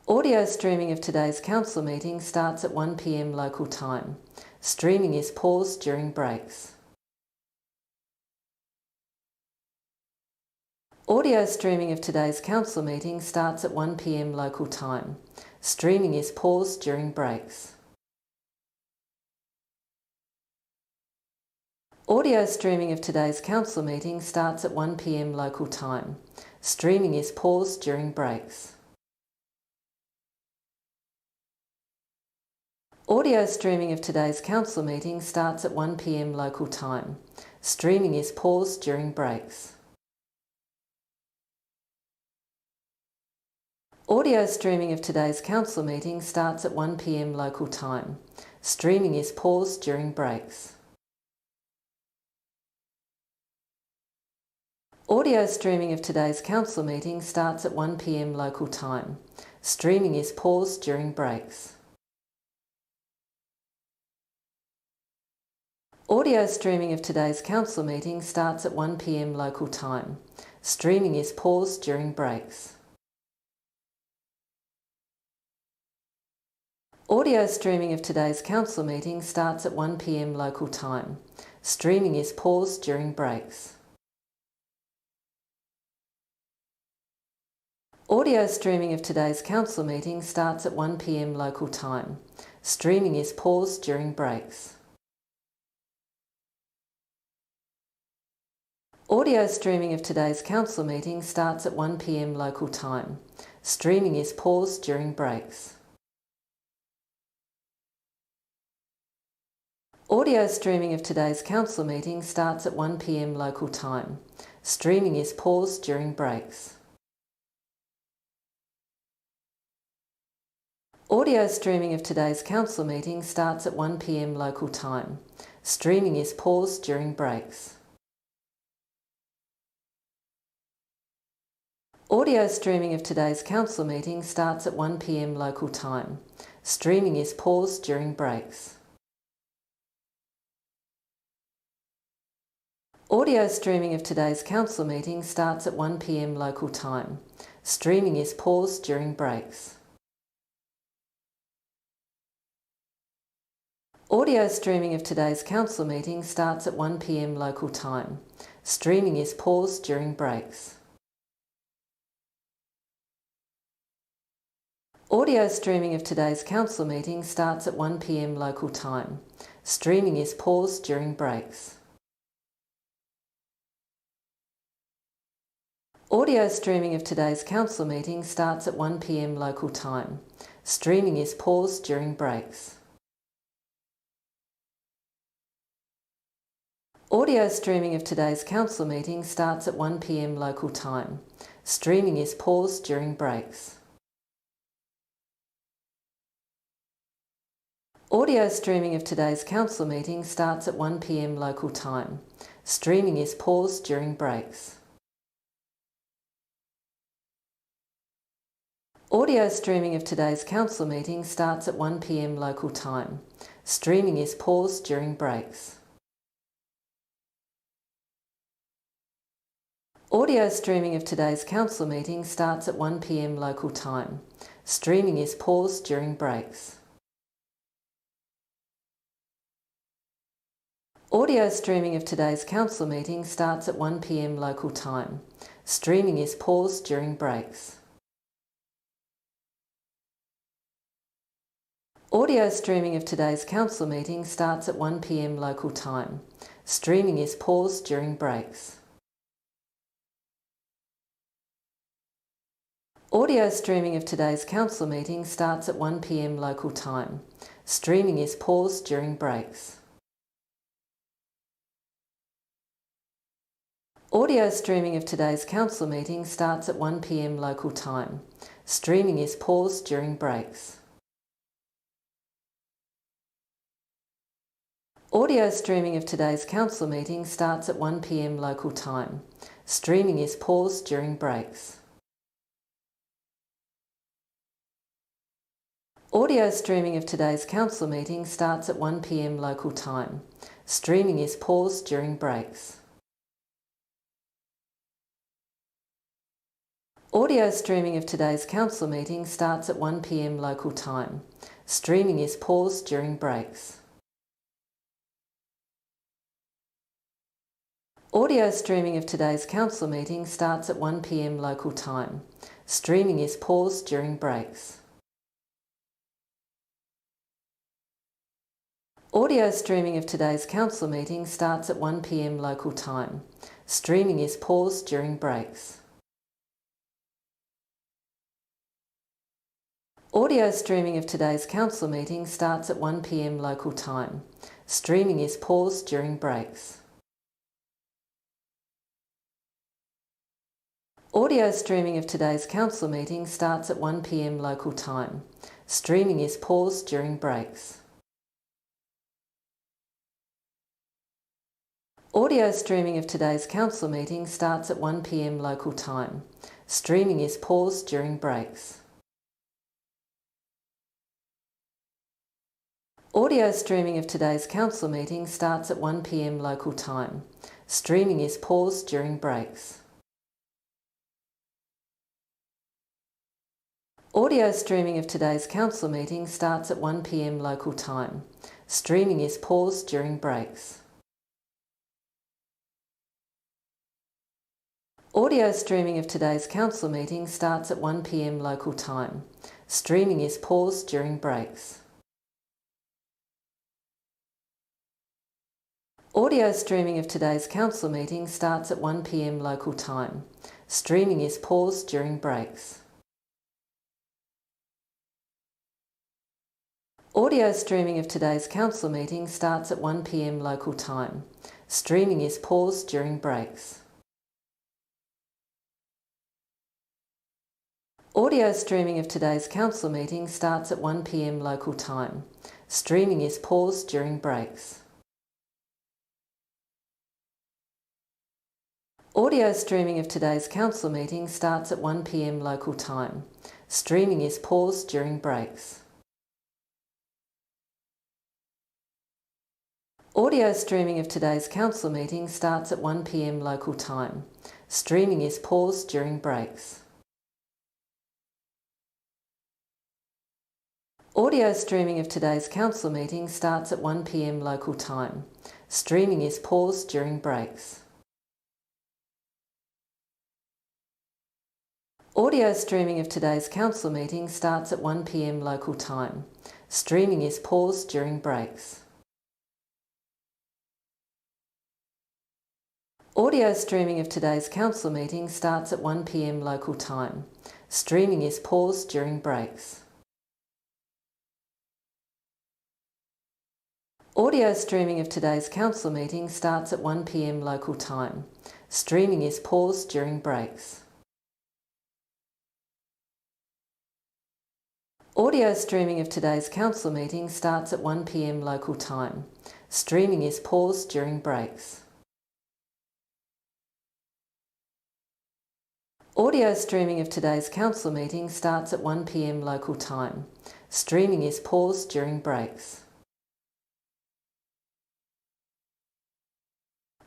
Audio streaming of today's council meeting starts at 1 p.m. local time. Streaming is paused during breaks. Audio streaming of today's council meeting starts at 1 p.m. local time. Streaming is paused during breaks. Audio streaming of today's council meeting starts at 1 p.m. local time. Streaming is paused during breaks. Audio streaming of today's council meeting starts at 1 p.m. local time. Streaming is paused during breaks. Audio streaming of today's council meeting starts at 1 p.m. local time. Streaming is paused during breaks. Audio streaming of today's council meeting starts at 1 p.m. local time. Streaming is paused during breaks. Audio streaming of today's council meeting starts at 1 p.m. local time. Streaming is paused during breaks. Audio streaming of today's council meeting starts at 1 p.m. local time. Streaming is paused during breaks. Audio streaming of today's council meeting starts at 1 p.m. local time. Streaming is paused during breaks. Audio streaming of today's council meeting starts at 1 p.m. local time. Streaming is paused during breaks. Audio streaming of today's council meeting starts at 1 p.m. local time. Streaming is paused during breaks. Audio streaming of today's council meeting starts at 1 p.m. local time. Streaming is paused during breaks. Audio streaming of today's council meeting starts at 1 p.m. local time. Streaming is paused during breaks. Audio streaming of today's council meeting starts at 1 p.m. local time. Streaming is paused during breaks. Audio streaming of today's council meeting starts at 1 p.m. local time. Streaming is paused during breaks. Audio streaming of today's council meeting starts at 1 p.m. local time. Streaming is paused during breaks. Audio streaming of today's council meeting starts at 1 p.m. local time. Streaming is paused during breaks. Audio streaming of today's council meeting starts at 1 p.m. local time. Streaming is paused during breaks. Audio streaming of today's council meeting starts at 1 p.m. local time. Streaming is paused during breaks. Audio streaming of today's council meeting starts at 1 p.m. local time. Streaming is paused during breaks. Audio streaming of today's council meeting starts at 1 p.m. local time. Streaming is paused during breaks. Audio streaming of today's council meeting starts at 1 p.m. local time. Streaming is paused during breaks. Audio streaming of today's council meeting starts at 1 p.m. local time. Streaming is paused during breaks. Audio streaming of today's council meeting starts at 1 p.m. local time. Streaming is paused during breaks. Audio streaming of today's council meeting starts at 1 p.m. local time. Streaming is paused during breaks. Audio streaming of today's council meeting starts at 1 p.m. local time. Streaming is paused during breaks. Audio streaming of today's council meeting starts at 1 p.m. local time. Streaming is paused during breaks. Audio streaming of today's council meeting starts at 1 p.m. local time. Streaming is paused during breaks. Audio streaming of today's council meeting starts at 1 p.m. local time. Streaming is paused during breaks. Audio streaming of today's council meeting starts at 1 p.m. local time. Streaming is paused during breaks. Audio streaming of today's council meeting starts at 1 p.m. local time. Streaming is paused during breaks. Audio streaming of today's council meeting starts at 1 p.m. local time. Streaming is paused during breaks. Audio streaming of today's council meeting starts at 1 p.m. local time. Streaming is paused during breaks. Audio streaming of today's council meeting starts at 1 p.m. local time. Streaming is paused during breaks. Audio streaming of today's council meeting starts at 1 p.m. local time. Streaming is paused during breaks. Audio streaming of today's council meeting starts at 1 p.m. local time. Streaming is paused during breaks. Audio streaming of today's council meeting starts at 1 p.m. local time. Streaming is paused during breaks. Audio streaming of today's council meeting starts at 1 p.m. local time. Streaming is paused during breaks. Audio streaming of today's council meeting starts at 1 p.m. local time. Streaming is paused during breaks. Audio streaming of today's council meeting starts at 1 p.m. local time. Streaming is paused during breaks. Audio streaming of today's council meeting starts at 1 p.m. local time. Streaming is paused during breaks. Audio streaming of today's council meeting starts at 1 p.m. local time. Streaming is paused during breaks. Audio streaming of today's council meeting starts at 1 p.m. local time. Streaming is paused during breaks. Audio streaming of today's council meeting starts at 1 p.m. local time. Streaming is paused during breaks. Audio streaming of today's council meeting starts at 1 p.m. local time. Streaming is paused during breaks. Audio streaming of today's council meeting starts at 1 p.m. local time. Streaming is paused during breaks.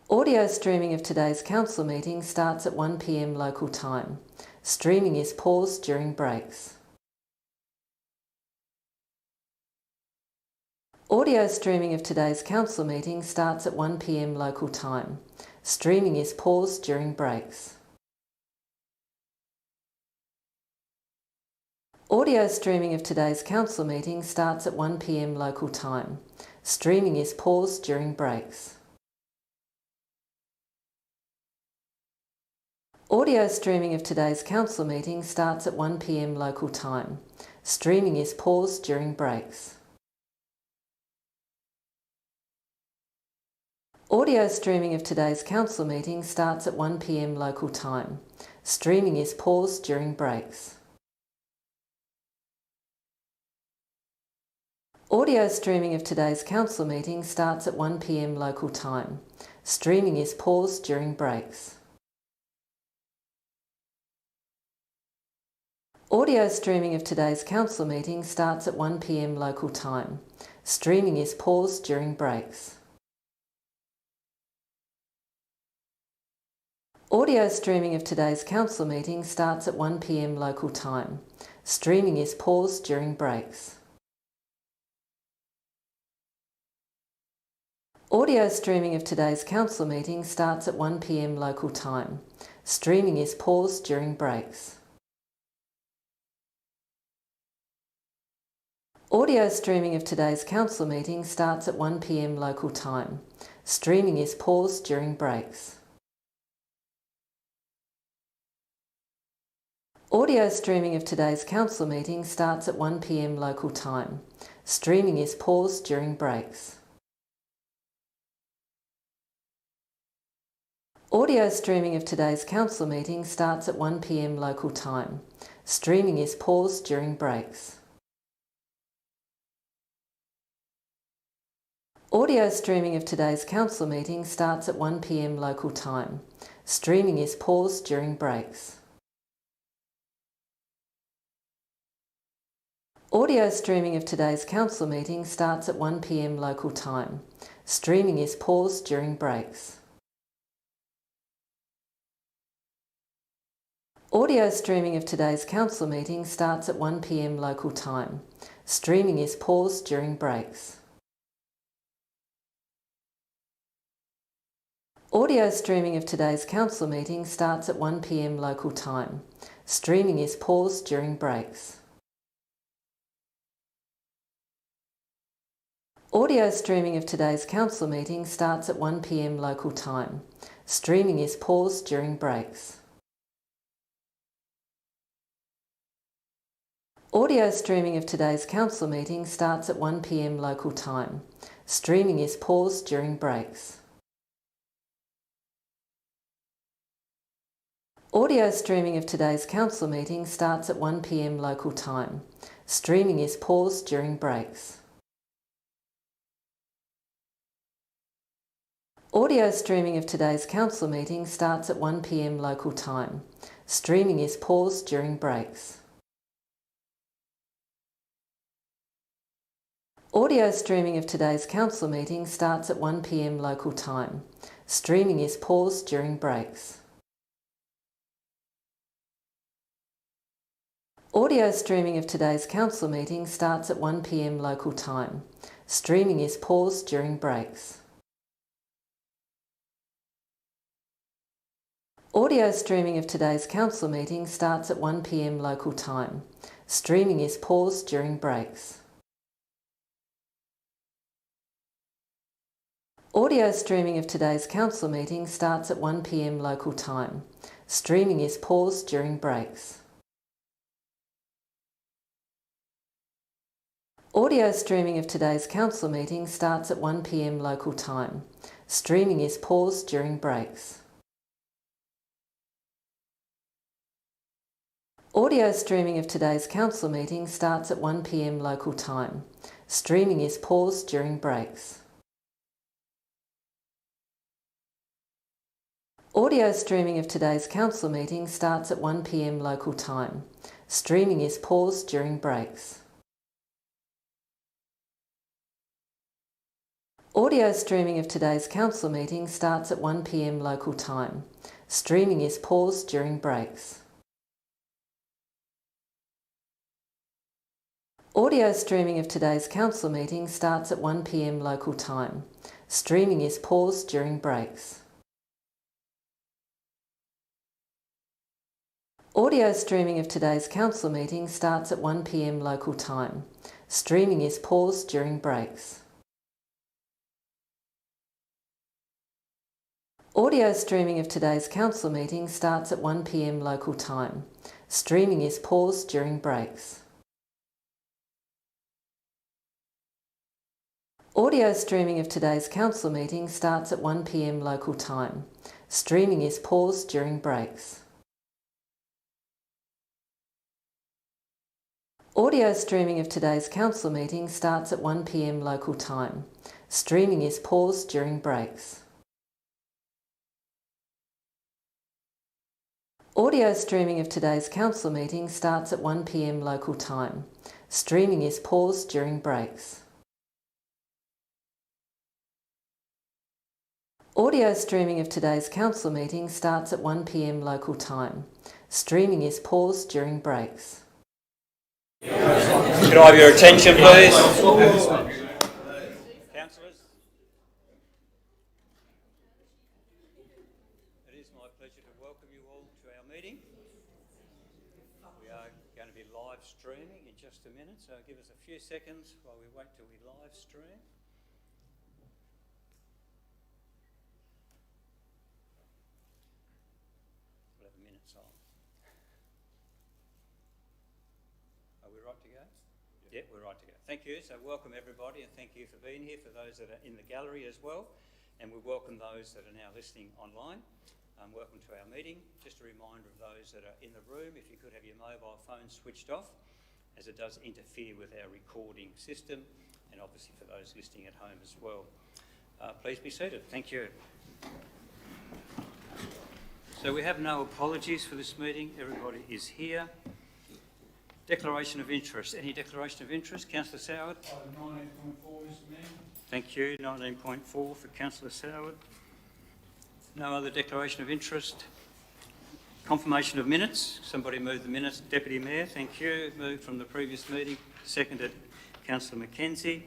Audio streaming of today's council meeting starts at 1 p.m. local time. Streaming is paused during breaks. Audio streaming of today's council meeting starts at 1 p.m. local time. Streaming is paused during breaks. Audio streaming of today's council meeting starts at 1 p.m. local time. Streaming is paused during breaks. Audio streaming of today's council meeting starts at 1 p.m. local time. Streaming is paused during breaks. Audio streaming of today's council meeting starts at 1 p.m. local time. Streaming is paused during breaks. Audio streaming of today's council meeting starts at 1 p.m. local time. Streaming is paused during breaks. Audio streaming of today's council meeting starts at 1 p.m. local time. Streaming is paused during breaks. Audio streaming of today's council meeting starts at 1 p.m. local time. Streaming is paused during breaks. Audio streaming of today's council meeting starts at 1 p.m. local time. Streaming is paused during breaks. Audio streaming of today's council meeting starts at 1 p.m. local time. Streaming is paused during breaks. Audio streaming of today's council meeting starts at 1 p.m. local time. Streaming is paused during breaks. Audio streaming of today's council meeting starts at 1 p.m. local time. Streaming is paused during breaks. Audio streaming of today's council meeting starts at 1 p.m. local time. Streaming is paused during breaks. Audio streaming of today's council meeting starts at 1 p.m. local time. Streaming is paused during breaks. Audio streaming of today's council meeting starts at 1 p.m. local time. Streaming is paused during breaks. Audio streaming of today's council meeting starts at 1 p.m. local time. Streaming is paused during breaks. Audio streaming of today's council meeting starts at 1 p.m. local time. Streaming is paused during breaks. Audio streaming of today's council meeting starts at 1 p.m. local time. Streaming is paused during breaks. Audio streaming of today's council meeting starts at 1 p.m. local time. Streaming is paused during breaks. Audio streaming of today's council meeting starts at 1 p.m. local time. Streaming is paused during breaks. Audio streaming of today's council meeting starts at 1 p.m. local time. Streaming is paused during breaks. Audio streaming of today's council meeting starts at 1 p.m. local time. Streaming is paused during breaks. Audio streaming of today's council meeting starts at 1 p.m. local time. Streaming is paused during breaks. Audio streaming of today's council meeting starts at 1 p.m. local time. Streaming is paused during breaks. Audio streaming of today's council meeting starts at 1 p.m. local time. Streaming is paused during breaks. Audio streaming of today's council meeting starts at 1 p.m. local time. Streaming is paused during breaks. Audio streaming of today's council meeting starts at 1 p.m. local time. Streaming is paused during breaks. Audio streaming of today's council meeting starts at 1 p.m. local time. Streaming is paused during breaks. Audio streaming of today's council meeting starts at 1 p.m. local time. Streaming is paused during breaks. Audio streaming of today's council meeting starts at 1 p.m. local time. Streaming is paused during breaks. Audio streaming of today's council meeting starts at 1 p.m. local time. Streaming is paused during breaks. Audio streaming of today's council meeting starts at 1 p.m. local time. Streaming is paused during breaks. Audio streaming of today's council meeting starts at 1 p.m. local time. Streaming is paused during breaks. Audio streaming of today's council meeting starts at 1 p.m. local time. Streaming is paused during breaks. Audio streaming of today's council meeting starts at 1 p.m. local time. Streaming is paused during breaks. Audio streaming of today's council meeting starts at 1 p.m. local time. Streaming is paused during breaks. Audio streaming of today's council meeting starts at 1 p.m. local time. Streaming is paused during breaks. Audio streaming of today's council meeting starts at 1 p.m. local time. Streaming is paused during breaks. Audio streaming of today's council meeting starts at 1 p.m. local time. Streaming is paused during breaks. Audio streaming of today's council meeting starts at 1 p.m. local time. Streaming is paused during breaks. Audio streaming of today's council meeting starts at 1 p.m. local time. Streaming is paused during breaks. Can I have your attention, please? Councillors, it is my pleasure to welcome you all to our meeting. We are going to be live streaming in just a minute, so give us a few seconds while we wait till we live stream. We'll have a minute's on. Are we right to go? Yeah, we're right to go. Thank you. So welcome everybody, and thank you for being here, for those that are in the gallery as well. And we welcome those that are now listening online. Welcome to our meeting. Just a reminder of those that are in the room, if you could have your mobile phone switched off, as it does interfere with our recording system, and obviously for those listening at home as well. Please be seated. Thank you. So we have no apologies for this meeting. Everybody is here. Declaration of interest. Any declaration of interest? Councillor Soward? Item 19.4, Mr Mayor. Thank you. 19.4 for Councillor Soward. No other declaration of interest. Confirmation of minutes. Somebody moved the minutes. Deputy Mayor, thank you. Moved from the previous meeting. Seconded Councillor Mackenzie.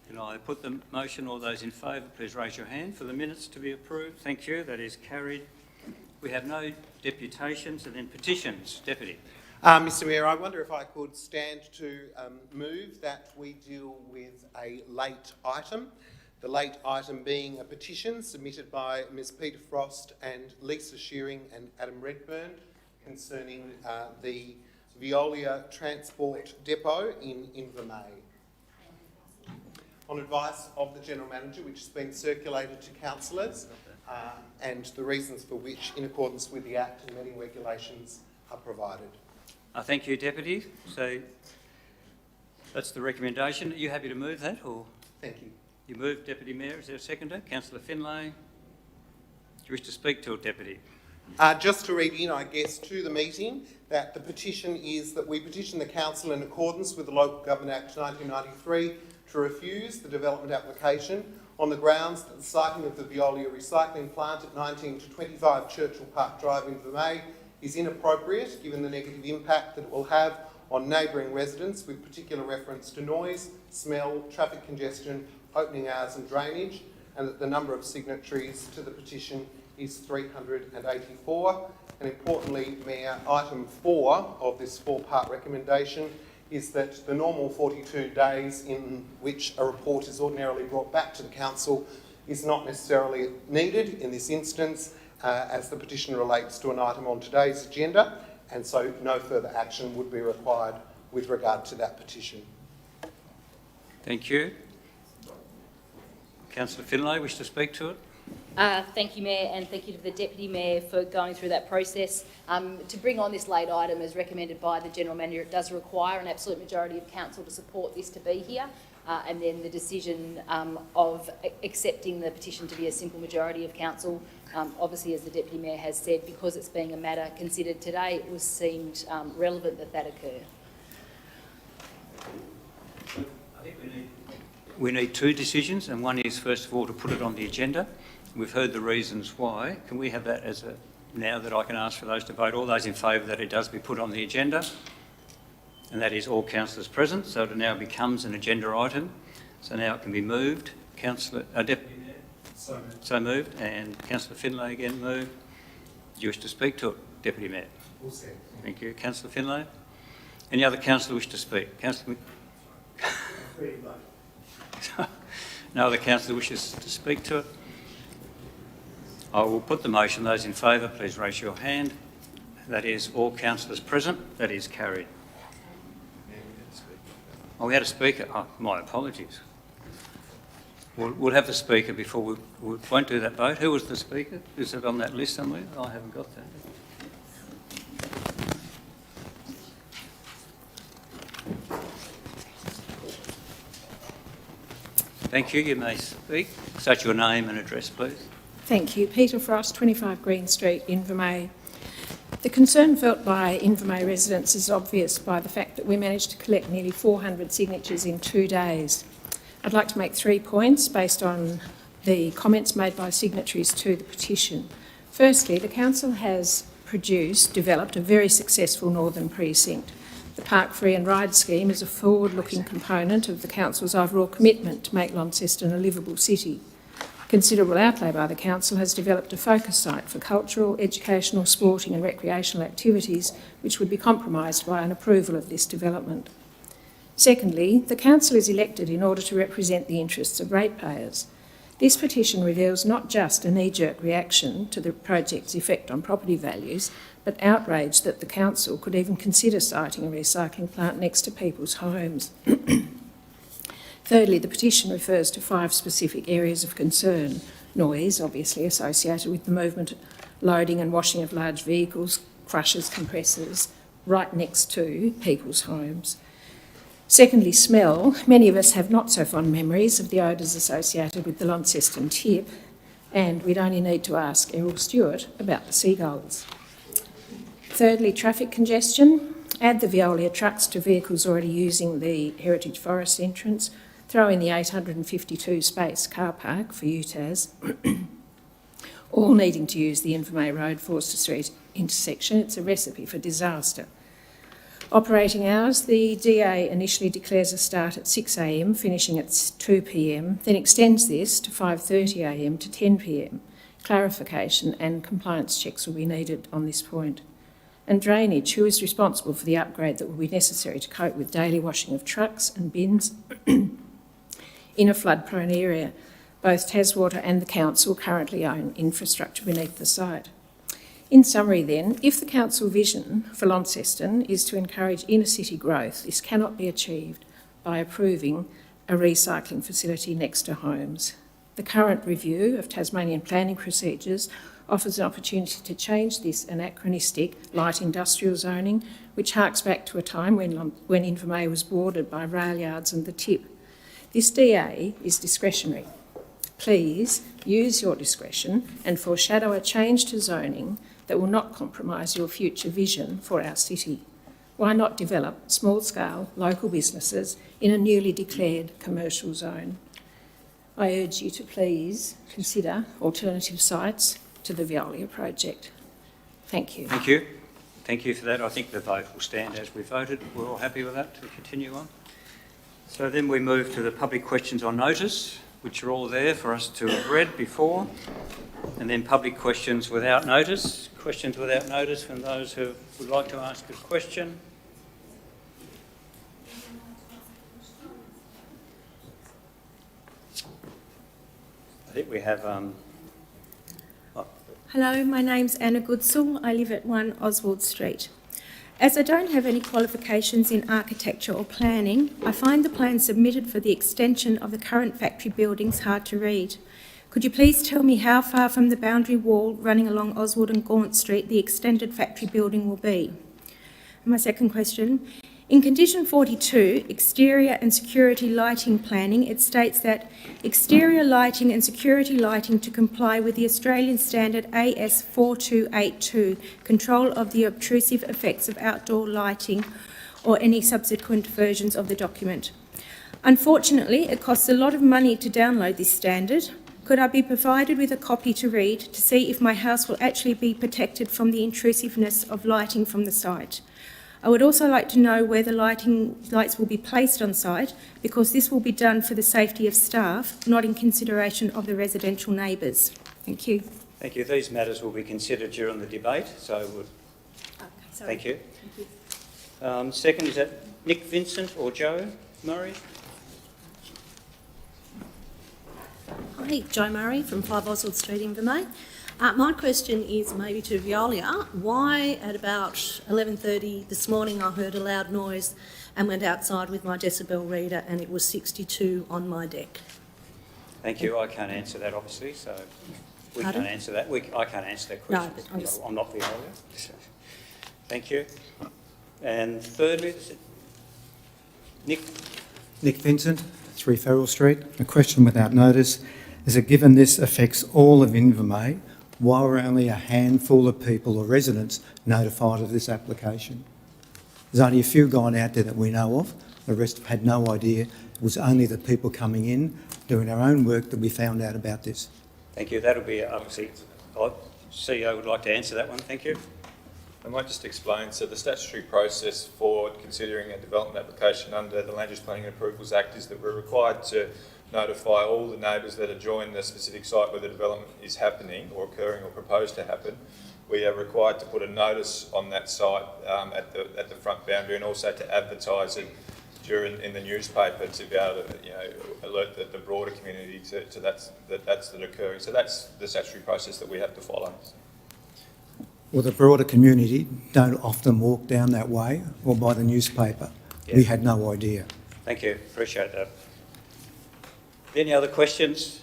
Can I put the motion? All those in favour, please raise your hand for the minutes to be approved. Thank you. That is carried. We have no deputations, and then petitions. Deputy. Mr Mayor, I wonder if I could stand to move that we deal with a late item. The late item being a petition submitted by Ms Peter Frost and Lisa Shearing and Adam Redburn concerning the Veolia Transport Depot in Invermay. On advice of the General Manager, which has been circulated to councillors, and the reasons for which, in accordance with the Act and meeting regulations, are provided. Thank you, Deputy. So that's the recommendation. Are you happy to move that? Or Thank you. you move, Deputy Mayor. Is there a seconder? Councillor Finlay. Do you wish to speak to it, Deputy? Just to read in, I guess, to the meeting, that the petition is that we petition the Council in accordance with the Local Government Act 1993 to refuse the development application on the grounds that the siting of the Veolia recycling plant at 19 to 25 Churchill Park Drive in Vermey is inappropriate given the negative impact that it will have on neighbouring residents, with particular reference to noise, smell, traffic congestion, opening hours and drainage, and that the number of signatories to the petition is 384. And importantly, Mayor, item 4 of this 4-part recommendation is that the normal 42 days in which a report is ordinarily brought back to the Council is not necessarily needed in this instance, as the petition relates to an item on today's agenda, and so no further action would be required with regard to that petition. Thank you. Councillor Finlay, wish to speak to it? Thank you, Mayor, and thank you to the Deputy Mayor for going through that process. To bring on this late item as recommended by the General Manager, it does require an absolute majority of Council to support this to be here, and then the decision of accepting the petition to be a simple majority of Council. Obviously, as the Deputy Mayor has said, because it's being a matter considered today, it was seemed relevant that that occur. I think we need two decisions, and one is, first of all, to put it on the agenda. We've heard the reasons why. Can we have that as a, now that I can ask for those to vote? All those in favour that it does be put on the agenda, and that is all councillors present, so it now becomes an agenda item. So now it can be moved. Councillor, Deputy Mayor? So moved. And Councillor Finlay again moved. Do you wish to speak to it, Deputy Mayor? All set. Thank you. Councillor Finlay? Any other councillor wish to speak? Councillor... No other councillor wishes to speak to it? I will put the motion. Those in favour, please raise your hand. That is all councillors present. That is carried. Oh, we had a speaker. Oh, my apologies. We'll have the speaker before we won't do that vote. Who was the speaker? Is it on that list somewhere? I haven't got that. Thank you. You may speak. State your name and address, please. Thank you. Peter Frost, 25 Green Street, Invermay. The concern felt by Invermay residents is obvious by the fact that we managed to collect nearly 400 signatures in 2 days. I'd like to make 3 points based on the comments made by signatories to the petition. Firstly, the Council has developed a very successful northern precinct. The Park Free and Ride scheme is a forward-looking component of the Council's overall commitment to make Launceston a livable city. Considerable outlay by the Council has developed a focus site for cultural, educational, sporting and recreational activities which would be compromised by an approval of this development. Secondly, the Council is elected in order to represent the interests of ratepayers. This petition reveals not just a knee-jerk reaction to the project's effect on property values, but outrage that the Council could even consider siting a recycling plant next to people's homes. Thirdly, the petition refers to 5 specific areas of concern. Noise, obviously associated with the movement, loading and washing of large vehicles, crushers, compressors, right next to people's homes. Secondly, smell. Many of us have not so fond memories of the odours associated with the Launceston tip, and we'd only need to ask Errol Stewart about the seagulls. Thirdly, traffic congestion. Add the Veolia trucks to vehicles already using the Heritage Forest entrance. Throw in the 852 space car park for UTAS, all needing to use the Invermay Road Forster Street intersection. It's a recipe for disaster. Operating hours, the DA initially declares a start at 6 a.m, finishing at 2 p.m, then extends this to 5:30 a.m. to 10 p.m. Clarification and compliance checks will be needed on this point. And drainage, who is responsible for the upgrade that will be necessary to cope with daily washing of trucks and bins in a flood-prone area. Both Taswater and the Council currently own infrastructure beneath the site. In summary then, if the Council vision for Launceston is to encourage inner-city growth, this cannot be achieved by approving a recycling facility next to homes. The current review of Tasmanian planning procedures offers an opportunity to change this anachronistic light industrial zoning, which harks back to a time when Invermay was bordered by rail yards and the tip. This DA is discretionary. Please use your discretion and foreshadow a change to zoning that will not compromise your future vision for our city. Why not develop small-scale local businesses in a newly declared commercial zone? I urge you to please consider alternative sites to the Veolia project. Thank you. Thank you. Thank you for that. I think the vote will stand as we voted. We're all happy with that to continue on. So then we move to the public questions on notice, which are all there for us to have read before, and then public questions without notice. Questions without notice from those who would like to ask a question. I think we have... Hello, my name's Anna Goodsall. I live at 1 Oswald Street. As I don't have any qualifications in architecture or planning, I find the plan submitted for the extension of the current factory buildings hard to read. Could you please tell me how far from the boundary wall running along Oswald and Gaunt Street the extended factory building will be? And my second question, in condition 42, exterior and security lighting planning, it states that exterior lighting and security lighting to comply with the Australian standard AS 4282, control of the obtrusive effects of outdoor lighting, or any subsequent versions of the document. Unfortunately, it costs a lot of money to download this standard. Could I be provided with a copy to read to see if my house will actually be protected from the intrusiveness of lighting from the site? I would also like to know where the lights will be placed on site, because this will be done for the safety of staff, not in consideration of the residential neighbours. Thank you. Thank you. These matters will be considered during the debate, so thank you. Thank you. Second, is that Nick Vincent or Joe Murray? Hi, Joe Murray from 5 Oswald Street, Invermay. My question is maybe to Veolia. Why at about 11:30 this morning I heard a loud noise and went outside with my decibel reader and it was 62 on my deck? Thank you. I can't answer that, obviously, so we Pardon? can't answer that. I can't answer that question. No, but I'm not Veolia. So, thank you. And thirdly, is it Nick Vincent, 3 Farrell Street. A question without notice is that given this affects all of Invermay, why were only a handful of people or residents notified of this application? There's only a few gone out there that we know of. The rest had no idea. It was only the people coming in doing our own work that we found out about this. Thank you. That'll be obviously, CEO would like to answer that one. Thank you. I might just explain. So the statutory process for considering a development application under the Land Use Planning and Approvals Act is that we're required to notify all the neighbours that adjoin the specific site where the development is happening or occurring or proposed to happen. We are required to put a notice on that site at the front boundary, and also to advertise it in the newspaper to be able to alert the broader community to that's occurring. So that's the statutory process that we have to follow. Well, the broader community don't often walk down that way or by the newspaper. Yeah. We had no idea. Thank you. Appreciate that. Any other questions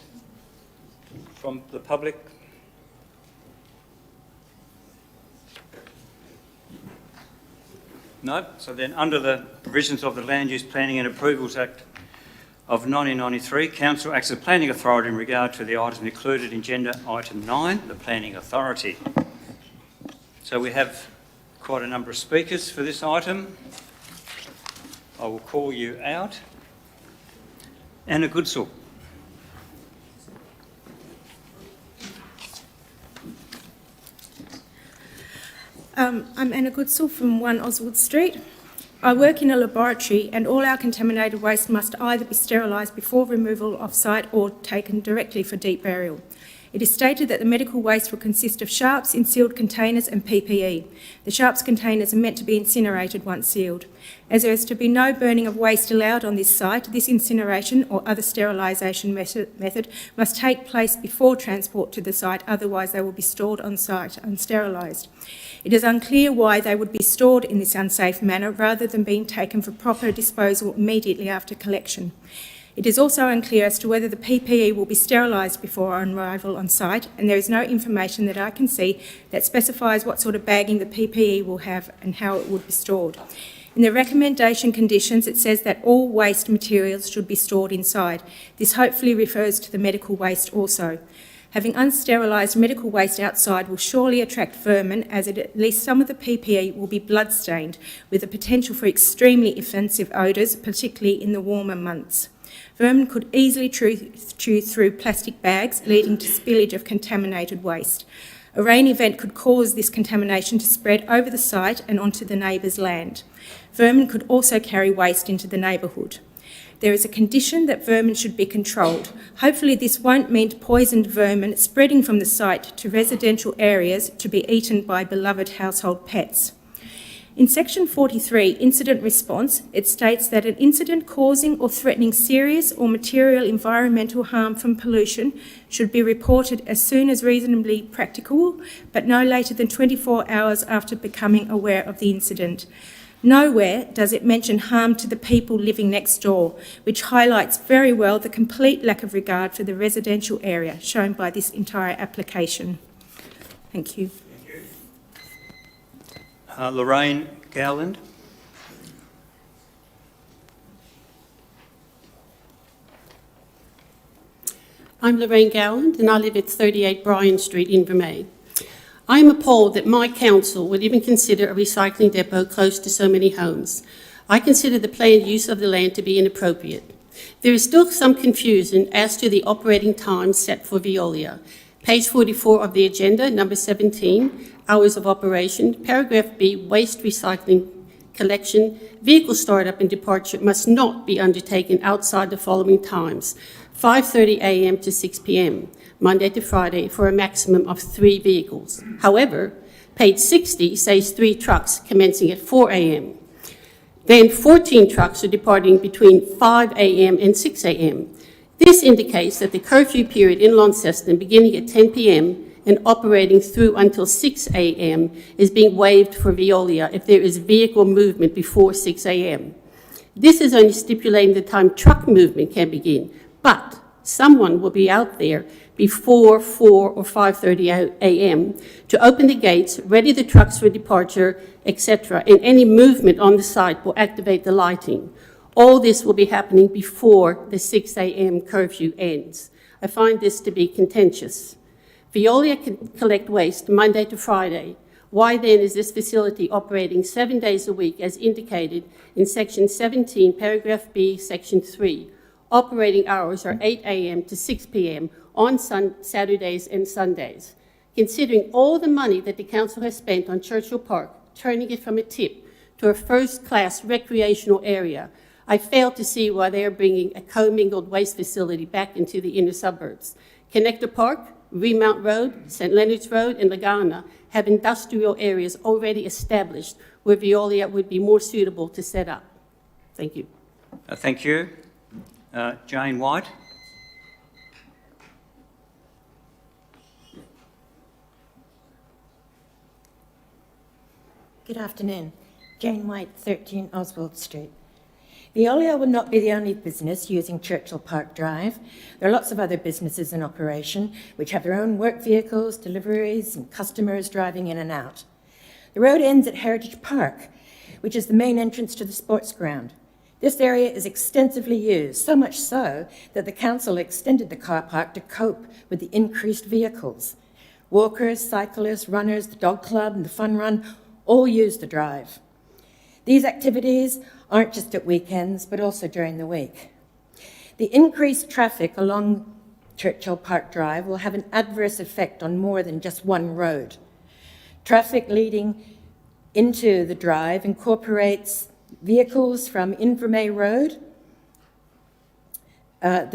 from the public? No? So then, under the provisions of the Land Use Planning and Approvals Act of 1993, Council acts as planning authority in regard to the items included in agenda item 9, the planning authority. So we have quite a number of speakers for this item. I will call you out. Anna Goodsall. I'm Anna Goodsall from 1 Oswald Street. I work in a laboratory and all our contaminated waste must either be sterilised before removal off-site or taken directly for deep burial. It is stated that the medical waste will consist of sharps in sealed containers and PPE. The sharps containers are meant to be incinerated once sealed. As there is to be no burning of waste allowed on this site, this incineration or other sterilisation method must take place before transport to the site, otherwise they will be stored on site unsterilised. It is unclear why they would be stored in this unsafe manner rather than being taken for proper disposal immediately after collection. It is also unclear as to whether the PPE will be sterilised before arrival on site, and there is no information that I can see that specifies what sort of bagging the PPE will have and how it would be stored. In the recommendation conditions, it says that all waste materials should be stored inside. This hopefully refers to the medical waste also. Having unsterilised medical waste outside will surely attract vermin, as at least some of the PPE will be blood-stained, with the potential for extremely offensive odours, particularly in the warmer months. Vermin could easily chew through plastic bags, leading to spillage of contaminated waste. A rain event could cause this contamination to spread over the site and onto the neighbour's land. Vermin could also carry waste into the neighbourhood. There is a condition that vermin should be controlled. Hopefully this won't mean poisoned vermin spreading from the site to residential areas to be eaten by beloved household pets. In section 43, incident response, it states that an incident causing or threatening serious or material environmental harm from pollution should be reported as soon as reasonably practicable, but no later than 24 hours after becoming aware of the incident. Nowhere does it mention harm to the people living next door, which highlights very well the complete lack of regard for the residential area shown by this entire application. Thank you. Lorraine Gowland. I'm Lorraine Gowland and I live at 38 Bryan Street in Vermey. I am appalled that my council would even consider a recycling depot close to so many homes. I consider the planned use of the land to be inappropriate. There is still some confusion as to the operating times set for Veolia. Page 44 of the agenda, number 17, hours of operation, paragraph B, waste recycling collection, vehicle startup and departure must not be undertaken outside the following times: 5:30 a.m. to 6 p.m., Monday to Friday, for a maximum of 3 vehicles. However, page 60 says 3 trucks commencing at 4 a.m. Then 14 trucks are departing between 5 a.m. and 6 a.m. This indicates that the curfew period in Launceston, beginning at 10 p.m. and operating through until 6 a.m., is being waived for Veolia if there is vehicle movement before 6 a.m. This is only stipulating the time truck movement can begin, but someone will be out there before 4 or 5:30 a.m. to open the gates, ready the trucks for departure, etc., and any movement on the site will activate the lighting. All this will be happening before the 6 a.m. curfew ends. I find this to be contentious. Veolia can collect waste Monday to Friday. Why then is this facility operating 7 days a week as indicated in section 17, paragraph B, section 3? Operating hours are 8 a.m. to 6 p.m. on Saturdays and Sundays. Considering all the money that the council has spent on Churchill Park, turning it from a tip to a first-class recreational area, I fail to see why they are bringing a commingled waste facility back into the inner suburbs. Connector Park, Remount Road, St Leonard's Road and Lagana have industrial areas already established where Veolia would be more suitable to set up. Thank you. Thank you. Jane White. Good afternoon. Jane White, 13 Oswald Street. Veolia will not be the only business using Churchill Park Drive. There are lots of other businesses in operation which have their own work vehicles, deliveries and customers driving in and out. The road ends at Heritage Park, which is the main entrance to the sports ground. This area is extensively used, so much so that the council extended the car park to cope with the increased vehicles. Walkers, cyclists, runners, the dog club and the fun run all use the drive. These activities aren't just at weekends, but also during the week. The increased traffic along Churchill Park Drive will have an adverse effect on more than just one road. Traffic leading into the drive incorporates vehicles from Invermay Road. The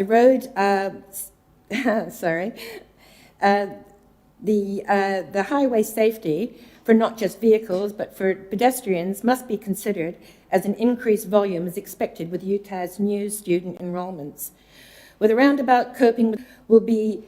highway safety for not just vehicles but for pedestrians must be considered as an increased volume is expected with Utah's new student enrolments. With a roundabout coping will be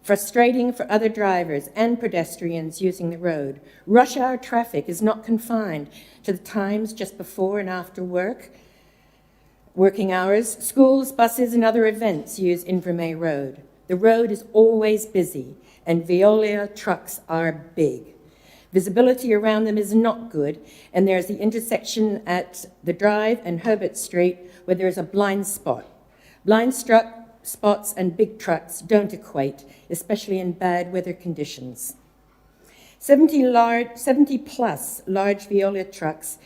frustrating for other drivers and pedestrians using the road. Rush hour traffic is not confined to the times just before and after working hours. Schools, buses and other events use Invermay Road. The road is always busy and Veolia trucks are big. Visibility around them is not good, and there's the intersection at the Drive and Herbert Street where there's a blind spot. Blind spots and big trucks don't equate, especially in bad weather conditions. 70 plus large Veolia trucks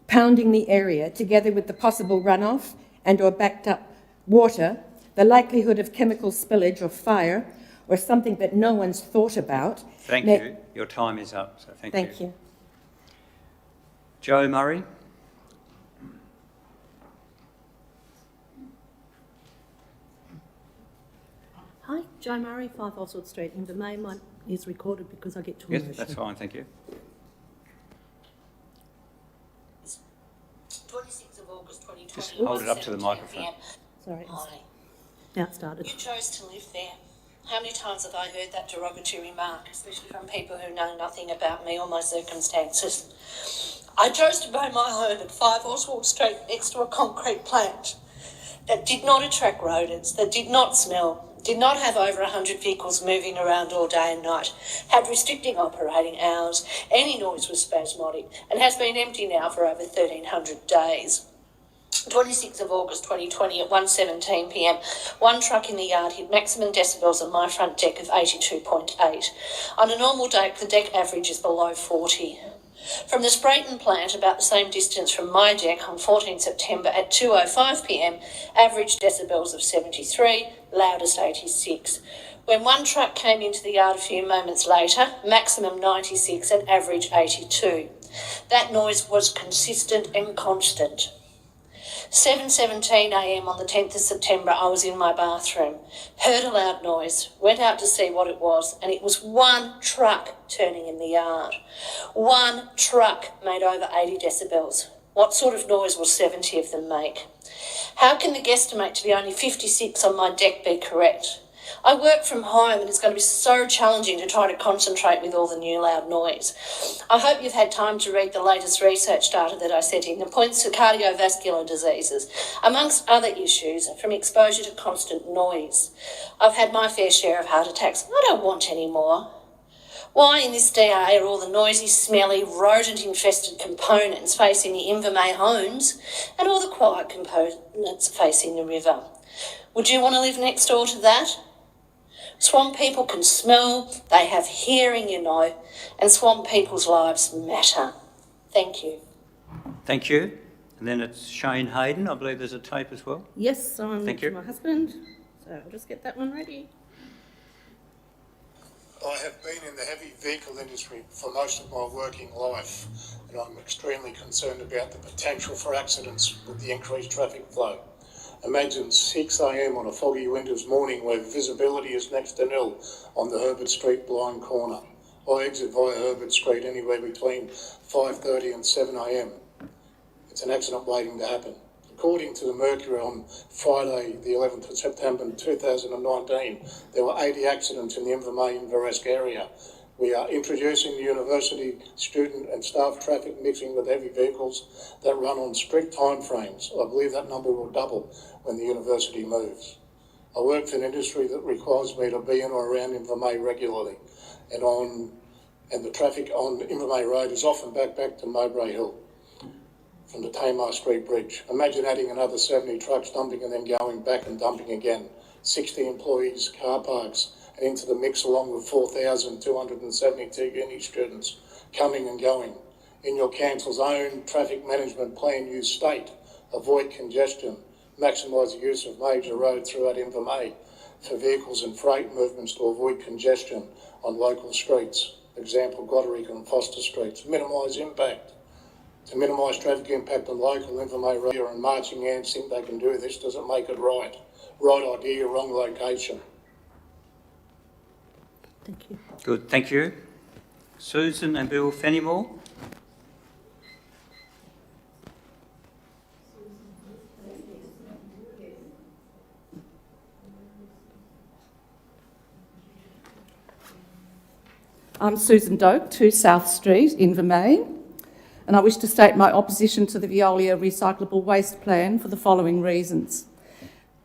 pounding the area, together with the possible runoff and or backed up water, the likelihood of chemical spillage or fire, or something that no one's thought about. Thank you. Your time is up, so thank you. Thank you. Joe Murray. Hi, Joe Murray, 5 Oswald Street, Invermay. Mine is recorded because I get too Yes, emotional. that's fine, thank you. 26th of August 2020. Just hold it up to the microphone. Sorry, Hi. now it started. You chose to live there. How many times have I heard that derogatory remark, especially from people who know nothing about me or my circumstances? I chose to buy my home at 5 Oswald Street next to a concrete plant that did not attract rodents, that did not smell, did not have over 100 vehicles moving around all day and night, had restricting operating hours, any noise was spasmodic, and has been empty now for over 1,300 days. 26th of August 2020 at 1:17 p.m, one truck in the yard hit maximum decibels on my front deck of 82.8. On a normal day, the deck average is below 40. From the Sprayton plant, about the same distance from my deck on 14 September at 2:05 p.m, average decibels of 73, loudest 86. When one truck came into the yard a few moments later, maximum 96 and average 82. That noise was consistent and constant. 7:17 a.m. on the 10th of September, I was in my bathroom, heard a loud noise, went out to see what it was, and it was one truck turning in the yard. One truck made over 80 decibels. What sort of noise will 70 of them make? How can the guesstimate to be only 56 on my deck be correct? I work from home and it's going to be so challenging to try to concentrate with all the new loud noise. I hope you've had time to read the latest research data that I sent in that points to cardiovascular diseases, amongst other issues from exposure to constant noise. I've had my fair share of heart attacks. I don't want any more. Why in this DA are all the noisy, smelly, rodent-infested components facing the Invermay homes and all the quiet components facing the river? Would you want to live next door to that? Swamp people can smell, they have hearing, you know, and swamp people's lives matter. Thank you. Thank you. And then it's Shane Hayden. I believe there's a tape as well. Yes, I'm Thank to you. my husband, so I'll just get that one ready. I have been in the heavy vehicle industry for most of my working life, and I'm extremely concerned about the potential for accidents with the increased traffic flow. Imagine 6 a.m. on a foggy winter's morning where visibility is next to nil on the Herbert Street blind corner. I exit via Herbert Street anywhere between 5:30 and 7 a.m. It's an accident waiting to happen. According to the Mercury on Friday, the 11th of September 2019, there were 80 accidents in the Invermay and Veresk area. We are introducing the university student and staff traffic mixing with heavy vehicles that run on strict timeframes. I believe that number will double when the university moves. I work for an industry that requires me to be in or around Invermay regularly, and the traffic on Invermay Road is often back to Mowbray Hill from the Tamar Street Bridge. Imagine adding another 70 trucks dumping and then going back and dumping again. 60 employees, car parks, and into the mix along with 4,272 uni students coming and going. In your council's own traffic management plan, you state, avoid congestion, maximise the use of major roads throughout Invermay for vehicles and freight movements to avoid congestion on local streets. Example, Goderica and Foster Streets. Minimise impact. To minimise traffic impact on local Invermay Road and marching ants think they can do this doesn't make it right. Right idea, wrong location. Thank you. Good, thank you. Susan and Bill Fenimore. I'm Susan Doak, 2 South Street, Invermay, and I wish to state my opposition to the Veolia recyclable waste plan for the following reasons.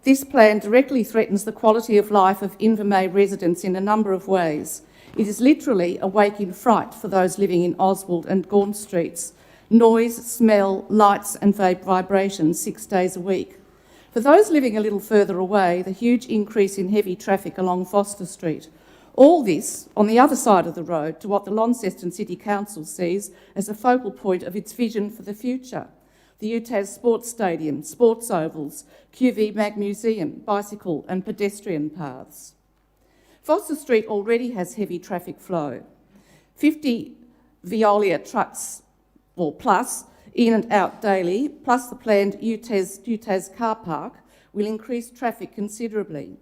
This plan directly threatens the quality of life of Invermay residents in a number of ways. It is literally a waking fright for those living in Oswald and Gaunt Streets. Noise, smell, lights and vibrations 6 days a week. For those living a little further away, the huge increase in heavy traffic along Foster Street. All this on the other side of the road to what the Launceston City Council sees as a focal point of its vision for the future. The UTAS Sports Stadium, sports ovals, QV Mag Museum, bicycle and pedestrian paths. Foster Street already has heavy traffic flow. 50 Veolia trucks, or plus, in and out daily, plus the planned UTAS car park will increase traffic considerably.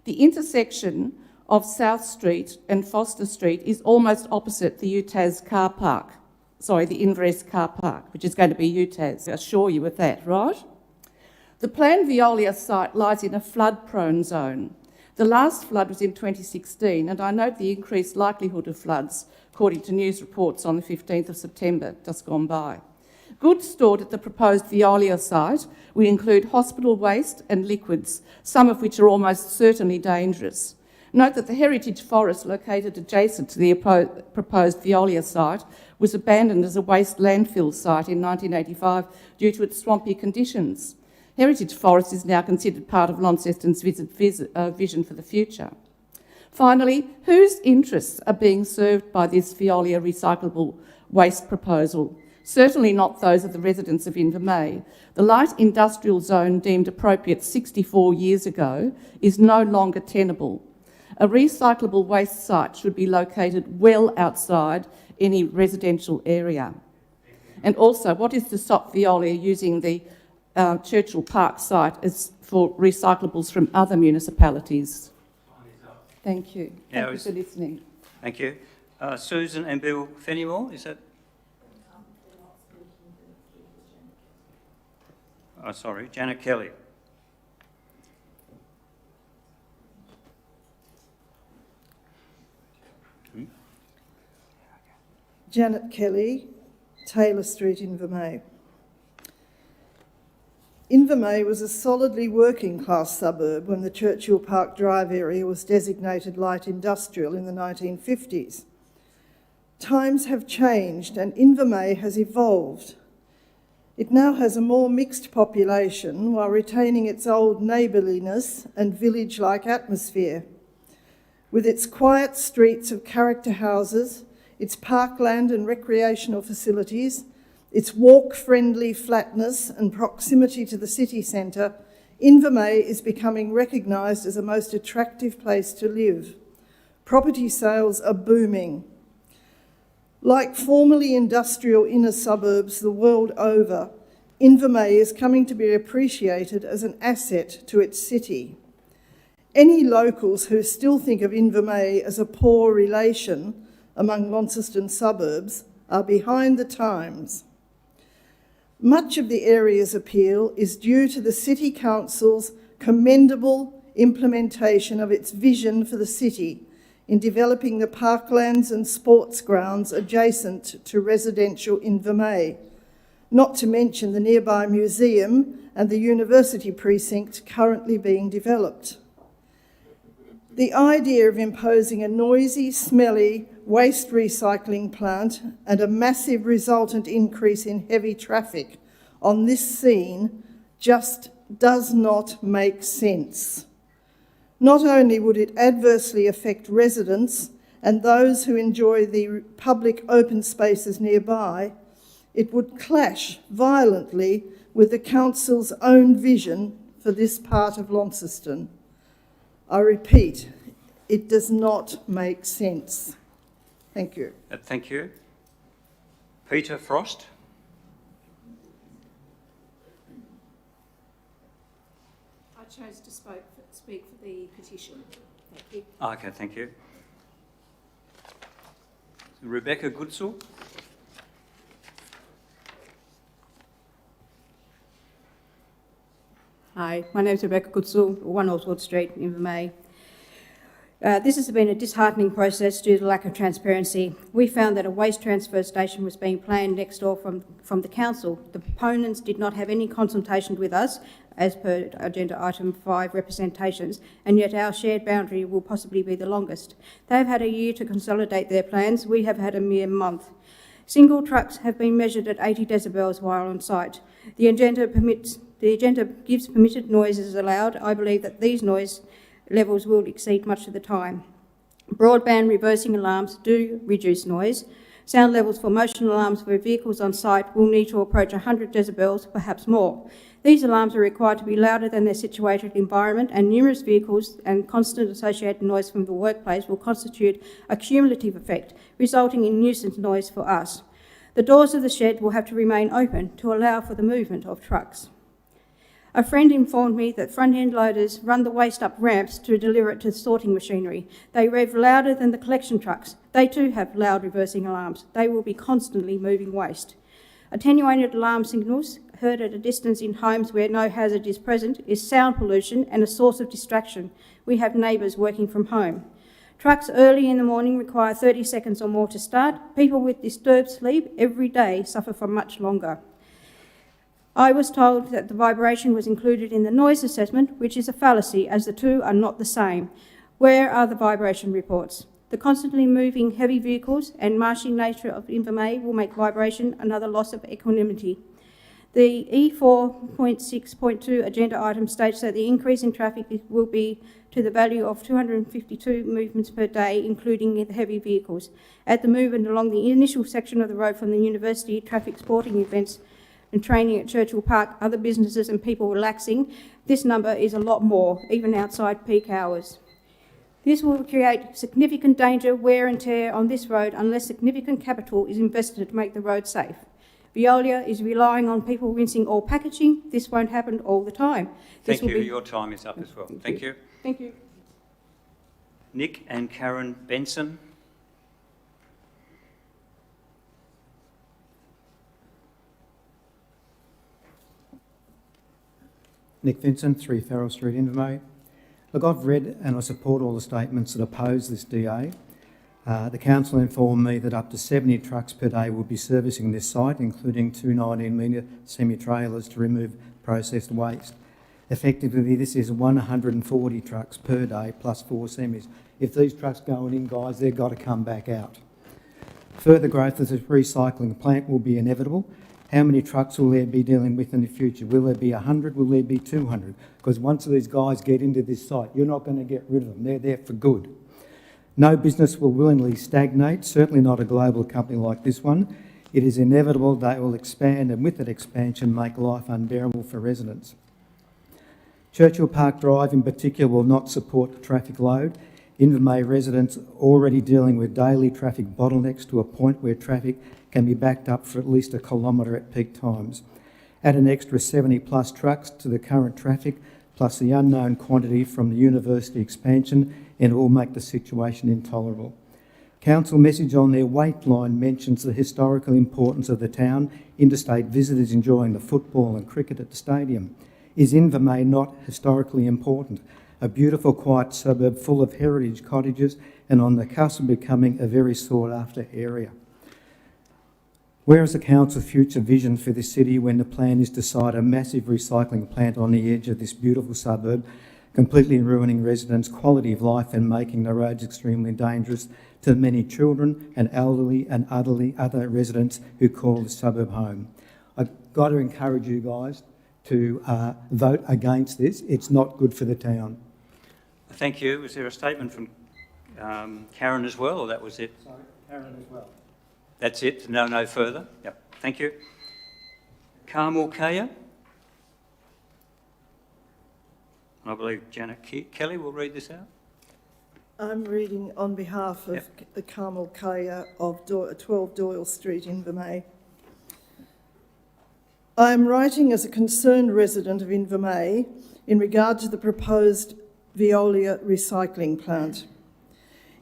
The intersection of South Street and Foster Street is almost opposite the UTAS car park. Sorry, the Inverest car park, which is going to be UTAS. I assure you of that, right? The planned Veolia site lies in a flood-prone zone. The last flood was in 2016, and I note the increased likelihood of floods, according to news reports on the 15th of September, just gone by. Goods stored at the proposed Veolia site will include hospital waste and liquids, some of which are almost certainly dangerous. Note that the heritage forest located adjacent to the proposed Veolia site was abandoned as a waste landfill site in 1985 due to its swampy conditions. Heritage forest is now considered part of Launceston's vision for the future. Finally, whose interests are being served by this Veolia recyclable waste proposal? Certainly not those of the residents of Invermay. The light industrial zone deemed appropriate 64 years ago is no longer tenable. A recyclable waste site should be located well outside any residential area. And also, what is to stop Veolia using the Churchill Park site as for recyclables from other municipalities? Thank you. Thank you for listening. Thank you. Susan and Bill Fenimore, is that? Oh, sorry, Janet Kelly. Janet Kelly, Taylor Street, Invermay. Invermay was a solidly working class suburb when the Churchill Park Drive area was designated light industrial in the 1950s. Times have changed and Invermay has evolved. It now has a more mixed population while retaining its old neighbourliness and village-like atmosphere. With its quiet streets of character houses, its parkland and recreational facilities, Its walk-friendly flatness and proximity to the city centre, Invermay is becoming recognised as a most attractive place to live. Property sales are booming. Like formerly industrial inner suburbs the world over, Invermay is coming to be appreciated as an asset to its city. Any locals who still think of Invermay as a poor relation among Launceston suburbs are behind the times. Much of the area's appeal is due to the City Council's commendable implementation of its vision for the city in developing the parklands and sports grounds adjacent to residential Invermay, not to mention the nearby museum and the university precinct currently being developed. The idea of imposing a noisy, smelly waste recycling plant and a massive resultant increase in heavy traffic on this scene just does not make sense. Not only would it adversely affect residents and those who enjoy the public open spaces nearby, it would clash violently with the council's own vision for this part of Launceston. I repeat, it does not make sense. Thank you. Thank you. Peter Frost. I chose to speak for the petition. Thank you. Okay, thank you. Rebecca Goodsall. Hi, my name is Rebecca Goodsall, 1 Oswald Street, Invermay. This has been a disheartening process due to lack of transparency. We found that a waste transfer station was being planned next door from the council. The proponents did not have any consultation with us, as per agenda item 5 representations, and yet our shared boundary will possibly be the longest. They have had a year to consolidate their plans. We have had a mere month. Single trucks have been measured at 80 decibels while on site. The agenda gives permitted noises allowed. I believe that these noise levels will exceed much of the time. Broadband reversing alarms do reduce noise. Sound levels for motion alarms for vehicles on site will need to approach 100 decibels, perhaps more. These alarms are required to be louder than their situated environment, and numerous vehicles and constant associated noise from the workplace will constitute a cumulative effect, resulting in nuisance noise for us. The doors of the shed will have to remain open to allow for the movement of trucks. A friend informed me that front-end loaders run the waste up ramps to deliver it to the sorting machinery. They rev louder than the collection trucks. They too have loud reversing alarms. They will be constantly moving waste. Attenuated alarm signals, heard at a distance in homes where no hazard is present, is sound pollution and a source of distraction. We have neighbours working from home. Trucks early in the morning require 30 seconds or more to start. People with disturbed sleep every day suffer from much longer. I was told that the vibration was included in the noise assessment, which is a fallacy, as the two are not the same. Where are the vibration reports? The constantly moving heavy vehicles and marshy nature of Invermay will make vibration another loss of equanimity. The E4.6.2 agenda item states that the increase in traffic will be to the value of 252 movements per day, including the heavy vehicles. At the movement along the initial section of the road from the university, traffic, sporting events and training at Churchill Park, other businesses and people relaxing, this number is a lot more, even outside peak hours. This will create significant danger, wear and tear on this road unless significant capital is invested to make the road safe. Veolia is relying on people rinsing all packaging. This won't happen all the time. Thank you. Your time is up as well. Thank you. Thank you. Nick and Karen Benson. Nick Vincent, 3 Farrell Street, Invermay. Look, I've read and I support all the statements that oppose this DA. The council informed me that up to 70 trucks per day will be servicing this site, including 2 19-metre semi-trailers to remove processed waste. Effectively, this is 140 trucks per day plus 4 semis. If these trucks going in, guys, they've got to come back out. Further growth of this recycling plant will be inevitable. How many trucks will there be dealing with in the future? Will there be 100? Will there be 200? Because once these guys get into this site, you're not going to get rid of them. They're there for good. No business will willingly stagnate, certainly not a global company like this one. It is inevitable they will expand, and with that expansion make life unbearable for residents. Churchill Park Drive in particular will not support the traffic load. Invermay residents are already dealing with daily traffic bottlenecks to a point where traffic can be backed up for at least 1 kilometre at peak times. Add an extra 70 plus trucks to the current traffic, plus the unknown quantity from the university expansion, and it will make the situation intolerable. Council message on their wait line mentions the historical importance of the town, interstate visitors enjoying the football and cricket at the stadium. Is Invermay not historically important? A beautiful, quiet suburb full of heritage cottages and on the cusp of becoming a very sought-after area. Where is the council's future vision for this city when the plan is to site a massive recycling plant on the edge of this beautiful suburb, completely ruining residents' quality of life and making the roads extremely dangerous to many children and elderly and other residents who call the suburb home? I've got to encourage you guys to vote against this. It's not good for the town. Thank you. Was there a statement from Karen as well, or that was it? Sorry, Karen as well. That's it? No further? Yep. Thank you. Carmel Kaya. I believe Janet Kelly will read this out. I'm reading on behalf of the Carmel Kaya of 12 Doyle Street, Invermay. I am writing as a concerned resident of Invermay in regard to the proposed Veolia recycling plant.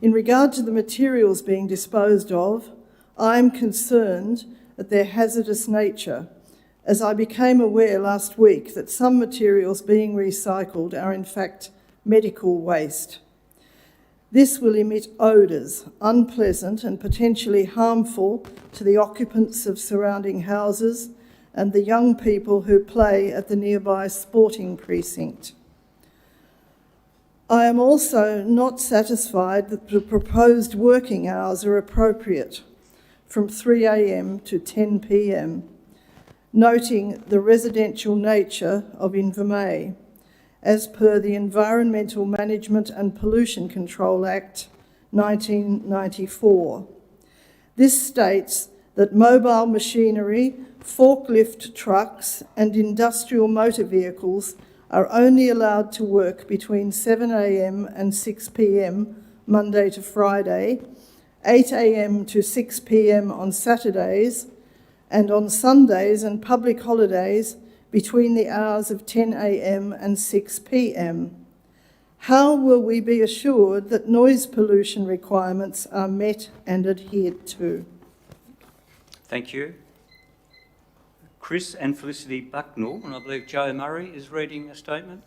In regard to the materials being disposed of, I am concerned at their hazardous nature, as I became aware last week that some materials being recycled are in fact medical waste. This will emit odours, unpleasant and potentially harmful to the occupants of surrounding houses and the young people who play at the nearby sporting precinct. I am also not satisfied that the proposed working hours are appropriate, from 3 a.m. to 10 p.m, noting the residential nature of Invermay, as per the Environmental Management and Pollution Control Act 1994. This states that mobile machinery, forklift trucks and industrial motor vehicles are only allowed to work between 7 a.m. and 6 p.m. Monday to Friday, 8 a.m. to 6 p.m. on Saturdays, and on Sundays and public holidays between the hours of 10 a.m. and 6 p.m. How will we be assured that noise pollution requirements are met and adhered to? Thank you. Chris and Felicity Bucknell, and I believe Joe Murray is reading a statement.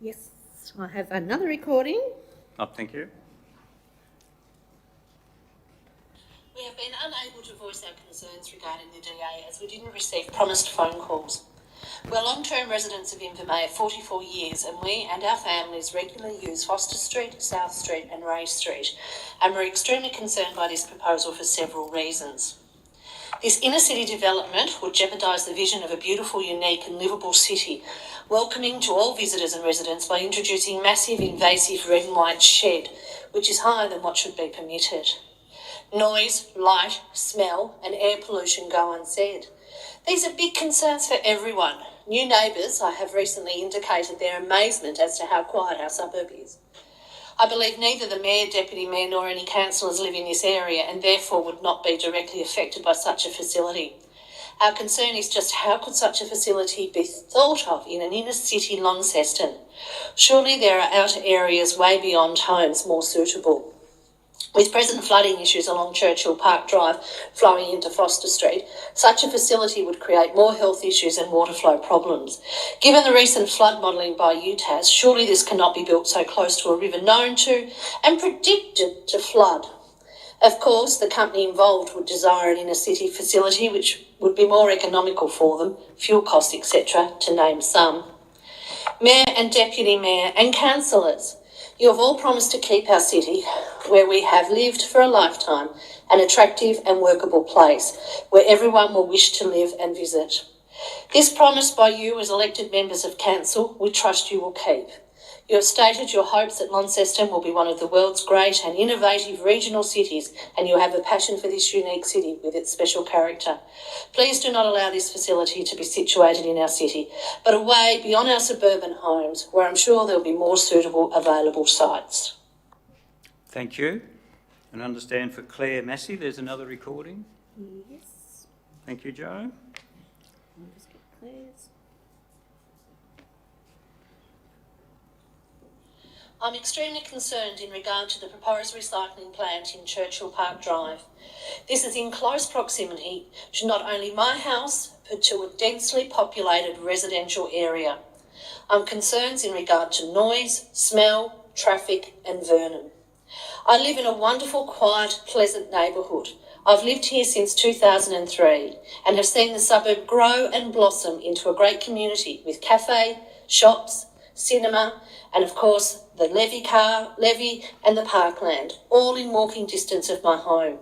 Yes, I have another recording. Oh, thank you. We have been unable to voice our concerns regarding the DA as we didn't receive promised phone calls. We're long-term residents of Invermay for 44 years and we and our families regularly use Foster Street, South Street and Ray Street, and we're extremely concerned by this proposal for several reasons. This inner city development would jeopardise the vision of a beautiful, unique and livable city, welcoming to all visitors and residents by introducing massive invasive red and white shed, which is higher than what should be permitted. Noise, light, smell and air pollution go unsaid. These are big concerns for everyone. New neighbours, I have recently indicated their amazement as to how quiet our suburb is. I believe neither the Mayor, Deputy Mayor nor any councillors live in this area and therefore would not be directly affected by such a facility. Our concern is just how could such a facility be thought of in an inner city Launceston? Surely there are outer areas way beyond homes more suitable. With present flooding issues along Churchill Park Drive flowing into Foster Street, such a facility would create more health issues and water flow problems. Given the recent flood modelling by UTAS, surely this cannot be built so close to a river known to and predicted to flood. Of course, the company involved would desire an inner city facility which would be more economical for them, fuel costs, etc., to name some. Mayor and Deputy Mayor and councillors, you have all promised to keep our city, where we have lived for a lifetime, an attractive and workable place, where everyone will wish to live and visit. This promise by you as elected members of council, we trust you will keep. You have stated your hopes that Launceston will be one of the world's great and innovative regional cities, and you have a passion for this unique city with its special character. Please do not allow this facility to be situated in our city, but away beyond our suburban homes, where I'm sure there will be more suitable available sites. Thank you. And understand for Claire Massey, there's another recording. Yes. Thank you, Joe. I'll just get Claire's. I'm extremely concerned in regard to the proposed recycling plant in Churchill Park Drive. This is in close proximity to not only my house, but to a densely populated residential area. I'm concerned in regard to noise, smell, traffic and vermin. I live in a wonderful, quiet, pleasant neighbourhood. I've lived here since 2003 and have seen the suburb grow and blossom into a great community with cafe, shops, cinema and of course the levee and the parkland, all in walking distance of my home.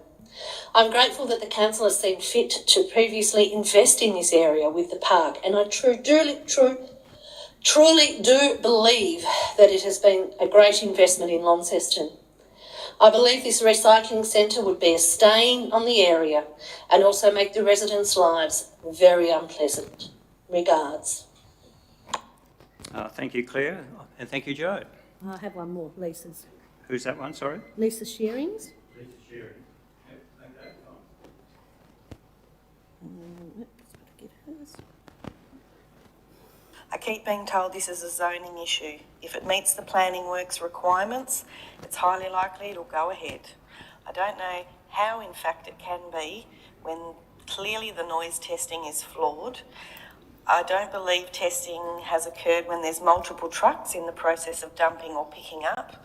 I'm grateful that the council has seen fit to previously invest in this area with the park, and I truly do believe that it has been a great investment in Launceston. I believe this recycling centre would be a stain on the area and also make the residents' lives very unpleasant. Regards. Thank you, Claire. And thank you, Joe. I have one more, Lisa's. Who's that one, sorry? Lisa Shearings. Lisa Shearing. I keep being told this is a zoning issue. If it meets the planning works requirements, it's highly likely it'll go ahead. I don't know how in fact it can be when clearly the noise testing is flawed. I don't believe testing has occurred when there's multiple trucks in the process of dumping or picking up,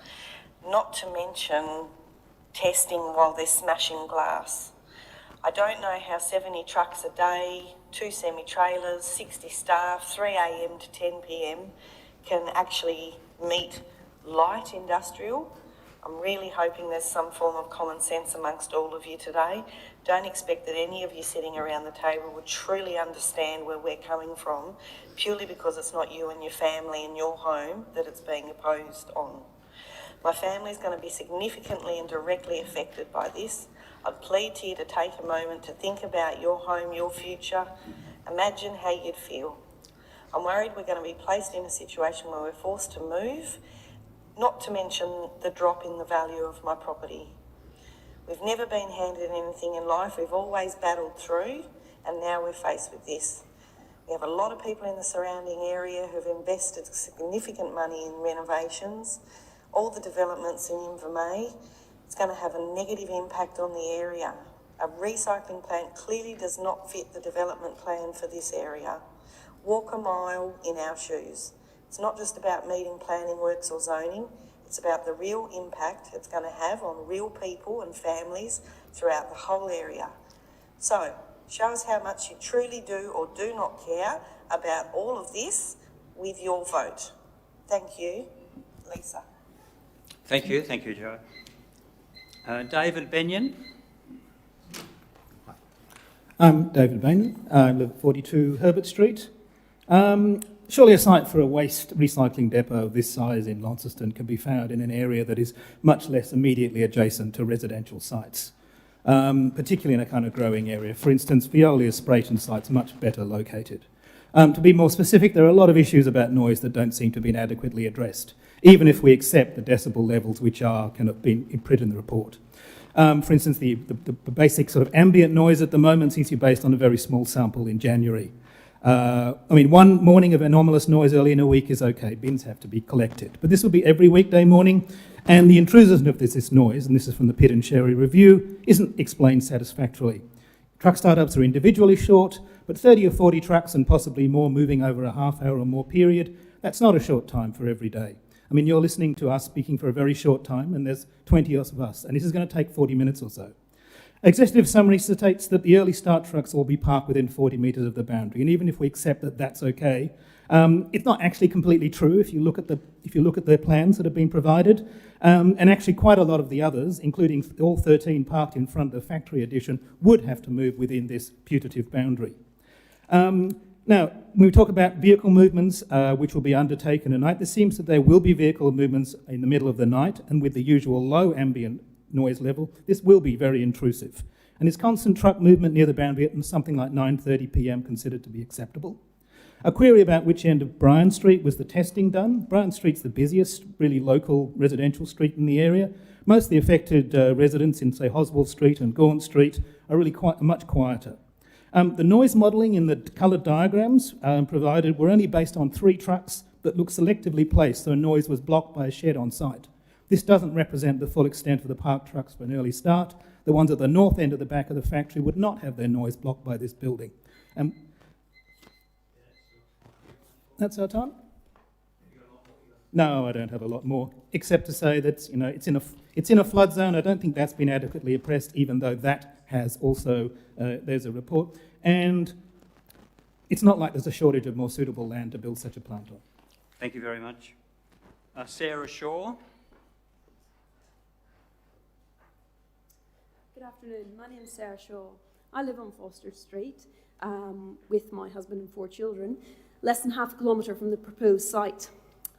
not to mention testing while they're smashing glass. I don't know how 70 trucks a day, 2 semi-trailers, 60 staff, 3 a.m. to 10 p.m. can actually meet light industrial. I'm really hoping there's some form of common sense amongst all of you today. Don't expect that any of you sitting around the table would truly understand where we're coming from, purely because it's not you and your family and your home that it's being imposed on. My family is going to be significantly and directly affected by this. I'd plead to you to take a moment to think about your home, your future. Imagine how you'd feel. I'm worried we're going to be placed in a situation where we're forced to move, not to mention the drop in the value of my property. We've never been handed anything in life. We've always battled through, and now we're faced with this. We have a lot of people in the surrounding area who've invested significant money in renovations. All the developments in Invermay, it's going to have a negative impact on the area. A recycling plant clearly does not fit the development plan for this area. Walk a mile in our shoes. It's not just about meeting planning works or zoning, it's about the real impact it's going to have on real people and families throughout the whole area. So, show us how much you truly do or do not care about all of this with your vote. Thank you, Lisa. Thank you, Joe. David Benyon. I'm David Bain. I live at 42 Herbert Street. Surely a site for a waste recycling depot of this size in Launceston can be found in an area that is much less immediately adjacent to residential sites, particularly in a kind of growing area. For instance, Veolia's Sprayton site's much better located. To be more specific, there are a lot of issues about noise that don't seem to have been adequately addressed, even if we accept the decibel levels which are kind of been imprinted in the report. For instance, the basic sort of ambient noise at the moment seems to be based on a very small sample in January. One morning of anomalous noise early in a week is okay, bins have to be collected. But this will be every weekday morning, and the intrusion of this noise, and this is from the Pitt and Sherry review, isn't explained satisfactorily. Truck startups are individually short, but 30 or 40 trucks and possibly more moving over a half hour or more period, that's not a short time for every day. You're listening to us speaking for a very short time, and there's 20 of us, and this is going to take 40 minutes or so. Executive summary states that the early start trucks will be parked within 40 metres of the boundary, and even if we accept that that's okay, it's not actually completely true if you look at the plans that have been provided, and actually quite a lot of the others, including all 13 parked in front of the factory addition, would have to move within this putative boundary. Now, when we talk about vehicle movements which will be undertaken at night, there seems that there will be vehicle movements in the middle of the night, and with the usual low ambient noise level, this will be very intrusive. And is constant truck movement near the boundary at something like 9:30 p.m. considered to be acceptable? A query about which end of Bryan Street was the testing done. Bryan Street's the busiest, really local residential street in the area. Most of the affected residents in, say, Oswald Street and Gaunt Street are really much quieter. The noise modelling in the coloured diagrams provided were only based on 3 trucks that looked selectively placed, so noise was blocked by a shed on site. This doesn't represent the full extent of the parked trucks for an early start. The ones at the north end of the back of the factory would not have their noise blocked by this building. That's our time? No, I don't have a lot more, except to say that it's in a flood zone. I don't think that's been adequately addressed, even though that has also, there's a report. And it's not like there's a shortage of more suitable land to build such a plant on. Thank you very much. Sarah Shaw. Good afternoon. My name is Sarah Shaw. I live on Foster Street with my husband and 4 children, less than half a kilometre from the proposed site.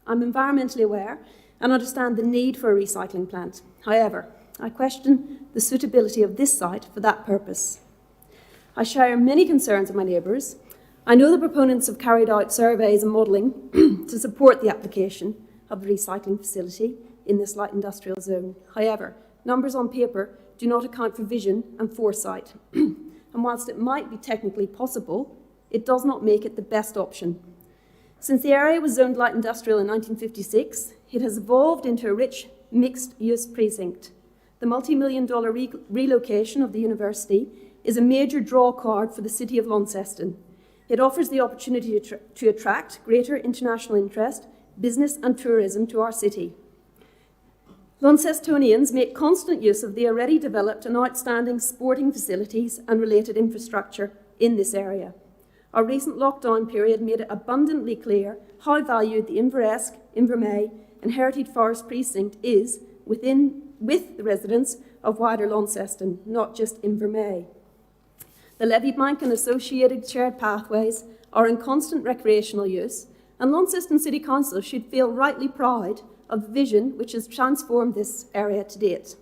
I'm environmentally aware and understand the need for a recycling plant. However, I question the suitability of this site for that purpose. I share many concerns of my neighbours. I know the proponents have carried out surveys and modelling to support the application of the recycling facility in this light industrial zone. However, numbers on paper do not account for vision and foresight. And whilst it might be technically possible, it does not make it the best option. Since the area was zoned light industrial in 1956, it has evolved into a rich mixed-use precinct. The multi-million-dollar relocation of the university is a major draw card for the city of Launceston. It offers the opportunity to attract greater international interest, business and tourism to our city. Launcestonians make constant use of the already developed and outstanding sporting facilities and related infrastructure in this area. Our recent lockdown period made it abundantly clear how valued the Inveresque, Invermay and Heritage Forest Precinct is with the residents of wider Launceston, not just Invermay. The levee bank and associated shared pathways are in constant recreational use, and Launceston City Council should feel rightly proud of the vision which has transformed this area to date.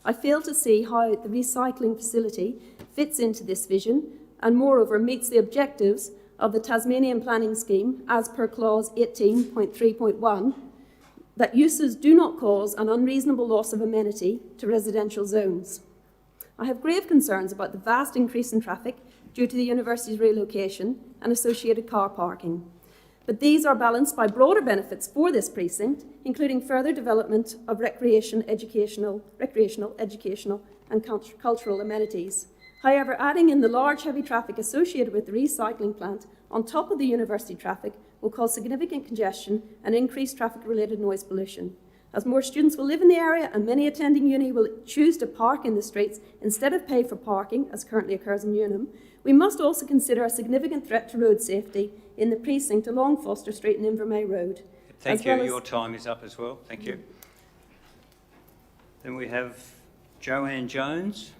I fail to see how the recycling facility fits into this vision and moreover meets the objectives of the Tasmanian Planning Scheme as per clause 18.3.1 that uses do not cause an unreasonable loss of amenity to residential zones. I have grave concerns about the vast increase in traffic due to the university's relocation and associated car parking. But these are balanced by broader benefits for this precinct, including further development of recreational, educational and cultural amenities. However, adding in the large heavy traffic associated with the recycling plant on top of the university traffic will cause significant congestion and increased traffic-related noise pollution. As more students will live in the area and many attending uni will choose to park in the streets instead of pay for parking, as currently occurs in Unum, we must also consider a significant threat to road safety in the precinct along Foster Street and Invermay Road. Thank you. Your time is up as well. Thank you. Then we have Joanne Jones.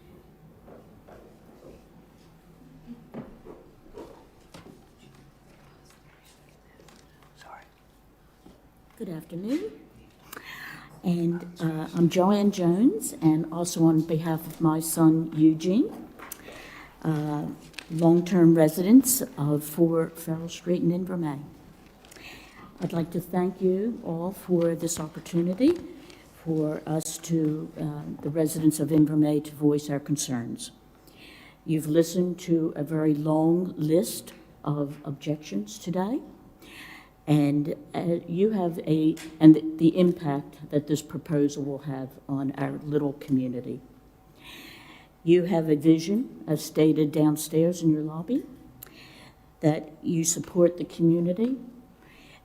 Good afternoon. And I'm Joanne Jones, and also on behalf of my son Eugene, long-term residents of 4 Farrell Street in Invermay. I'd like to thank you all for this opportunity for us to, the residents of Invermay, to voice our concerns. You've listened to a very long list of objections today, and you have the impact that this proposal will have on our little community. You have a vision, as stated downstairs in your lobby, that you support the community,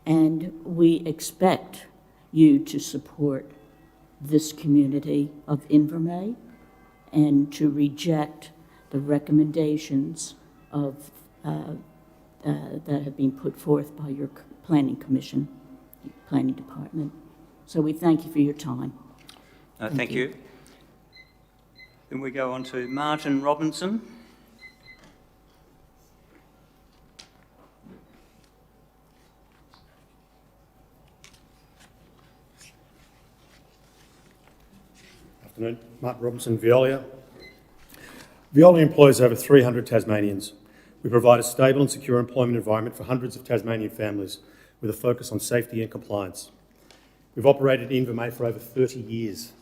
and we expect you to support this community of Invermay and to reject the recommendations of that have been put forth by your Planning Commission, Planning Department. So we thank you for your time. Thank you. Then we go on to Martin Robinson. afternoon. Mark Robinson, Veolia. Veolia employs over 300 Tasmanians. We provide a stable and secure employment environment for hundreds of Tasmanian families with a focus on safety and compliance. We've operated in Invermay for over 30 years.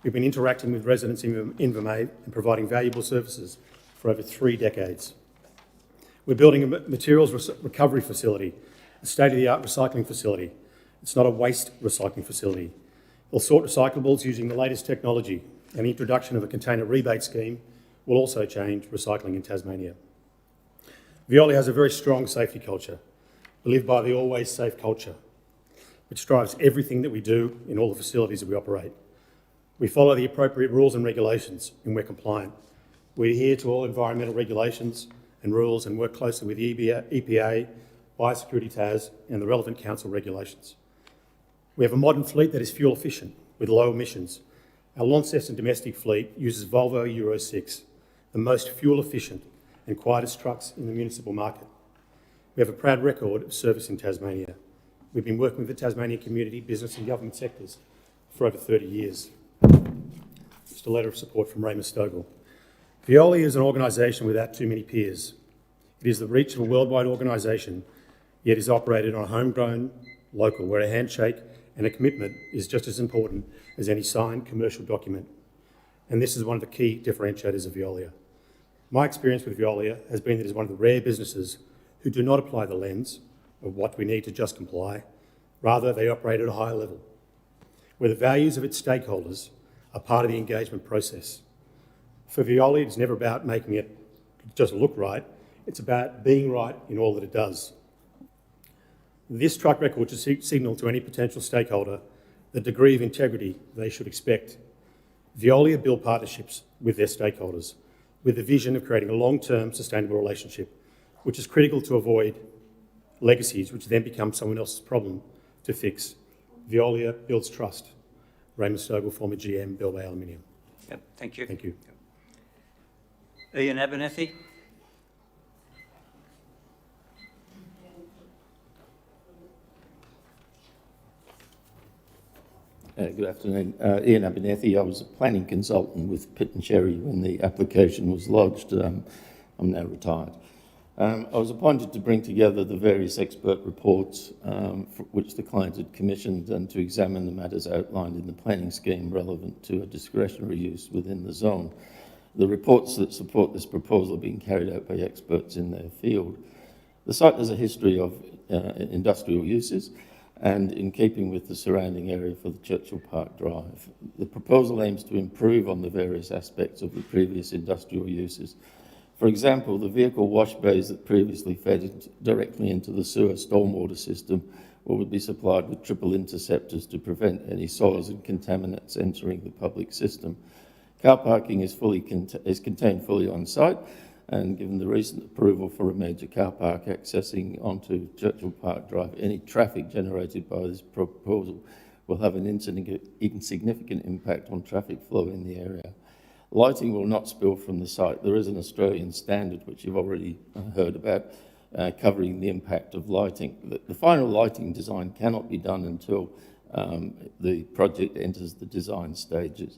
We've been interacting with residents in Invermay and providing valuable services for over 3 decades. We're building a materials recovery facility, a state-of-the-art recycling facility. It's not a waste recycling facility. We'll sort recyclables using the latest technology, and the introduction of a container rebate scheme will also change recycling in Tasmania. Veolia has a very strong safety culture. We live by the always safe culture, which drives everything that we do in all the facilities that we operate. We follow the appropriate rules and regulations, and we're compliant. We adhere to all environmental regulations and rules and work closely with the EPA, Biosecurity Tas, and the relevant council regulations. We have a modern fleet that is fuel efficient with low emissions. Our Launceston domestic fleet uses Volvo Euro 6, the most fuel efficient and quietest trucks in the municipal market. We have a proud record of service in Tasmania. We've been working with the Tasmanian community, business and government sectors for over 30 years. Just a letter of support from Ray Stogel. Veolia is an organisation without too many peers. It is the reach of a worldwide organisation, yet is operated on a homegrown local, where a handshake and a commitment is just as important as any signed commercial document. And this is one of the key differentiators of Veolia. My experience with Veolia has been that it is one of the rare businesses who do not apply the lens of what we need to just comply. Rather, they operate at a higher level, where the values of its stakeholders are part of the engagement process. For Veolia, it's never about making it just look right. It's about being right in all that it does. This track record should signal to any potential stakeholder the degree of integrity they should expect. Veolia build partnerships with their stakeholders, with the vision of creating a long-term sustainable relationship, which is critical to avoid legacies which then become someone else's problem to fix. Veolia builds trust. Raymond Stogel, former GM, Bell Bay Aluminium. Yep, thank you. Thank you. Ian Abernethy. Good afternoon. Ian Abernethy. I was a planning consultant with Pitt and Sherry when the application was lodged. I'm now retired. I was appointed to bring together the various expert reports which the client had commissioned and to examine the matters outlined in the planning scheme relevant to a discretionary use within the zone. The reports that support this proposal are being carried out by experts in their field. The site has a history of industrial uses, and in keeping with the surrounding area for the Churchill Park Drive. The proposal aims to improve on the various aspects of the previous industrial uses. For example, the vehicle wash bays that previously fed directly into the sewer stormwater system will be supplied with triple interceptors to prevent any soils and contaminants entering the public system. Car parking is contained fully on site, and given the recent approval for a major car park accessing onto Churchill Park Drive, any traffic generated by this proposal will have an insignificant impact on traffic flow in the area. Lighting will not spill from the site. There is an Australian standard, which you've already heard about, covering the impact of lighting. The final lighting design cannot be done until the project enters the design stages.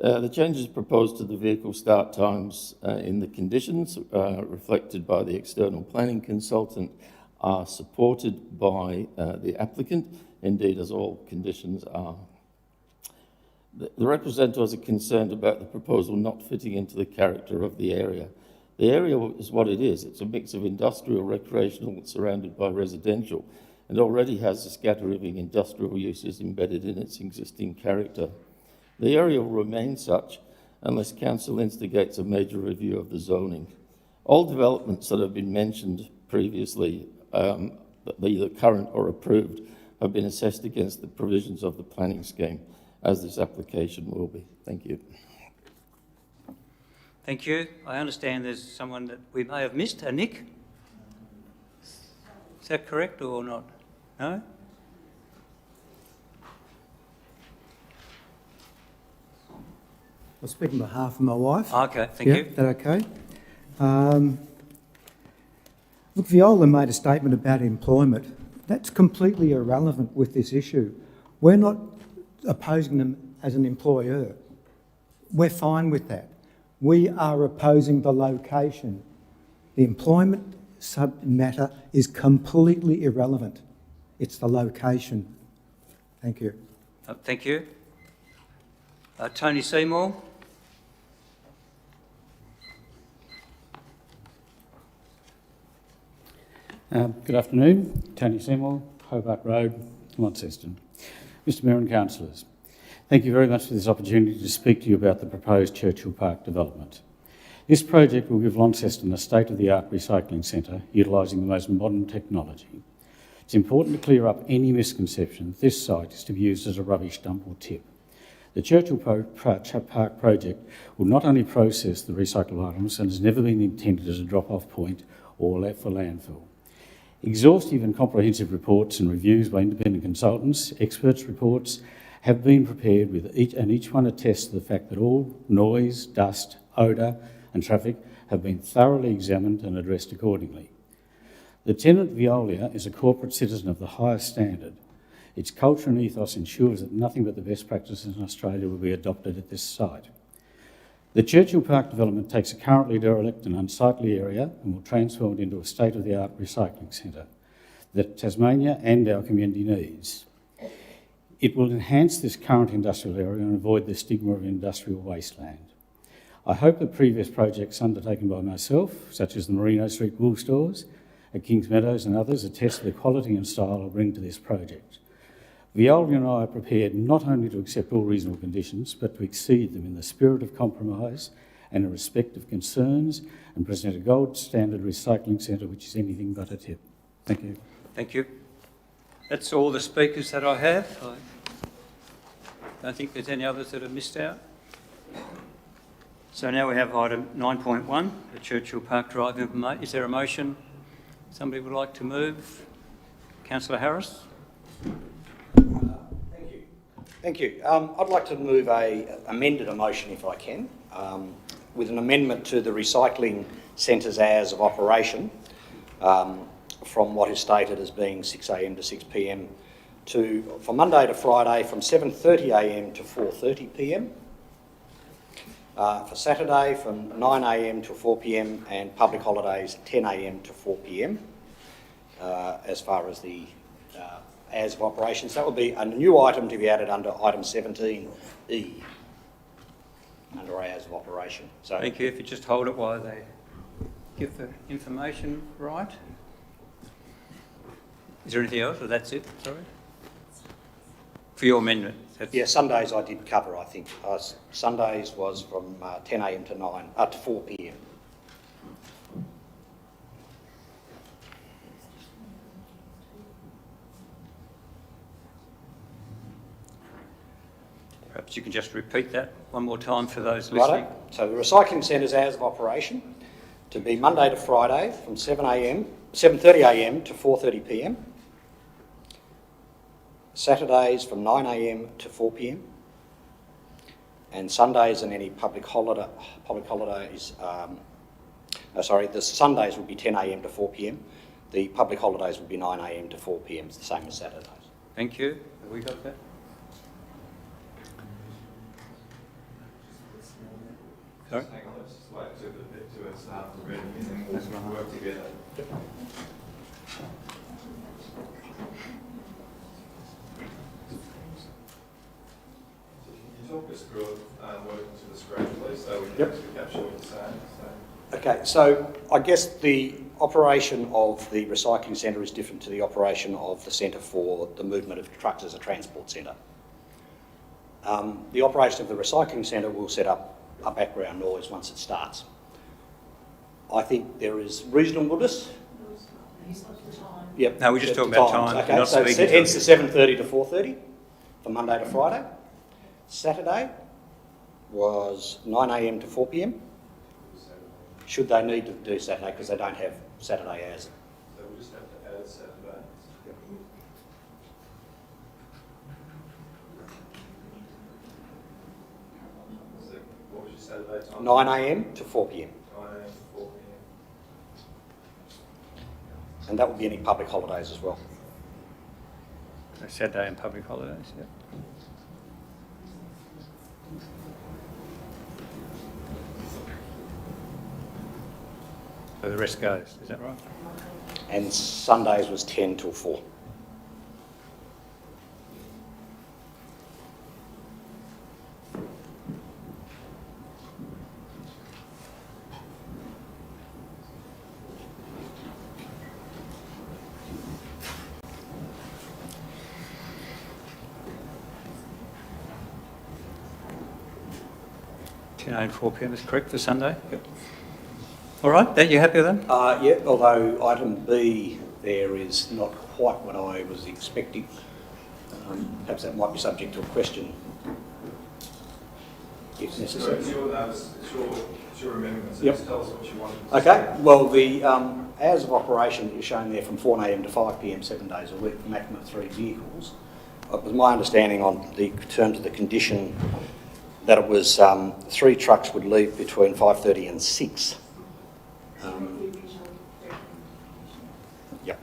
The changes proposed to the vehicle start times in the conditions reflected by the external planning consultant are supported by the applicant, indeed as all conditions are. The representatives are concerned about the proposal not fitting into the character of the area. The area is what it is. It's a mix of industrial, recreational, surrounded by residential, and already has a scattering of industrial uses embedded in its existing character. The area will remain such unless Council instigates a major review of the zoning. All developments that have been mentioned previously, either current or approved, have been assessed against the provisions of the planning scheme, as this application will be. Thank you. Thank you. I understand there's someone that we may have missed, Nick. Is that correct or not? No? I'll speak on behalf of my wife. Okay, thank you. Is that okay? Look, Viola made a statement about employment. That's completely irrelevant with this issue. We're not opposing them as an employer. We're fine with that. We are opposing the location. The employment matter is completely irrelevant. It's the location. Thank you. Thank you. Tony Seymour. Good afternoon. Tony Seymour, Hobart Road, Launceston. Mr Mayor and Councillors, thank you very much for this opportunity to speak to you about the proposed Churchill Park development. This project will give Launceston a state-of-the-art recycling centre utilising the most modern technology. It's important to clear up any misconception that this site is to be used as a rubbish dump or tip. The Churchill Park project will not only process the recyclable items and has never been intended as a drop-off point or for landfill. Exhaustive and comprehensive reports and reviews by independent consultants, experts' reports have been prepared with each one attests to the fact that all noise, dust, odour and traffic have been thoroughly examined and addressed accordingly. The tenant Veolia is a corporate citizen of the highest standard. Its culture and ethos ensures that nothing but the best practices in Australia will be adopted at this site. The Churchill Park development takes a currently derelict and unsightly area and will transform it into a state-of-the-art recycling centre that Tasmania and our community needs. It will enhance this current industrial area and avoid the stigma of industrial wasteland. I hope that previous projects undertaken by myself, such as the Merino Street wool stores at Kings Meadows and others, attest to the quality and style I bring to this project. Veolia and I are prepared not only to accept all reasonable conditions, but to exceed them in the spirit of compromise and in respect of concerns and present a gold standard recycling centre which is anything but a tip. Thank you. Thank you. That's all the speakers that I have. I don't think there's any others that have missed out. So now we have item 9.1, the Churchill Park Drive information. Is there a motion somebody would like to move? Councillor Harris. Thank you. I'd like to move amended a motion if I can, with an amendment to the recycling centre's hours of operation from what is stated as being 6 a.m. to 6 p.m. for Monday to Friday from 7:30 a.m. to 4:30 p.m. For Saturday from 9 a.m. to 4 p.m. and public holidays 10 a.m. to 4 p.m. As far as the hours of operations. That will be a new item to be added under item 17E, under hours of operation. So, thank you. If you just hold it while they give the information right. Is there anything else, or that's it? Sorry. For your amendment. Yeah, Sundays I did cover, I think. Sundays was from 10 a.m. to 4 p.m. Perhaps you can just repeat that one more time for those listening. Righto. So the recycling centre's hours of operation to be Monday to Friday from 7:30 a.m. to 4:30 p.m. Saturdays from 9 a.m. to 4 p.m. and Sundays and any public holidays. The Sundays would be 10 a.m. to 4 p.m. The public holidays would be 9 a.m. to 4 p.m. It's the same as Saturdays. Thank you. Have we got that? Sorry? Hang on, let's just wait to it start the reading and then we'll work together. Talk us through working to the screen, please, so we can actually capture what you're saying. Okay, so I guess the operation of the recycling centre is different to the operation of the centre for the movement of trucks as a transport centre. The operation of the recycling centre will set up a background noise once it starts. I think there is reasonableness. Yep. No, we're just talking about time. Okay, so hence the 7:30 to 4:30 for Monday to Friday. Saturday was 9 a.m. to 4 p.m. Should they need to do Saturday, because they don't have Saturday hours. So we'll just have to add Saturday. Yep. So what was your Saturday time? 9 a.m. to 4 p.m. 9 a.m. to 4 p.m. And that would be any public holidays as well. Saturday and public holidays, yeah. So the rest goes, is that right? And Sundays was 10 till 4. And 4 p.m. is correct for Sunday? Yep. All right, that you happy with that? Yeah, although item B there is not quite what I was expecting. Perhaps that might be subject to a question if necessary. It's your notice, it's your amendment, so Yep. just tell us what you want. Okay, well, the hours of operation that you're showing there from 4 a.m. to 5 p.m. 7 days a week, a maximum of 3 vehicles. It was my understanding on the terms of the condition that it was 3 trucks would leave between 5:30 and 6. Yep.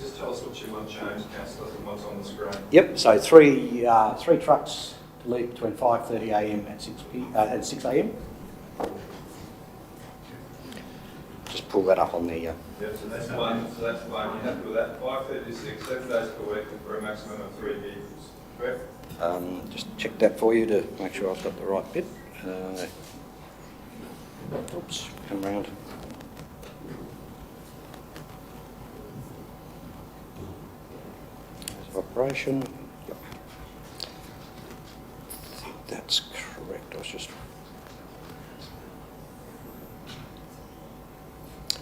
Just tell us what you want changed, councillor, and what's on the screen. Yep, so three trucks to leave between 5:30 a.m. and 6 a.m. Just pull that up on the... Yep, so that's one, you're happy with that? 5:30 to 6, 7 days per week for a maximum of 3 vehicles, correct? Just check that for you to make sure I've got the right bit. Oops, come round. There's operation. Yep. I think that's correct. I was just...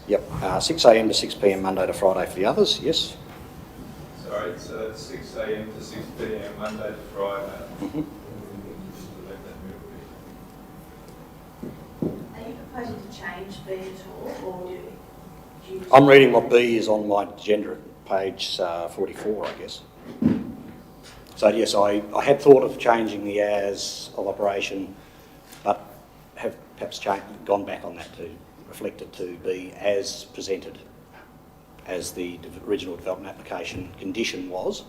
Yep, 6 a.m. to 6 p.m. Monday to Friday for the others, yes? Sorry, so that's 6 a.m. to 6 p.m. Monday to Friday. Mm-hmm. Are you proposing to change B at all, or do you... I'm reading what B is on my agenda at page 44, I guess. So yes, I had thought of changing the hours of operation, but have perhaps gone back on that to reflect it to be as presented as the original development application condition was.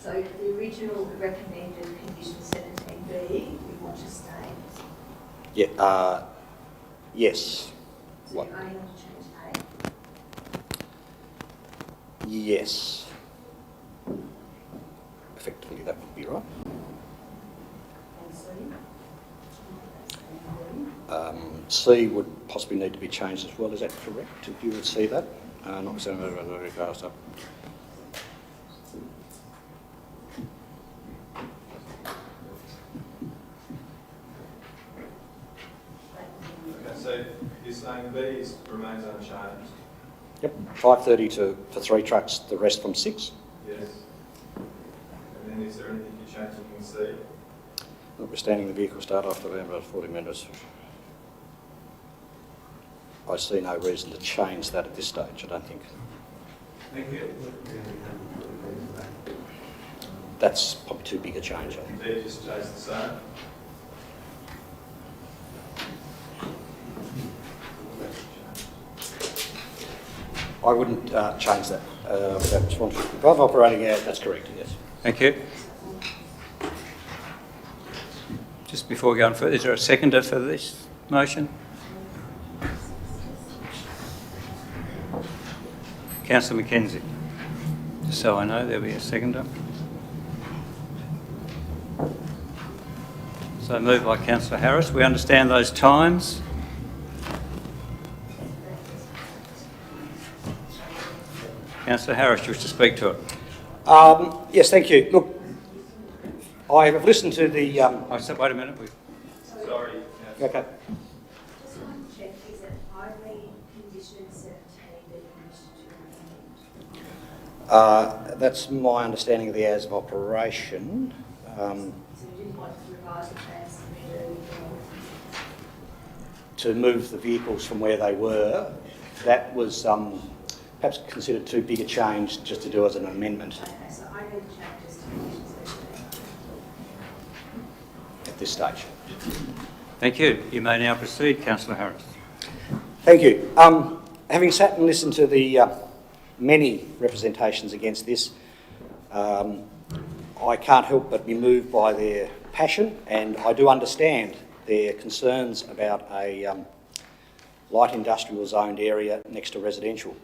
So the original recommended condition 17B, you want to stay? Yeah, yes. So you only want to change A? Yes. Effectively, that would be right. C would possibly need to be changed as well. Is that correct? If you would see that, notwithstanding very fast up. Okay, so you're saying B remains unchanged? Yep, 5:30 for 3 trucks, the rest from 6. Yes. And then is there anything you're changing in C? Notwithstanding the vehicle start after about 40 minutes. I see no reason to change that at this stage, I don't think. Thank you. That's probably too big a change, I think. D just stays the same? I wouldn't change that without responsibility. Above operating hours, that's correct, yes. Thank you. Just before we go on further, is there a seconder for this motion? Councillor Mackenzie. Just so I know, there'll be a seconder. So moved by Councillor Harris. We understand those times. Councillor Harris, you wish to speak to it? Yes, thank you. Look, I have listened to the... Wait a minute. Sorry. Okay. Just want to check, is it only condition 17 that you wish to amend? That's my understanding of the hours of operation. So you didn't want to revise the plans To move the vehicles from where they were. That was perhaps considered too big a change just to do as an amendment Okay, so I need to change this to condition 17. at this stage. Thank you. You may now proceed, Councillor Harris. Thank you. Having sat and listened to the many representations against this. I can't help but be moved by their passion, and I do understand their concerns about a light industrial zoned area next to residential.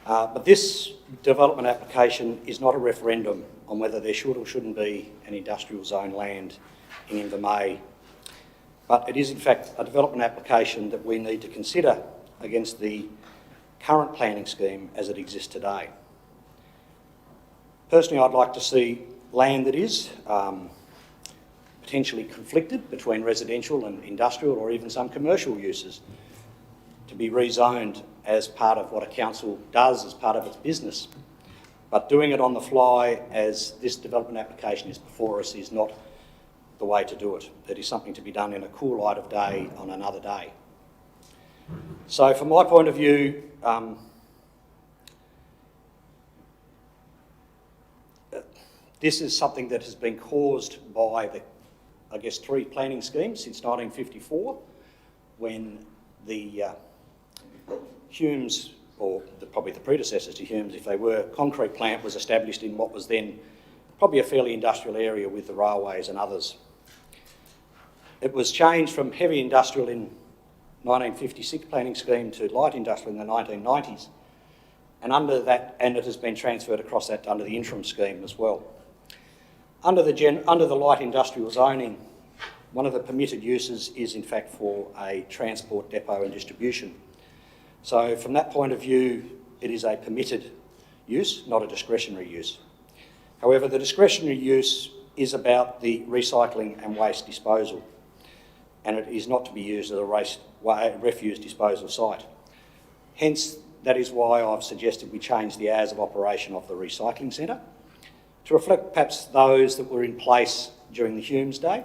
But this development application is not a referendum on whether there should or shouldn't be an industrial zone land in Invermay, but it is in fact a development application that we need to consider against the current planning scheme as it exists today. Personally, I'd like to see land that is potentially conflicted between residential and industrial or even some commercial uses to be rezoned as part of what a council does as part of its business. But doing it on the fly as this development application is before us is not the way to do it. It is something to be done in a cool light of day on another day. So from my point of view, this is something that has been caused by the, I guess, 3 planning schemes since 1954, when the Humes, or probably the predecessors to Humes, if they were, concrete plant was established in what was then probably a fairly industrial area with the railways and others. It was changed from heavy industrial in 1956 planning scheme to light industrial in the 1990s, and under that, and it has been transferred across that under the interim scheme as well. Under the light industrial zoning, one of the permitted uses is in fact for a transport depot and distribution. So from that point of view, it is a permitted use, not a discretionary use. However, the discretionary use is about the recycling and waste disposal, and it is not to be used as a refuse disposal site. Hence, that is why I've suggested we change the hours of operation of the recycling centre to reflect perhaps those that were in place during the Humes day,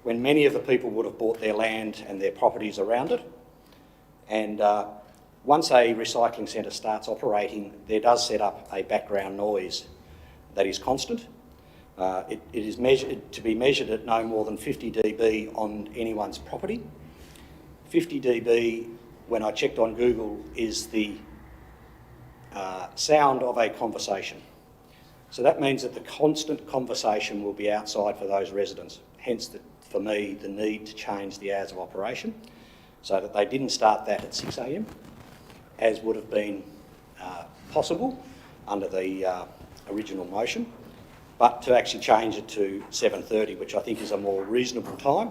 when many of the people would have bought their land and their properties around it. And once a recycling centre starts operating, there does set up a background noise that is constant. It is to be measured at no more than 50 dB on anyone's property. 50 dB, when I checked on Google, is the sound of a conversation. So that means that the constant conversation will be outside for those residents. Hence, for me, the need to change the hours of operation so that they didn't start that at 6 a.m, as would have been possible under the original motion, but to actually change it to 7:30, which I think is a more reasonable time.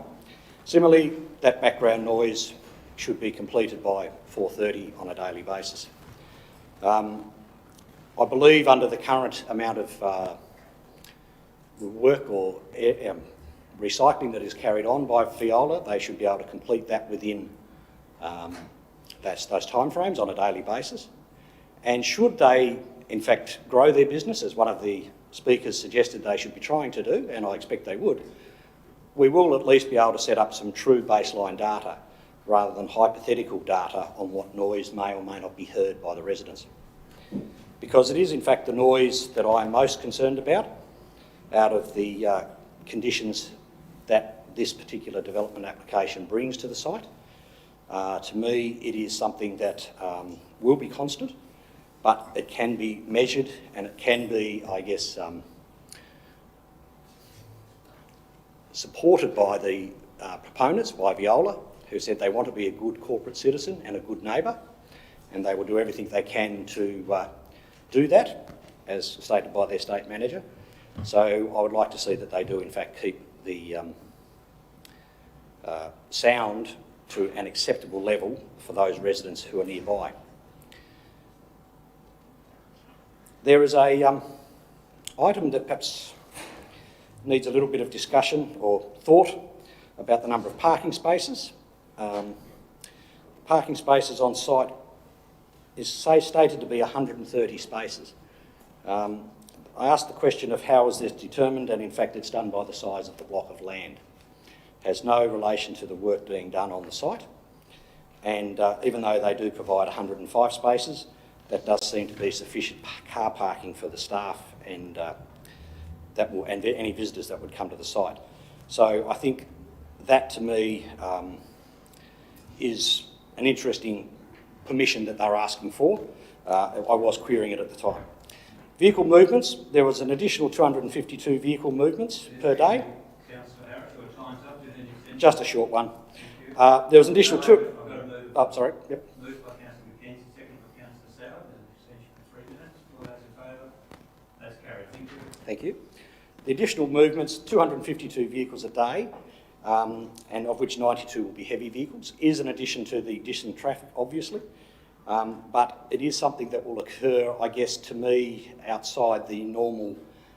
Similarly, that background noise should be completed by 4:30 on a daily basis. I believe under the current amount of work or recycling that is carried on by Viola, they should be able to complete that within those timeframes on a daily basis. And should they, in fact, grow their business, as one of the speakers suggested they should be trying to do, and I expect they would, we will at least be able to set up some true baseline data rather than hypothetical data on what noise may or may not be heard by the residents. Because it is in fact the noise that I am most concerned about out of the conditions that this particular development application brings to the site. To me, it is something that will be constant, but it can be measured and it can be, I guess, supported by the proponents, by Viola, who said they want to be a good corporate citizen and a good neighbour, and they will do everything they can to do that, as stated by their state manager. So I would like to see that they do in fact keep the sound to an acceptable level for those residents who are nearby. There is a item that perhaps needs a little bit of discussion or thought about the number of parking spaces. Parking spaces on site is stated to be 130 spaces. I asked the question of how is this determined, and in fact it's done by the size of the block of land. It has no relation to the work being done on the site, and even though they do provide 105 spaces, that does seem to be sufficient car parking for the staff and and any visitors that would come to the site. So I think that to me is an interesting permission that they're asking for, I was querying it at the time. Vehicle movements, there was an additional 252 vehicle movements per day. Councillor Harris, your time's up. Do you need to finish? Just a short one. There was an additional two... Oh, sorry. Yep. Moved by Councillor McKenzie, second by Councillor Sauer. There's an extension for 3 minutes. All those in favour? That's carried. Thank you. Thank you. The additional movements, 252 vehicles a day, and of which 92 will be heavy vehicles, is an addition to the additional traffic, obviously. But it is something that will occur, I guess, to me, outside the normal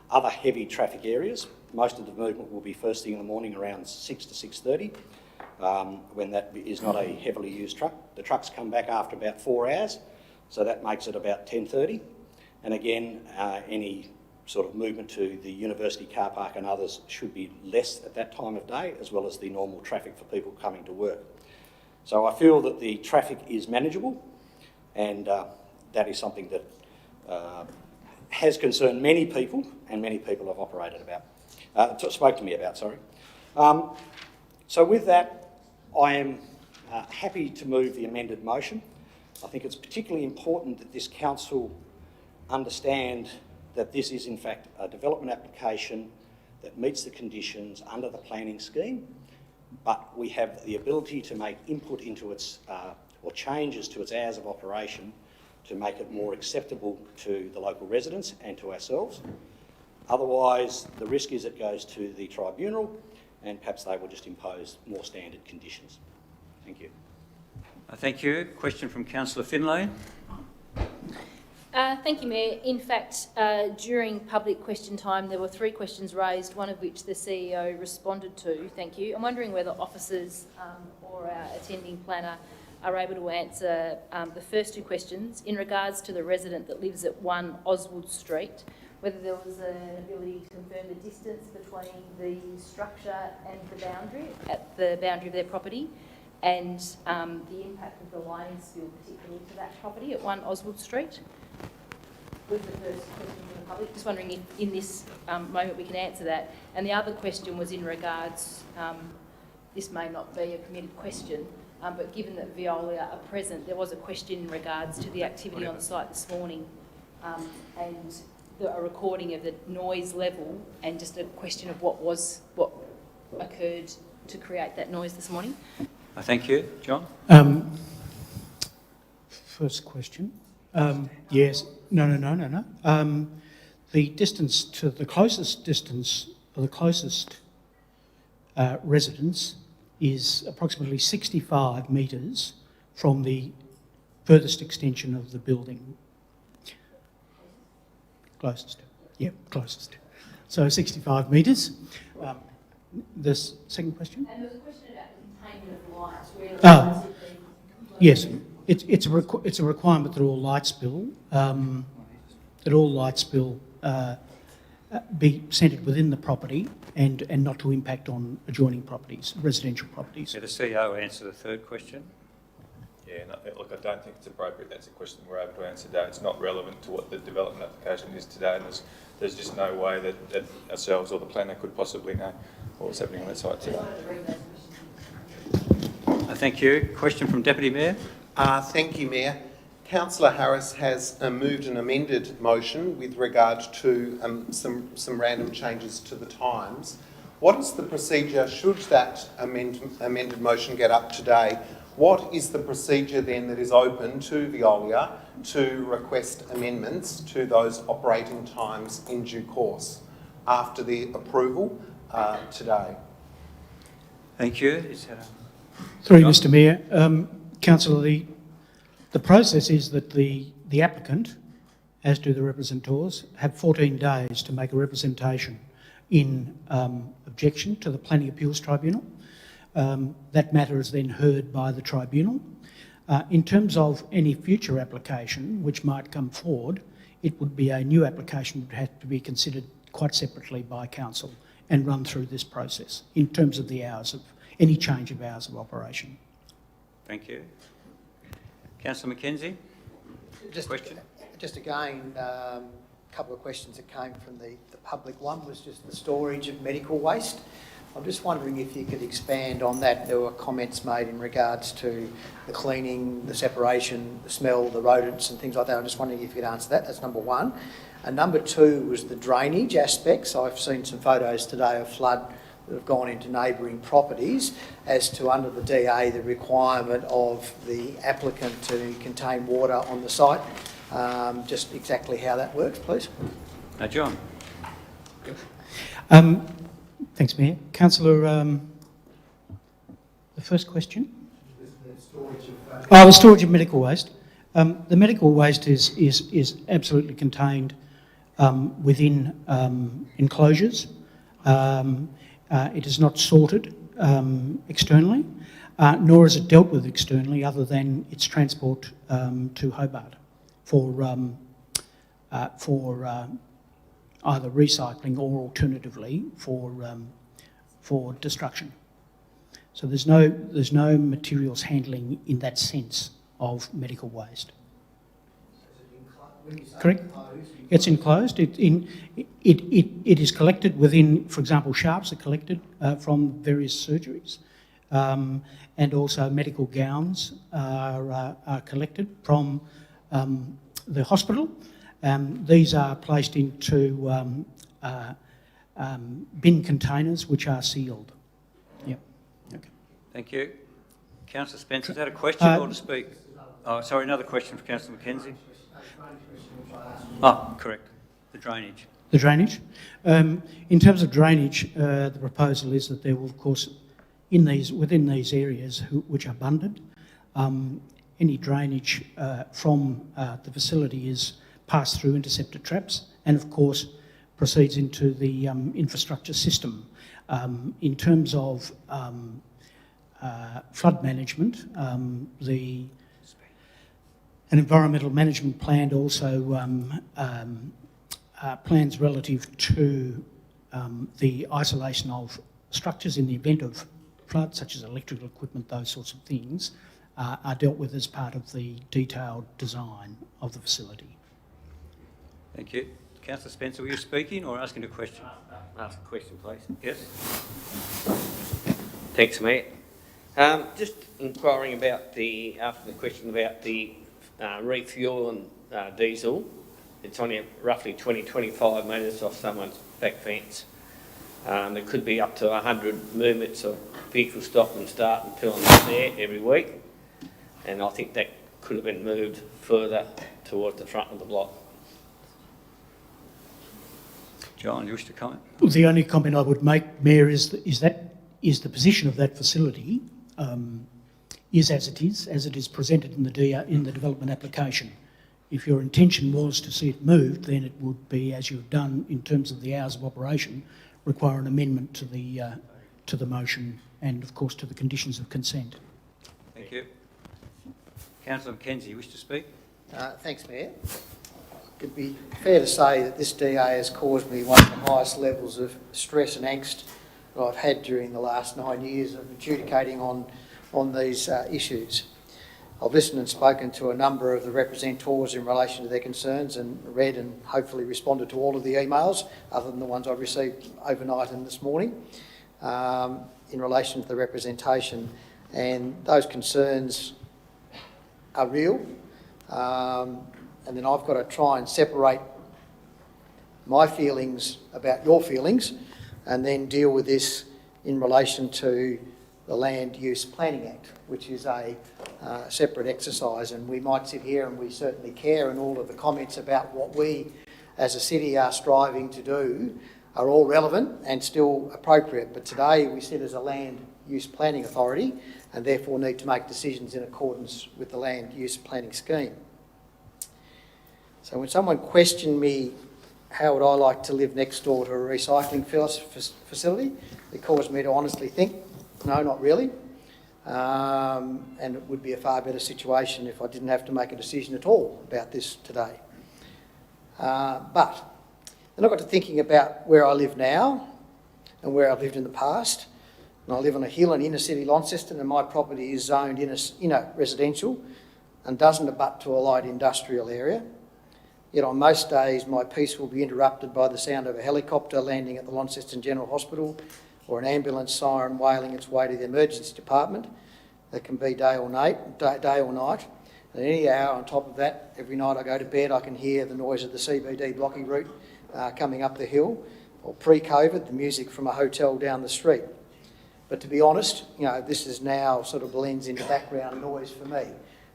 other heavy traffic areas. Most of the movement will be first thing in the morning around 6 to 6:30, when that is not a heavily used truck. The trucks come back after about 4 hours, so that makes it about 10:30. And again, any sort of movement to the university car park and others should be less at that time of day, as well as the normal traffic for people coming to work. So I feel that the traffic is manageable, and that is something that has concerned many people, and many people have spoke to me about, sorry. So with that, I am happy to move the amended motion. I think it's particularly important that this council understand that this is in fact a development application that meets the conditions under the planning scheme, but we have the ability to make input into its, or changes to its hours of operation to make it more acceptable to the local residents and to ourselves. Otherwise, the risk is it goes to the tribunal and perhaps they will just impose more standard conditions. Thank you. Thank you. Question from Councillor Finlay. Thank you, Mayor. In fact, during public question time, there were 3 questions raised, one of which the CEO responded to. Thank you. I'm wondering whether officers or our attending planner are able to answer the first 2 questions in regards to the resident that lives at 1 Oswald Street, whether there was an ability to confirm the distance between the structure and the boundary, at the boundary of their property, and the impact of the lining spill, particularly to that property at 1 Oswald Street. Was the first question from the public. Just wondering if in this moment we can answer that. And the other question was in regards, this may not be a permitted question, but given that Veolia are present, there was a question in regards to the activity on the site this morning, and a recording of the noise level, and just a question of what occurred to create that noise this morning. Thank you. John? First question. Yes. No. The distance to the closest residence is approximately 65 metres from the furthest extension of the building. Closest. Yep, closest. So 65 metres. The second question? And there was a question about the containment of light. Yes. It's a requirement that all light spill be centred within the property and not to impact on adjoining properties, residential properties. Yeah, the CEO answer the third question. Yeah, no, look, I don't think it's appropriate. That's a question we're able to answer today. It's not relevant to what the development application is today, and there's just no way that ourselves or the planner could possibly know what's happening on that site today. Thank you. Question from Deputy Mayor. Thank you, Mayor. Councillor Harris has moved an amended motion with regard to some random changes to the times. What is the procedure should that amended motion get up today? What is the procedure then that is open to Veolia to request amendments to those operating times in due course after the approval today? Thank you. Through Mr Mayor, Councillor, the process is that the applicant, as do the representors, have 14 days to make a representation in objection to the Planning Appeals Tribunal. That matter is then heard by the tribunal. In terms of any future application which might come forward, it would be a new application that would have to be considered quite separately by council and run through this process in terms of the hours of any change of hours of operation. Thank you. Councillor McKenzie? Just again, a couple of questions that came from the public. One was just the storage of medical waste. I'm just wondering if you could expand on that. There were comments made in regards to the cleaning, the separation, the smell, the rodents and things like that. I'm just wondering if you could answer that. That's number one. And number two was the drainage aspects. I've seen some photos today of flood that have gone into neighbouring properties as to, under the DA, the requirement of the applicant to contain water on the site. Just exactly how that works, please. John. Thanks, Mayor. Councillor, the first question? The storage of medical waste. The medical waste is absolutely contained within enclosures. It is not sorted externally, nor is it dealt with externally, other than its transport to Hobart for either recycling or alternatively for destruction. So there's no materials handling in that sense of medical waste. Correct? It's enclosed. It is collected within, for example, sharps are collected from various surgeries, and also medical gowns are collected from the hospital. These are placed into bin containers which are sealed. Yep. Okay. Thank you. Councillor Spencer, is that a question or to speak? Oh, sorry, another question for Councillor Mackenzie. Oh, correct. The drainage. The drainage. In terms of drainage, the proposal is that there will, of course, within these areas which are bunded, any drainage from the facility is passed through interceptor traps and, of course, proceeds into the infrastructure system. In terms of flood management, an environmental management plan also plans relative to the isolation of structures in the event of flood, such as electrical equipment, those sorts of things, are dealt with as part of the detailed design of the facility. Thank you. Councillor Spencer, were you speaking or asking a question? Ask a question, please. Yes. Thanks, Mayor. Just inquiring about after the question about the refuel and diesel. It's only roughly 20-25 metres off someone's back fence. There could be up to 100 movements of vehicles stop and start and pulling there every week. And I think that could have been moved further towards the front of the block. John, you wish to comment? Well, the only comment I would make, Mayor, is the position of that facility is as it is presented in the development application. If your intention was to see it moved, then it would be, as you've done in terms of the hours of operation, require an amendment to the motion and, of course, to the conditions of consent. Thank you. Councillor Mackenzie, you wish to speak? Thanks, Mayor. It'd be fair to say that this DA has caused me one of the highest levels of stress and angst that I've had during the last 9 years of adjudicating on these issues. I've listened and spoken to a number of the representatives in relation to their concerns and read and hopefully responded to all of the emails, other than the ones I've received overnight and this morning, in relation to the representation. And those concerns are real. And then I've got to try and separate my feelings about your feelings and then deal with this in relation to the Land Use Planning Act, which is a separate exercise. And we might sit here and we certainly care, and all of the comments about what we as a city are striving to do are all relevant and still appropriate. But today we sit as a Land Use Planning Authority and therefore need to make decisions in accordance with the Land Use Planning Scheme. So when someone questioned me, how would I like to live next door to a recycling facility, it caused me to honestly think, no, not really. And it would be a far better situation if I didn't have to make a decision at all about this today. But then I got to thinking about where I live now and where I've lived in the past. And I live on a hill in inner city Launceston, and my property is zoned inner residential and doesn't abut to a light industrial area. Yet on most days my peace will be interrupted by the sound of a helicopter landing at the Launceston General Hospital or an ambulance siren wailing its way to the emergency department. That can be day or night. And any hour on top of that, every night I go to bed, I can hear the noise of the CBD blocking route coming up the hill, or pre-COVID, the music from a hotel down the street. But to be honest, this is now sort of blends into background noise for me.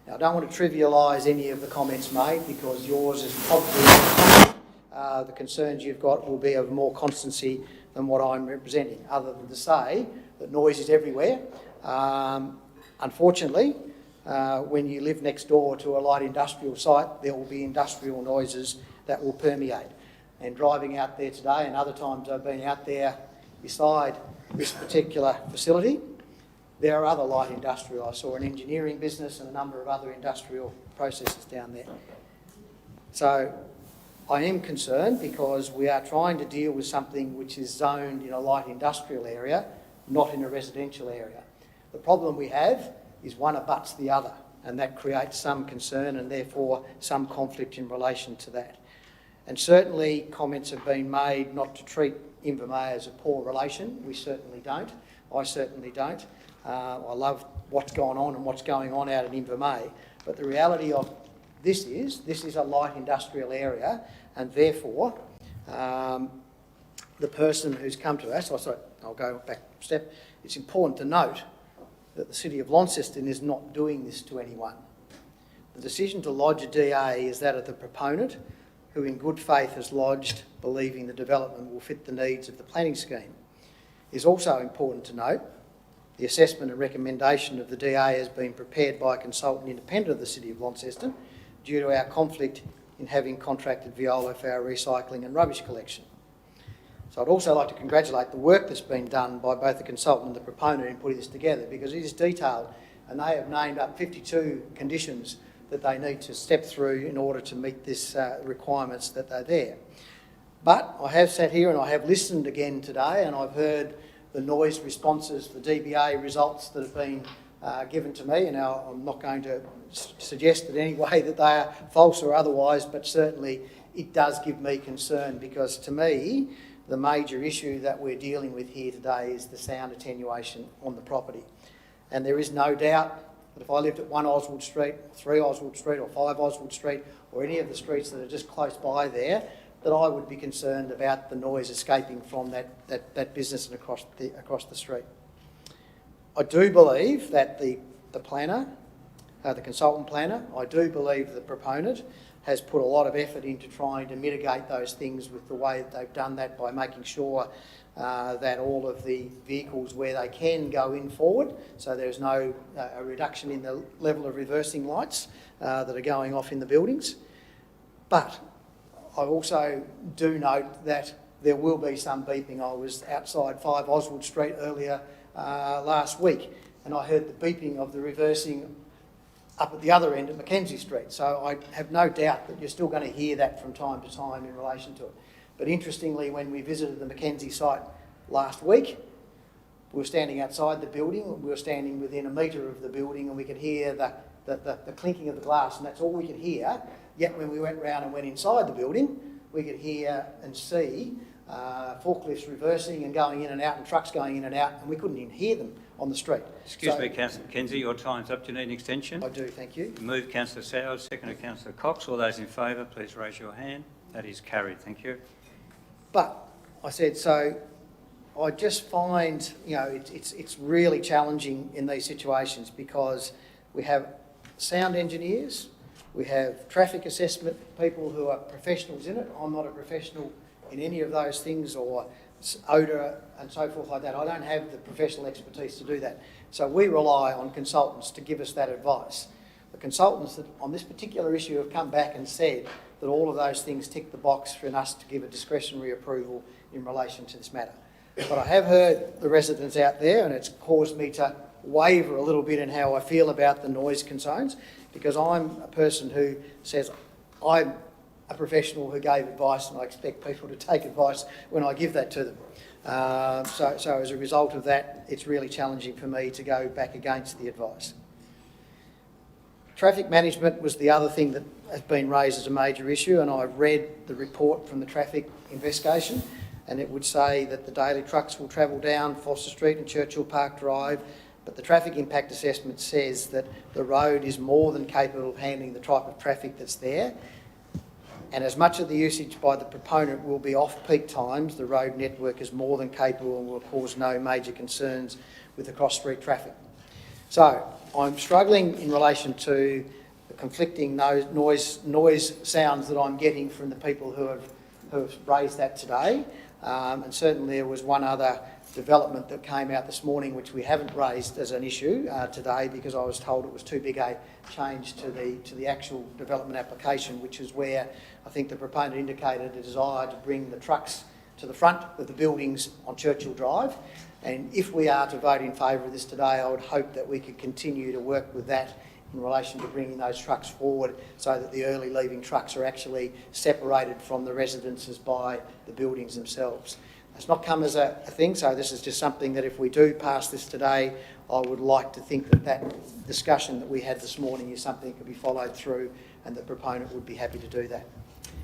Now, I don't want to trivialise any of the comments made, because yours is probably the concerns you've got will be of more constancy than what I'm representing, other than to say that noise is everywhere. Unfortunately, when you live next door to a light industrial site, there will be industrial noises that will permeate. And driving out there today, and other times I've been out there beside this particular facility, there are other light industrial. I saw an engineering business and a number of other industrial processes down there. So I am concerned, because we are trying to deal with something which is zoned in a light industrial area, not in a residential area. The problem we have is one abuts the other, and that creates some concern and therefore some conflict in relation to that. And certainly comments have been made not to treat Invermay as a poor relation. We certainly don't. I certainly don't. I love what's gone on and what's going on out at Invermay. But the reality of this is a light industrial area, and therefore the person who's come to us, I'll go back a step, it's important to note that the City of Launceston is not doing this to anyone. The decision to lodge a DA is that of the proponent, who in good faith has lodged, believing the development will fit the needs of the planning scheme. It is also important to note the assessment and recommendation of the DA has been prepared by a consultant independent of the City of Launceston due to our conflict in having contracted Viola for our recycling and rubbish collection. So I'd also like to congratulate the work that's been done by both the consultant and the proponent in putting this together, because it is detailed, and they have named up 52 conditions that they need to step through in order to meet this requirements that are there. But I have sat here and I have listened again today, and I've heard the noise responses, the DBA results that have been given to me, and now I'm not going to suggest in any way that they are false or otherwise, but certainly it does give me concern, because to me the major issue that we're dealing with here today is the sound attenuation on the property. And there is no doubt that if I lived at 1 Oswald Street, 3 Oswald Street or 5 Oswald Street, or any of the streets that are just close by there, that I would be concerned about the noise escaping from that business and across the street. I do believe that the planner, the consultant planner, I do believe the proponent has put a lot of effort into trying to mitigate those things with the way that they've done that, by making sure that all of the vehicles where they can go in forward, so there's no a reduction in the level of reversing lights that are going off in the buildings. But I also do note that there will be some beeping. I was outside 5 Oswald Street earlier last week, and I heard the beeping of the reversing up at the other end at Mackenzie Street. So I have no doubt that you're still going to hear that from time to time in relation to it. But interestingly, when we visited the Mackenzie site last week, we were standing outside the building, we were standing within a metre of the building, and we could hear the clinking of the glass, and that's all we could hear. Yet when we went round and went inside the building, we could hear and see forklifts reversing and going in and out, and trucks going in and out, and we couldn't even hear them on the street. Excuse me, Councillor Mackenzie, your time's up. Do you need an extension? I do, thank you. Move Councillor Sowers, seconded Councillor Cox. All those in favour, please raise your hand. That is carried. Thank you. But I said, so I just find, it's really challenging in these situations, because we have sound engineers, we have traffic assessment people who are professionals in it. I'm not a professional in any of those things, or odour and so forth like that. I don't have the professional expertise to do that. So we rely on consultants to give us that advice. The consultants that on this particular issue have come back and said that all of those things tick the box for us to give a discretionary approval in relation to this matter. But I have heard the residents out there, and it's caused me to waver a little bit in how I feel about the noise concerns, because I'm a person who says I'm a professional who gave advice, and I expect people to take advice when I give that to them. So as a result of that, it's really challenging for me to go back against the advice. Traffic management was the other thing that has been raised as a major issue, and I've read the report from the traffic investigation. and it would say that the daily trucks will travel down Foster Street and Churchill Park Drive, but the traffic impact assessment says that the road is more than capable of handling the type of traffic that's there. And as much of the usage by the proponent will be off-peak times, the road network is more than capable and will cause no major concerns with the cross-street traffic. So I'm struggling in relation to the conflicting noise sounds that I'm getting from the people who have raised that today. And certainly there was one other development that came out this morning which we haven't raised as an issue today, because I was told it was too big a change to the actual development application, which is where I think the proponent indicated a desire to bring the trucks to the front of the buildings on Churchill Drive. And if we are to vote in favour of this today, I would hope that we could continue to work with that in relation to bringing those trucks forward so that the early leaving trucks are actually separated from the residences by the buildings themselves. It's not come as a thing, so this is just something that if we do pass this today, I would like to think that that discussion that we had this morning is something that could be followed through, and the proponent would be happy to do that.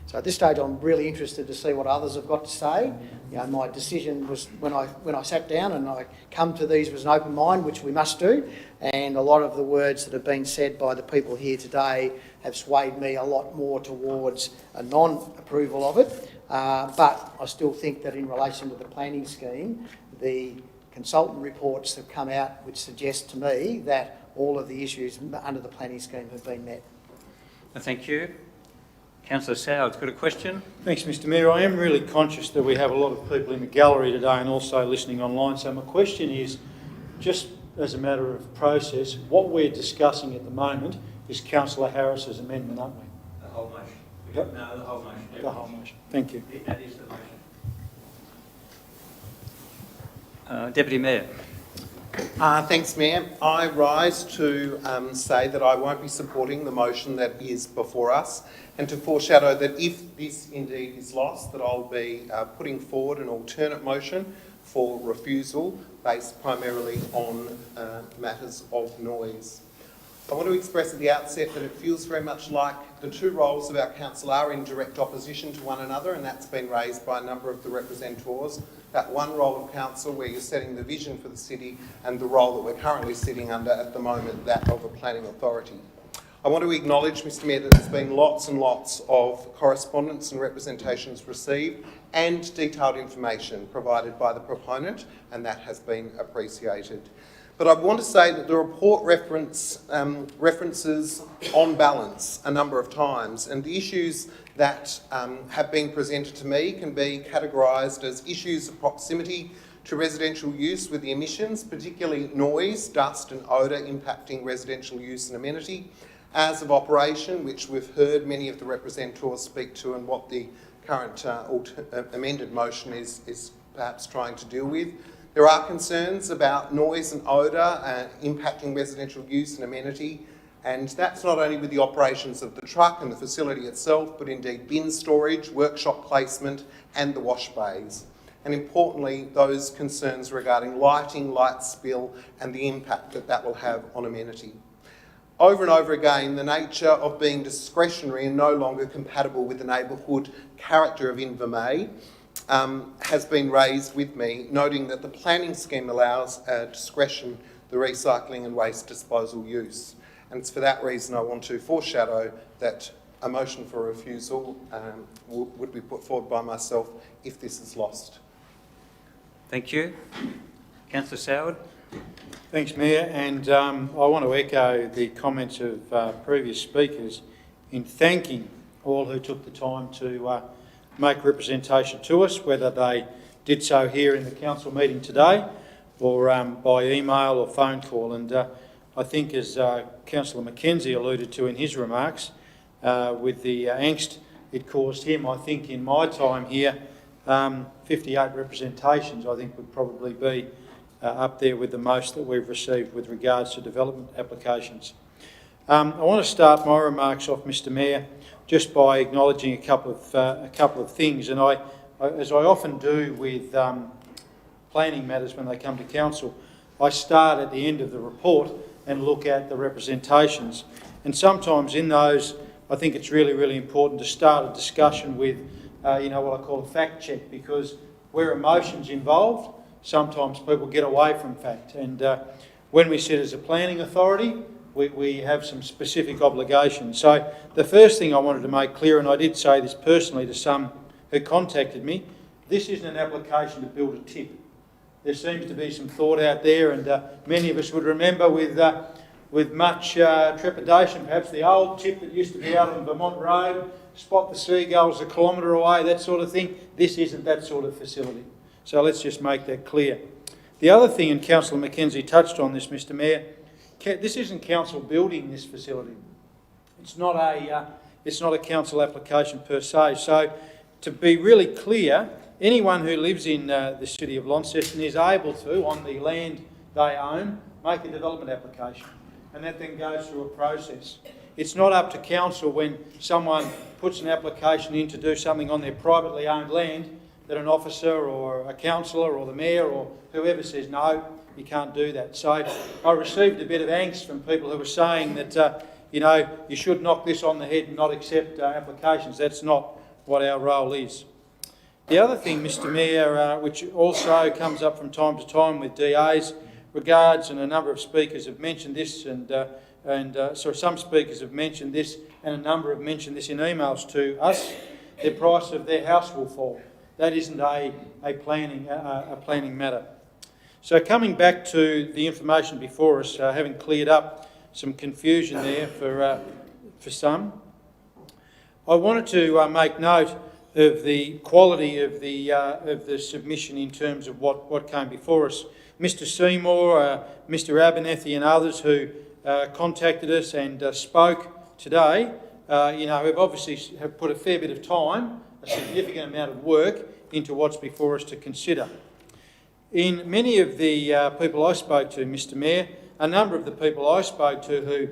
So at this stage, I'm really interested to see what others have got to say. You know, my decision was when I sat down and I come to these with an open mind, which we must do. And a lot of the words that have been said by the people here today have swayed me a lot more towards a non-approval of it. But I still think that in relation to the planning scheme, the consultant reports have come out which suggest to me that all of the issues under the planning scheme have been met. Thank you. Councillor Soward's got a question. Thanks, Mr Mayor. I am really conscious that we have a lot of people in the gallery today and also listening online. So my question is, just as a matter of process, what we're discussing at the moment is Councillor Harris's amendment, aren't we? The whole motion. Yep. No, the whole motion. The whole motion. Thank you. That is the motion. Deputy Mayor. Thanks, Mayor. I rise to say that I won't be supporting the motion that is before us, and to foreshadow that if this indeed is lost, that I'll be putting forward an alternate motion for refusal based primarily on matters of noise. I want to express at the outset that it feels very much like the two roles of our council are in direct opposition to one another, and that's been raised by a number of the representors. That one role of council where you're setting the vision for the city, and the role that we're currently sitting under at the moment, that of a planning authority. I want to acknowledge, Mr Mayor, that there's been lots and lots of correspondence and representations received and detailed information provided by the proponent, and that has been appreciated. But I want to say that the report references on balance a number of times, and the issues that have been presented to me can be categorised as issues of proximity to residential use with the emissions, particularly noise, dust and odour impacting residential use and amenity, as of operation, which we've heard many of the representors speak to, and what the current amended motion is perhaps trying to deal with. There are concerns about noise and odour impacting residential use and amenity, and that's not only with the operations of the truck and the facility itself, but indeed bin storage, workshop placement and the wash bays. And importantly, those concerns regarding lighting, light spill and the impact that that will have on amenity. Over and over again, the nature of being discretionary and no longer compatible with the neighbourhood character of Invermay has been raised with me, noting that the planning scheme allows discretion the recycling and waste disposal use. And it's for that reason I want to foreshadow that a motion for refusal would be put forward by myself if this is lost. Thank you. Councillor Soward. Thanks, Mayor, and I want to echo the comments of previous speakers in thanking all who took the time to make representation to us, whether they did so here in the council meeting today or by email or phone call. And I think, as Councillor Mackenzie alluded to in his remarks, with the angst it caused him, I think in my time here, 58 representations I think would probably be up there with the most that we've received with regards to development applications. I want to start my remarks off, Mr Mayor, just by acknowledging a couple of things, and as I often do with planning matters when they come to council, I start at the end of the report and look at the representations, and sometimes in those I think it's really, really important to start a discussion with what I call a fact check, because where emotion's involved, sometimes people get away from fact. And when we sit as a planning authority, we have some specific obligations. So the first thing I wanted to make clear, and I did say this personally to some who contacted me, this isn't an application to build a tip. There seems to be some thought out there, and many of us would remember with much trepidation perhaps the old tip that used to be out on Vermont Road, spot the seagulls a kilometre away, that sort of thing. This isn't that sort of facility. So let's just make that clear. The other thing, and Councillor Mackenzie touched on this, Mr Mayor, this isn't council building this facility. It's not a council application per se. So to be really clear, anyone who lives in the city of Launceston is able to, on the land they own, make a development application. And that then goes through a process. It's not up to council when someone puts an application in to do something on their privately owned land that an officer or a councillor or the mayor or whoever says, no, you can't do that. So I received a bit of angst from people who were saying that, you should knock this on the head and not accept applications. That's not what our role is. The other thing, Mr Mayor, which also comes up from time to time with DAs, regards, and a number of speakers have mentioned this, some speakers have mentioned this, and a number have mentioned this in emails to us, the price of their house will fall. That isn't a planning matter. So coming back to the information before us, having cleared up some confusion there for some, I wanted to make note of the quality of the submission in terms of what came before us. Mr Seymour, Mr Abernethy and others who contacted us and spoke today, have obviously put a fair bit of time, a significant amount of work into what's before us to consider. In many of the people I spoke to, Mr Mayor, a number of the people I spoke to who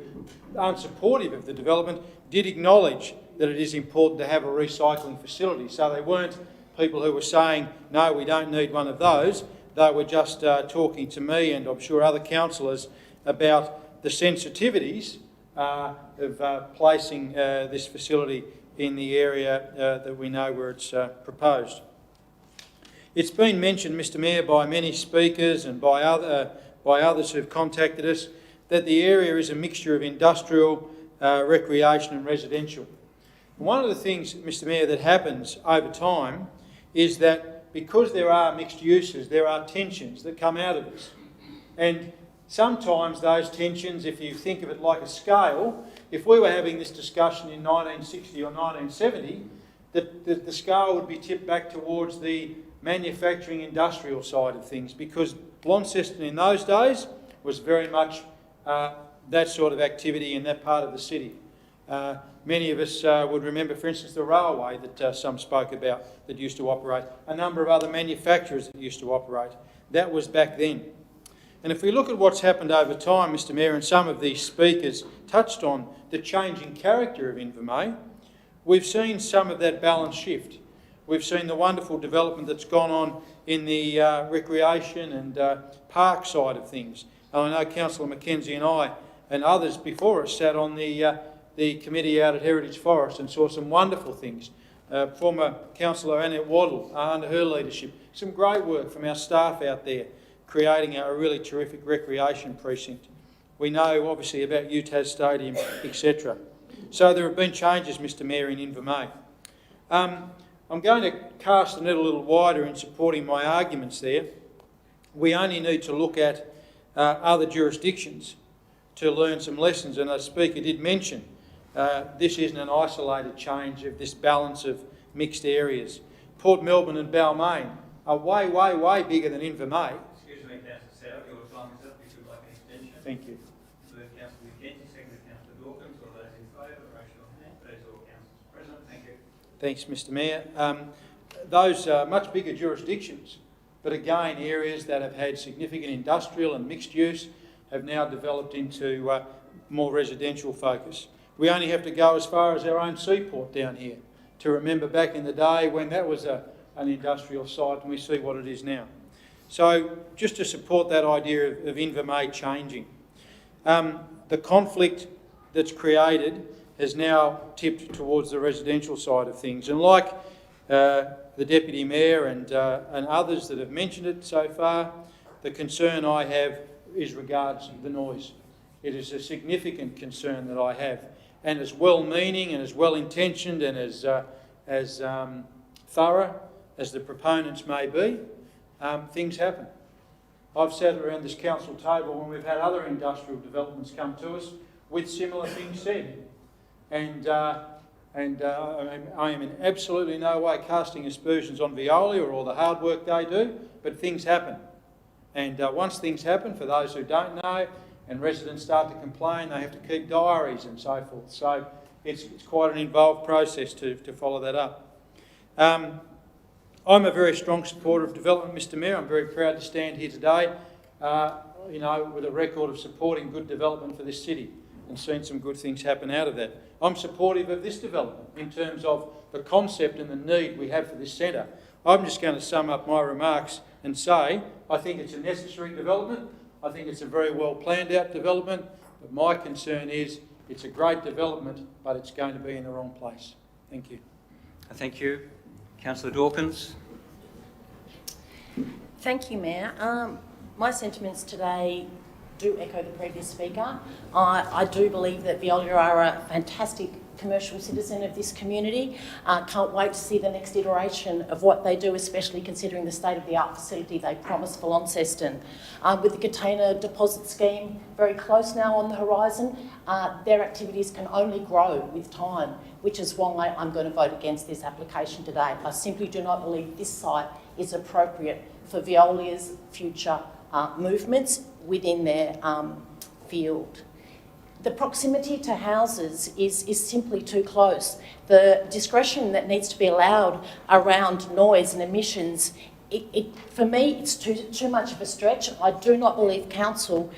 aren't supportive of the development did acknowledge that it is important to have a recycling facility. So they weren't people who were saying, no, we don't need one of those. They were just talking to me and I'm sure other councillors about the sensitivities of placing this facility in the area that we know where it's proposed. It's been mentioned, Mr Mayor, by many speakers and by others who've contacted us that the area is a mixture of industrial, recreation and residential. One of the things, Mr Mayor, that happens over time is that because there are mixed uses, there are tensions that come out of this. And sometimes those tensions, if you think of it like a scale, if we were having this discussion in 1960 or 1970, the scale would be tipped back towards the manufacturing industrial side of things, because Launceston in those days was very much that sort of activity in that part of the city. Many of us would remember, for instance, the railway that some spoke about that used to operate, a number of other manufacturers that used to operate. That was back then. And if we look at what's happened over time, Mr Mayor, and some of these speakers touched on the changing character of Invermay, we've seen some of that balance shift. We've seen the wonderful development that's gone on in the recreation and park side of things. And I know Councillor Mackenzie and I and others before us sat on the committee out at Heritage Forest and saw some wonderful things. Former Councillor Annette Waddle, under her leadership, some great work from our staff out there, creating a really terrific recreation precinct. We know obviously about UTAS Stadium, etc. So there have been changes, Mr Mayor, in Invermay. I'm going to cast the net a little wider in supporting my arguments there. We only need to look at other jurisdictions to learn some lessons, and a speaker did mention this isn't an isolated change of this balance of mixed areas. Port Melbourne and Balmain are way, way, way bigger than Invermay. Excuse me, Councillor South, your time is up. If you'd like an extension. Thank you. Move Councillor Mackenzie, second Councillor Dawkins. All those in favour, raise your hand. Those all councillors present. Thank you. Thanks, Mr Mayor. Those are much bigger jurisdictions, but again, areas that have had significant industrial and mixed use have now developed into more residential focus. We only have to go as far as our own seaport down here to remember back in the day when that was an industrial site, and we see what it is now. So just to support that idea of Invermay changing. The conflict that's created has now tipped towards the residential side of things. And like the Deputy Mayor and others that have mentioned it so far, the concern I have is regards the noise. It is a significant concern that I have, and as well-meaning and as well-intentioned and as thorough as the proponents may be, things happen. I've sat around this council table when we've had other industrial developments come to us with similar things said, and I am in absolutely no way casting aspersions on Veolia or all the hard work they do, but things happen. And once things happen, for those who don't know, and residents start to complain, they have to keep diaries and so forth. So it's quite an involved process to follow that up. I'm a very strong supporter of development, Mr Mayor. I'm very proud to stand here today, with a record of supporting good development for this city and seen some good things happen out of that. I'm supportive of this development in terms of the concept and the need we have for this centre. I'm just going to sum up my remarks and say I think it's a necessary development. I think it's a very well planned out development, but my concern is it's a great development, but it's going to be in the wrong place. Thank you. Thank you. Councillor Dawkins. Thank you, Mayor. My sentiments today do echo the previous speaker. I do believe that Veolia are a fantastic commercial citizen of this community. Can't wait to see the next iteration of what they do, especially considering the state-of-the-art facility they promised for Launceston. With the container deposit scheme very close now on the horizon, their activities can only grow with time, which is why I'm going to vote against this application today. I simply do not believe this site is appropriate for Veolia's future movements within their field. The proximity to houses is simply too close. The discretion that needs to be allowed around noise and emissions, for me, it's too much of a stretch. I do not believe council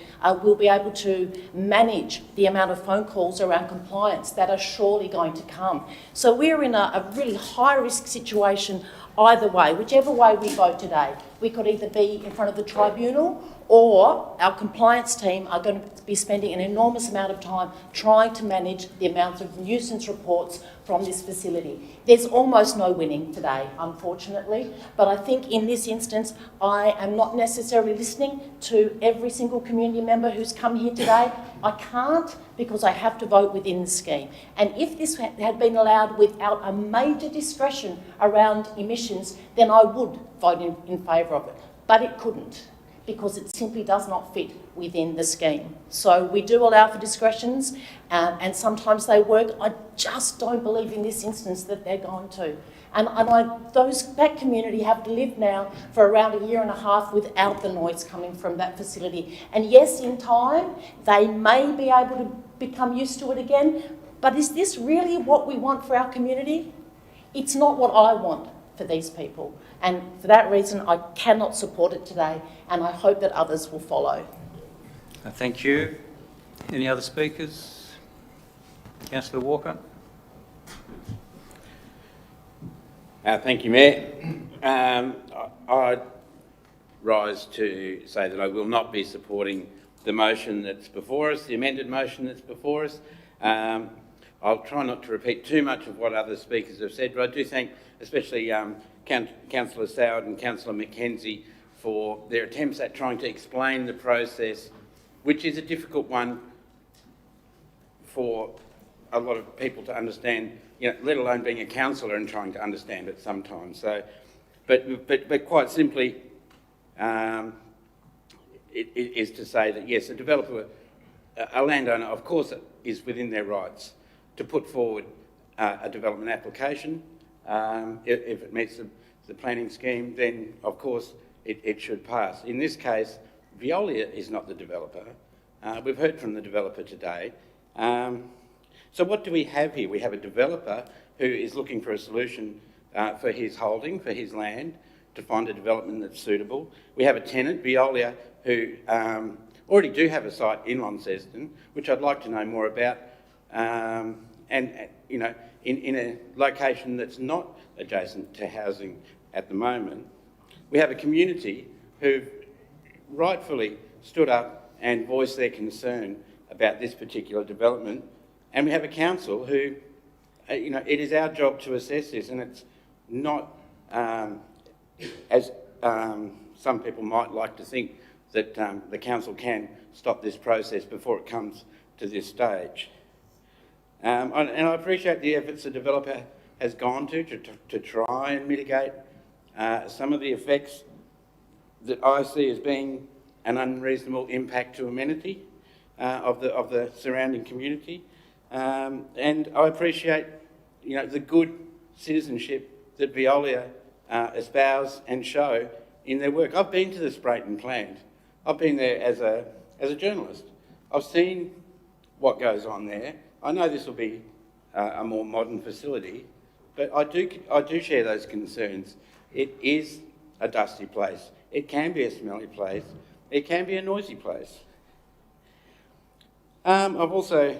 will be able to manage the amount of phone calls around compliance that are surely going to come. So we're in a really high-risk situation either way. Whichever way we vote today, we could either be in front of the tribunal or our compliance team are going to be spending an enormous amount of time trying to manage the amounts of nuisance reports from this facility. There's almost no winning today, unfortunately, but I think in this instance, I am not necessarily listening to every single community member who's come here today. I can't, because I have to vote within the scheme. And if this had been allowed without a major discretion around emissions, then I would vote in favour of it. But it couldn't, because it simply does not fit within the scheme. So we do allow for discretions, and sometimes they work. I just don't believe in this instance that they're going to. And that community have lived now for around 1.5 years without the noise coming from that facility. And yes, in time, they may be able to become used to it again, but is this really what we want for our community? It's not what I want for these people. And for that reason, I cannot support it today, and I hope that others will follow. Thank you. Any other speakers? Councillor Walker. Thank you, Mayor. I rise to say that I will not be supporting the motion that's before us, the amended motion that's before us. I'll try not to repeat too much of what other speakers have said, but I do thank especially Councillor Soward and Councillor McKenzie for their attempts at trying to explain the process, which is a difficult one for a lot of people to understand, let alone being a councillor and trying to understand it sometimes. So, but quite simply, it is to say that yes, a developer, a landowner, of course, is within their rights to put forward a development application. If it meets the planning scheme, then of course it should pass. In this case, Veolia is not the developer. We've heard from the developer today. So what do we have here? We have a developer who is looking for a solution for his holding, for his land, to find a development that's suitable. We have a tenant, Veolia, who already do have a site in Launceston, which I'd like to know more about, and in a location that's not adjacent to housing at the moment. We have a community who've rightfully stood up and voiced their concern about this particular development, and we have a council who, it is our job to assess this, and it's not as some people might like to think that the council can stop this process before it comes to this stage. And I appreciate the efforts the developer has gone to try and mitigate some of the effects that I see as being an unreasonable impact to amenity of the surrounding community. And I appreciate, the good citizenship that Veolia espouse and show in their work. I've been to the Sprayton plant. I've been there as a journalist. I've seen what goes on there. I know this will be a more modern facility, but I do share those concerns. It is a dusty place. It can be a smelly place. It can be a noisy place. I've also,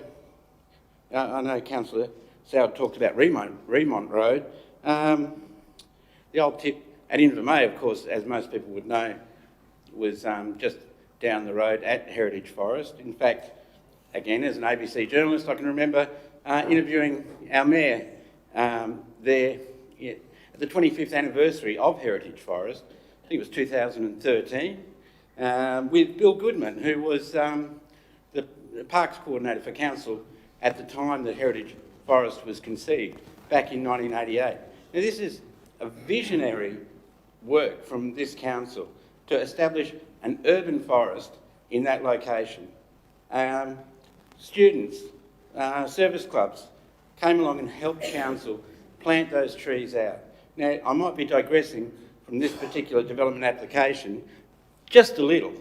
I know Councillor Soward talked about Remont Road. The old tip at Invermay, of course, as most people would know, was just down the road at Heritage Forest. In fact, again, as an ABC journalist, I can remember interviewing our mayor there at the 25th anniversary of Heritage Forest. I think it was 2013, with Bill Goodman, who was the Parks Coordinator for Council at the time that Heritage Forest was conceived, back in 1988. Now, this is a visionary work from this council to establish an urban forest in that location. Students, service clubs came along and helped council plant those trees out. Now, I might be digressing from this particular development application just a little,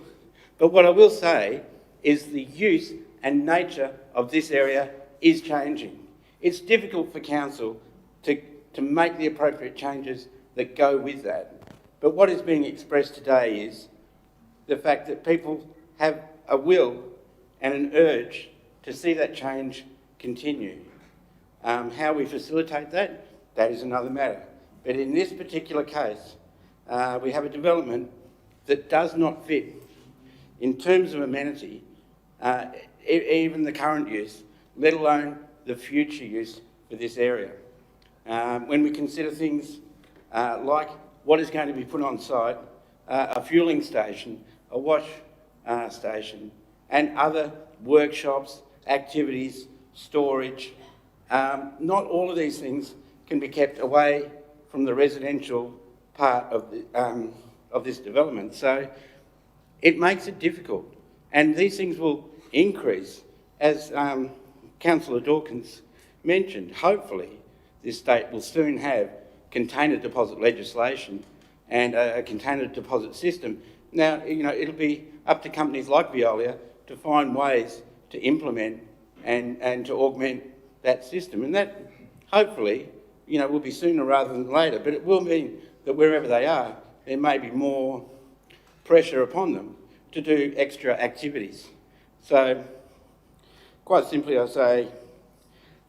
but what I will say is the use and nature of this area is changing. It's difficult for council to make the appropriate changes that go with that. But what is being expressed today is the fact that people have a will and an urge to see that change continue. How we facilitate that, that is another matter. But in this particular case, we have a development that does not fit in terms of amenity, even the current use, let alone the future use for this area. When we consider things like what is going to be put on site, a fueling station, a wash station, and other workshops, activities, storage, not all of these things can be kept away from the residential part of this development. So it makes it difficult. And these things will increase, as Councillor Dawkins mentioned. Hopefully this state will soon have container deposit legislation and a container deposit system. Now, it'll be up to companies like Veolia to find ways to implement and to augment that system. And that, hopefully, will be sooner rather than later, but it will mean that wherever they are, there may be more pressure upon them to do extra activities. So, quite simply, I say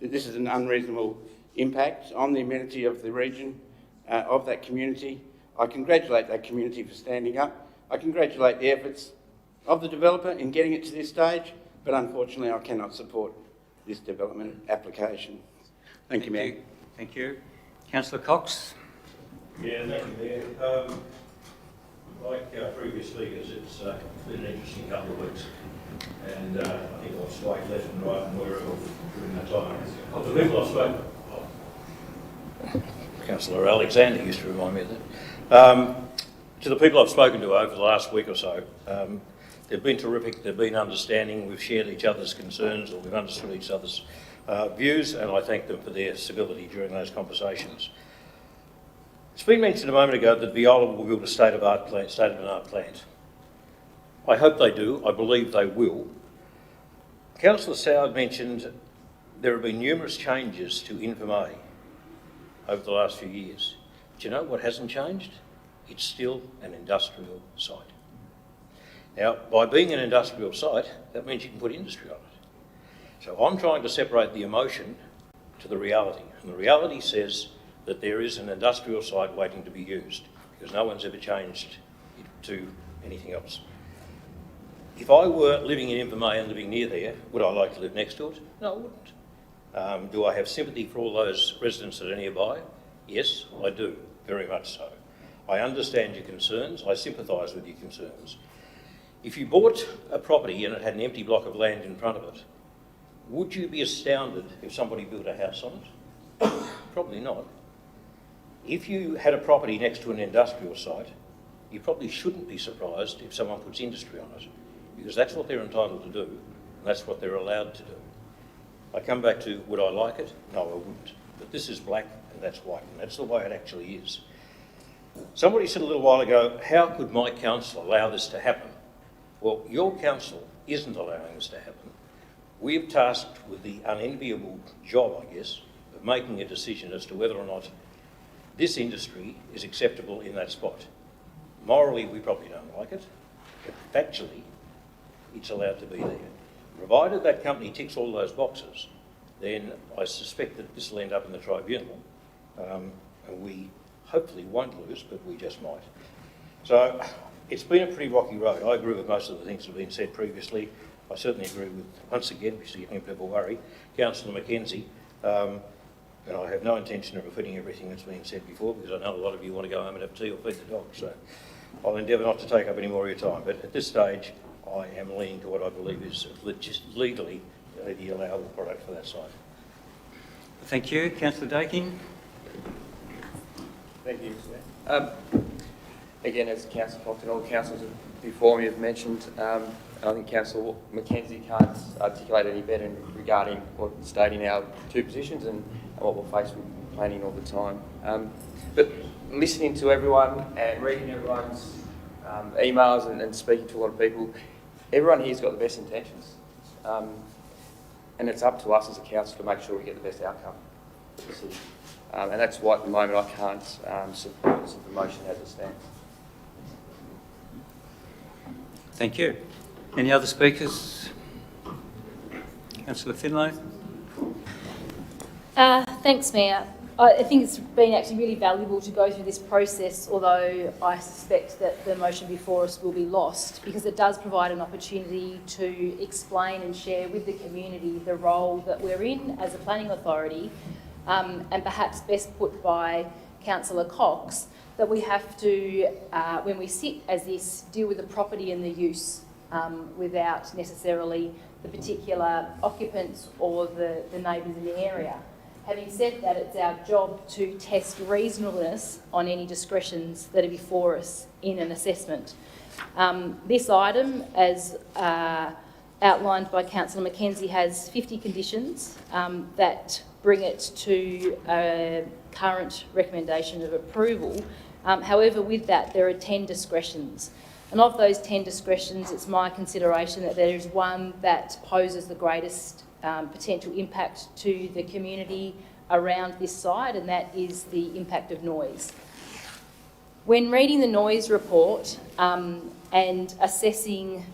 that this is an unreasonable impact on the amenity of the region, of that community. I congratulate that community for standing up. I congratulate the efforts of the developer in getting it to this stage, but unfortunately I cannot support this development application. Thank you, Mayor. Thank you. Councillor Cox. Yeah, thank you, Mayor. Like previous speakers, it's been an interesting couple of weeks, and I think I've swayed left and right and wherever during that time. Of the people I've spoken, Councillor Alexander used to remind me of that. To the people I've spoken to over the last week or so, they've been terrific, they've been understanding, we've shared each other's concerns, or we've understood each other's views, and I thank them for their civility during those conversations. It's been mentioned a moment ago that Veolia will build a state-of-the-art plant. I hope they do. I believe they will. Councillor Soward mentioned there have been numerous changes to Invermay over the last few years. Do you know what hasn't changed? It's still an industrial site. Now, by being an industrial site, that means you can put industry on it. So I'm trying to separate the emotion to the reality. And the reality says that there is an industrial site waiting to be used, because no one's ever changed it to anything else. If I were living in Invermay and living near there, would I like to live next to it? No, I wouldn't. Do I have sympathy for all those residents that are nearby? Yes, I do, very much so. I understand your concerns. I sympathise with your concerns. If you bought a property and it had an empty block of land in front of it, would you be astounded if somebody built a house on it? Probably not. If you had a property next to an industrial site, you probably shouldn't be surprised if someone puts industry on it, because that's what they're entitled to do, and that's what they're allowed to do. I come back to, would I like it? No, I wouldn't. But this is black and that's white, and that's the way it actually is. Somebody said a little while ago, how could my council allow this to happen? Well, your council isn't allowing this to happen. We're tasked with the unenviable job, I guess, of making a decision as to whether or not this industry is acceptable in that spot. Morally, we probably don't like it, but factually, it's allowed to be there. Provided that company ticks all those boxes, then I suspect that this will end up in the tribunal, and we hopefully won't lose, but we just might. So it's been a pretty rocky road. I agree with most of the things that have been said previously. I certainly agree with, once again, which is getting people worry, Councillor Mackenzie, and I have no intention of repeating everything that's been said before, because I know a lot of you want to go home and have tea or feed the dog, so I'll endeavour not to take up any more of your time. But at this stage, I am leaning to what I believe is legally the allowable product for that site. Thank you. Councillor Dakin. Thank you, Mr. Mayor. Again, as Councillor Fox and all councillors before me have mentioned, I think Councillor Mackenzie can't articulate any better regarding or stating our two positions and what we'll face with planning all the time. But listening to everyone and reading everyone's emails and speaking to a lot of people, everyone here's got the best intentions. And it's up to us as a council to make sure we get the best outcome for the city. And that's why at the moment I can't support the motion as it stands. Thank you. Any other speakers? Councillor Finlay. Thanks, Mayor. I think it's been actually really valuable to go through this process, although I suspect that the motion before us will be lost, because it does provide an opportunity to explain and share with the community the role that we're in as a planning authority, and perhaps best put by Councillor Cox, that we have to, when we sit as this, deal with the property and the use without necessarily the particular occupants or the neighbours in the area. Having said that, it's our job to test reasonableness on any discretions that are before us in an assessment. This item, as outlined by Councillor Mackenzie, has 50 conditions that bring it to a current recommendation of approval. However, with that, there are 10 discretions. And of those 10 discretions, it's my consideration that there is one that poses the greatest potential impact to the community around this site, and that is the impact of noise. When reading the noise report and assessing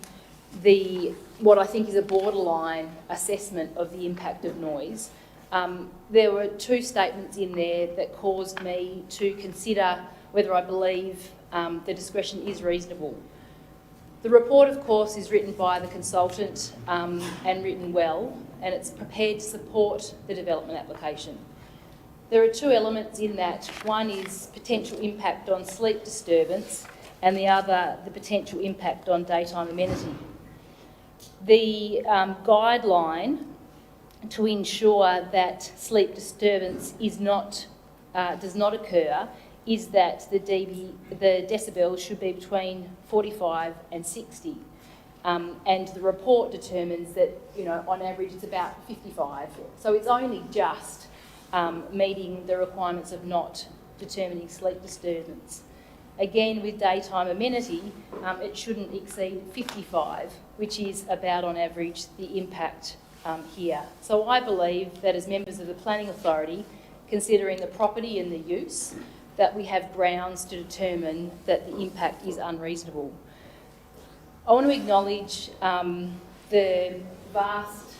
what I think is a borderline assessment of the impact of noise, there were two statements in there that caused me to consider whether I believe the discretion is reasonable. The report, of course, is written by the consultant and written well, and it's prepared to support the development application. There are two elements in that. One is potential impact on sleep disturbance, and the other, the potential impact on daytime amenity. The guideline to ensure that sleep disturbance does not occur is that the decibels should be between 45 and 60. And the report determines that, on average it's about 55. So it's only just meeting the requirements of not determining sleep disturbance. Again, with daytime amenity, it shouldn't exceed 55, which is about, on average, the impact here. So I believe that as members of the Planning Authority, considering the property and the use, that we have grounds to determine that the impact is unreasonable. I want to acknowledge the vast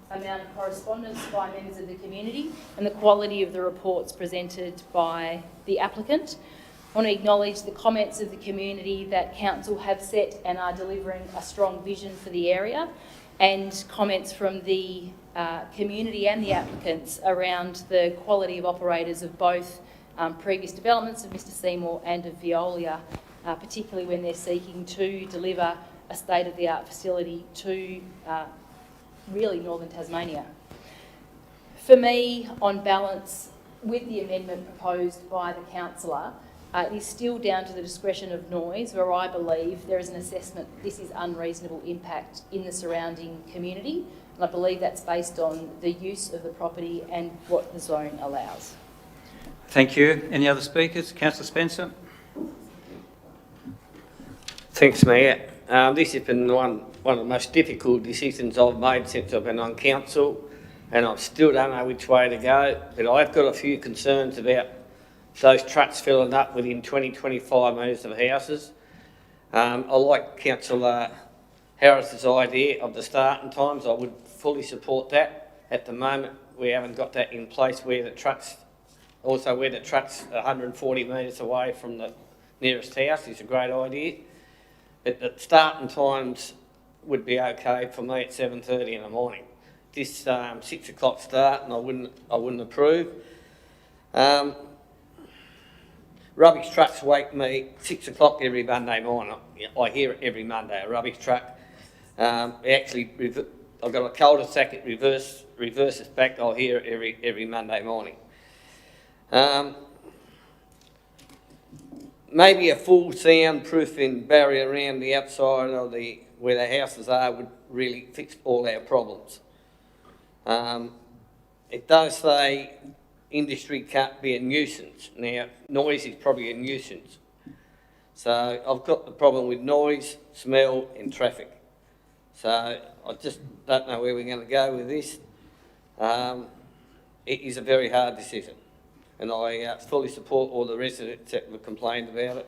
amount of correspondence by members of the community and the quality of the reports presented by the applicant. I want to acknowledge the comments of the community that Council have set and are delivering a strong vision for the area, and comments from the community and the applicants around the quality of operators of both previous developments of Mr Seymour and of Veolia, particularly when they're seeking to deliver a state-of-the-art facility to really northern Tasmania. For me, on balance, with the amendment proposed by the councillor, it is still down to the discretion of noise, where I believe there is an assessment this is unreasonable impact in the surrounding community, and I believe that's based on the use of the property and what the zone allows. Thank you. Any other speakers? Councillor Spencer? Thanks, Mayor. This has been one of the most difficult decisions I've made since I've been on council, and I still don't know which way to go, but I've got a few concerns about those trucks filling up within 20-25 metres of houses. I like Councillor Harris's idea of the starting times. I would fully support that. At the moment, we haven't got that in place where the trucks 140 metres away from the nearest house is a great idea. But the starting times would be okay for me at 7:30 in the morning. This 6 o'clock start, and I wouldn't approve. Rubbish trucks wake me 6 o'clock every Monday morning. I hear it every Monday, a rubbish truck. I've got a cul-de-sac, it reverses back. I'll hear it every Monday morning. Maybe a full soundproofing barrier around the outside of where the houses are would really fix all our problems. It does say industry can't be a nuisance. Now, noise is probably a nuisance. So I've got the problem with noise, smell and traffic. So I just don't know where we're going to go with this. It is a very hard decision, and I fully support all the residents that have complained about it.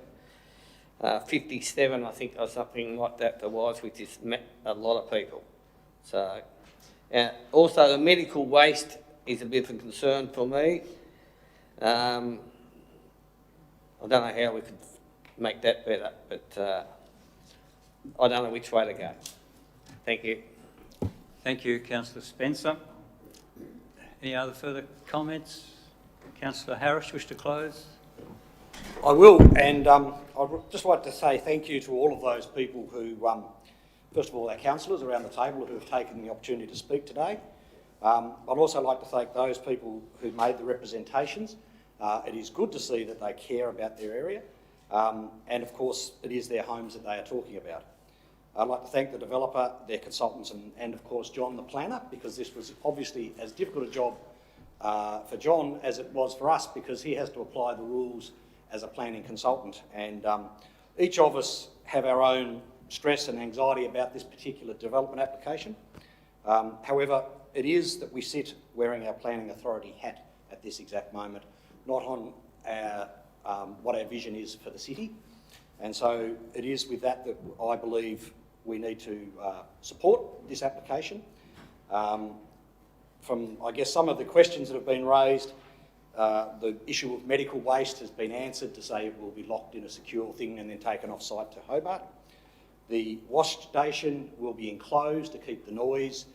57, I think, or something like that there was, which is a lot of people. So, also the medical waste is a bit of a concern for me. I don't know how we could make that better, but I don't know which way to go. Thank you. Thank you, Councillor Spencer. Any other further comments? Councillor Harris, wish to close? I will, and I'd just like to say thank you to all of those people who, first of all, our councillors around the table who have taken the opportunity to speak today. I'd also like to thank those people who made the representations. It is good to see that they care about their area, and of course it is their homes that they are talking about. I'd like to thank the developer, their consultants, and of course John the planner, because this was obviously as difficult a job for John as it was for us, because he has to apply the rules as a planning consultant, and each of us have our own stress and anxiety about this particular development application. However, it is that we sit wearing our planning authority hat at this exact moment, not on what our vision is for the city. And so it is with that that I believe we need to support this application. From, I guess, some of the questions that have been raised, the issue of medical waste has been answered to say it will be locked in a secure thing and then taken off site to Hobart. The wash station will be enclosed to keep the noise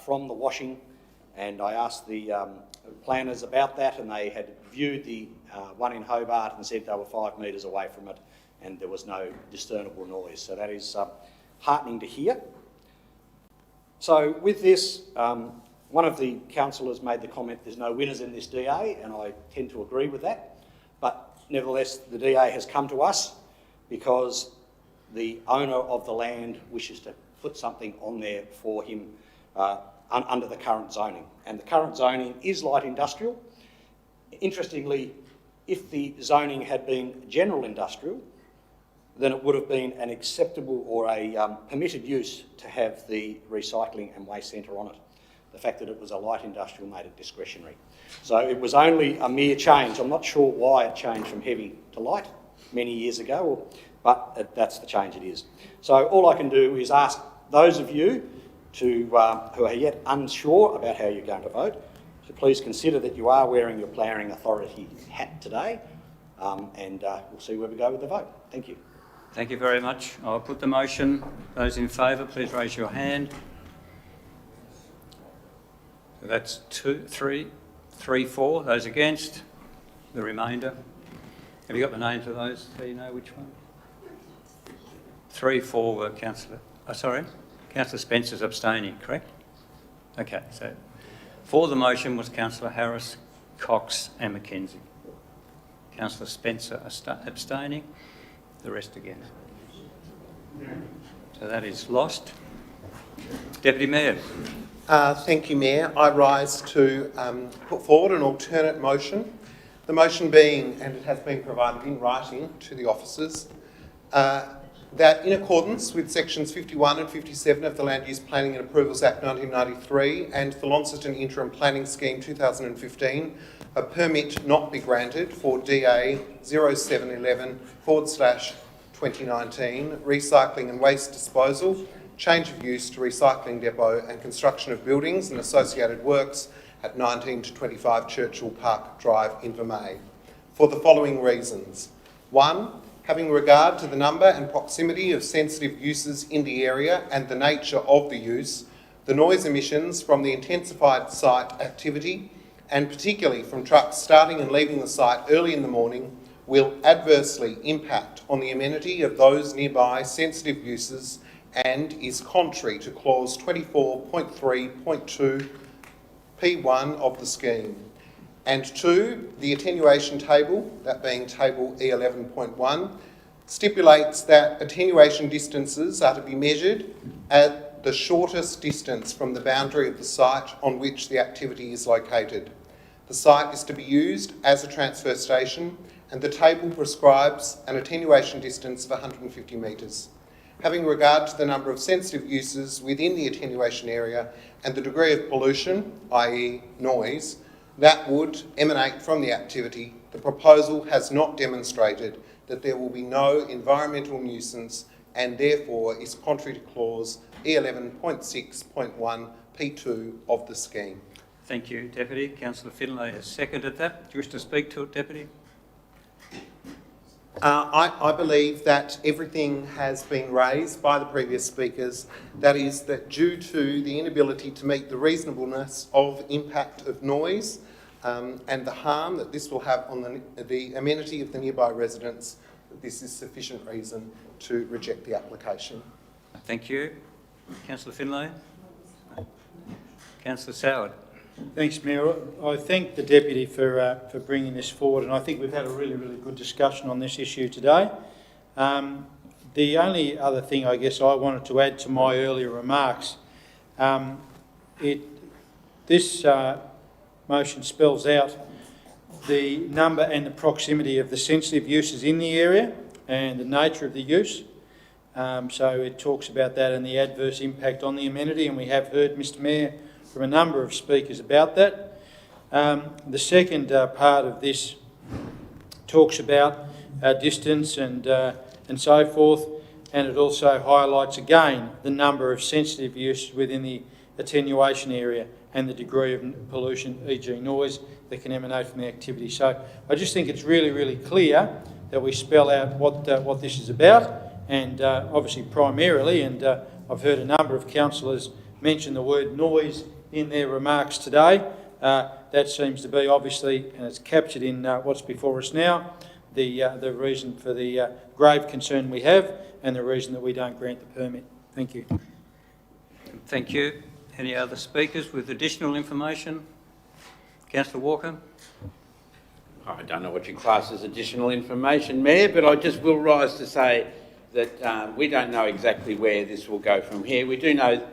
from the washing, and I asked the planners about that, and they had viewed the one in Hobart and said they were 5 metres away from it and there was no discernible noise. So that is heartening to hear. So with this, one of the councillors made the comment there's no winners in this DA, and I tend to agree with that. But nevertheless, the DA has come to us because the owner of the land wishes to put something on there for him under the current zoning. And the current zoning is light industrial. Interestingly, if the zoning had been general industrial, then it would have been an acceptable or a permitted use to have the recycling and waste centre on it. The fact that it was a light industrial made it discretionary. So it was only a mere change. I'm not sure why it changed from heavy to light many years ago, but that's the change it is. So all I can do is ask those of you who are yet unsure about how you're going to vote, to please consider that you are wearing your planning authority hat today, and we'll see where we go with the vote. Thank you. Thank you very much. I'll put the motion. Those in favour, please raise your hand. So that's 2, 3, 4. Those against? the remainder. Have you got the names of those? Do you know which one? 3, 4 were Councillor... Councillor Spencer's abstaining, correct? Okay, so for the motion was Councillor Harris, Cox and Mackenzie. Councillor Spencer abstaining, the rest against. So that is lost. Deputy Mayor. Thank you, Mayor. I rise to put forward an alternate motion. The motion being, and it has been provided in writing to the officers, that in accordance with sections 51 and 57 of the Land Use Planning and Approvals Act 1993 and the Launceston Interim Planning Scheme 2015, a permit not be granted for DA 0711/2019 recycling and waste disposal, change of use to recycling depot and construction of buildings and associated works at 19 to 25 Churchill Park Drive, Invermay, for the following reasons. 1, having regard to the number and proximity of sensitive uses in the area and the nature of the use, the noise emissions from the intensified site activity, and particularly from trucks starting and leaving the site early in the morning, will adversely impact on the amenity of those nearby sensitive uses and is contrary to clause 24.3.2 P1 of the scheme. And 2, the attenuation table, that being table E11.1, stipulates that attenuation distances are to be measured at the shortest distance from the boundary of the site on which the activity is located. The site is to be used as a transfer station and the table prescribes an attenuation distance of 150 metres. Having regard to the number of sensitive uses within the attenuation area and the degree of pollution, i.e. noise, that would emanate from the activity, the proposal has not demonstrated that there will be no environmental nuisance and therefore is contrary to clause E11.6.1 P2 of the scheme. Thank you, Deputy. Councillor Finlay has seconded that. Do you wish to speak to it, Deputy? I believe that everything has been raised by the previous speakers. That is that due to the inability to meet the reasonableness of impact of noise and the harm that this will have on the amenity of the nearby residents, this is sufficient reason to reject the application. Thank you. Councillor Finlay. Councillor Soward. Thanks, Mayor. I thank the Deputy for bringing this forward, and I think we've had a really, really good discussion on this issue today. The only other thing I guess I wanted to add to my earlier remarks, this motion spells out the number and the proximity of the sensitive uses in the area and the nature of the use. So it talks about that and the adverse impact on the amenity, and we have heard, Mr Mayor, from a number of speakers about that. The second part of this talks about distance and so forth, and it also highlights again the number of sensitive uses within the attenuation area and the degree of pollution, e.g. noise, that can emanate from the activity. So I just think it's really, really clear that we spell out what this is about, and obviously primarily, and I've heard a number of councillors mention the word noise in their remarks today. That seems to be obviously, and it's captured in what's before us now, the reason for the grave concern we have and the reason that we don't grant the permit. Thank you. Thank you. Any other speakers with additional information? Councillor Walker. I don't know what you class as additional information, Mayor, but I just will rise to say that we don't know exactly where this will go from here. We do know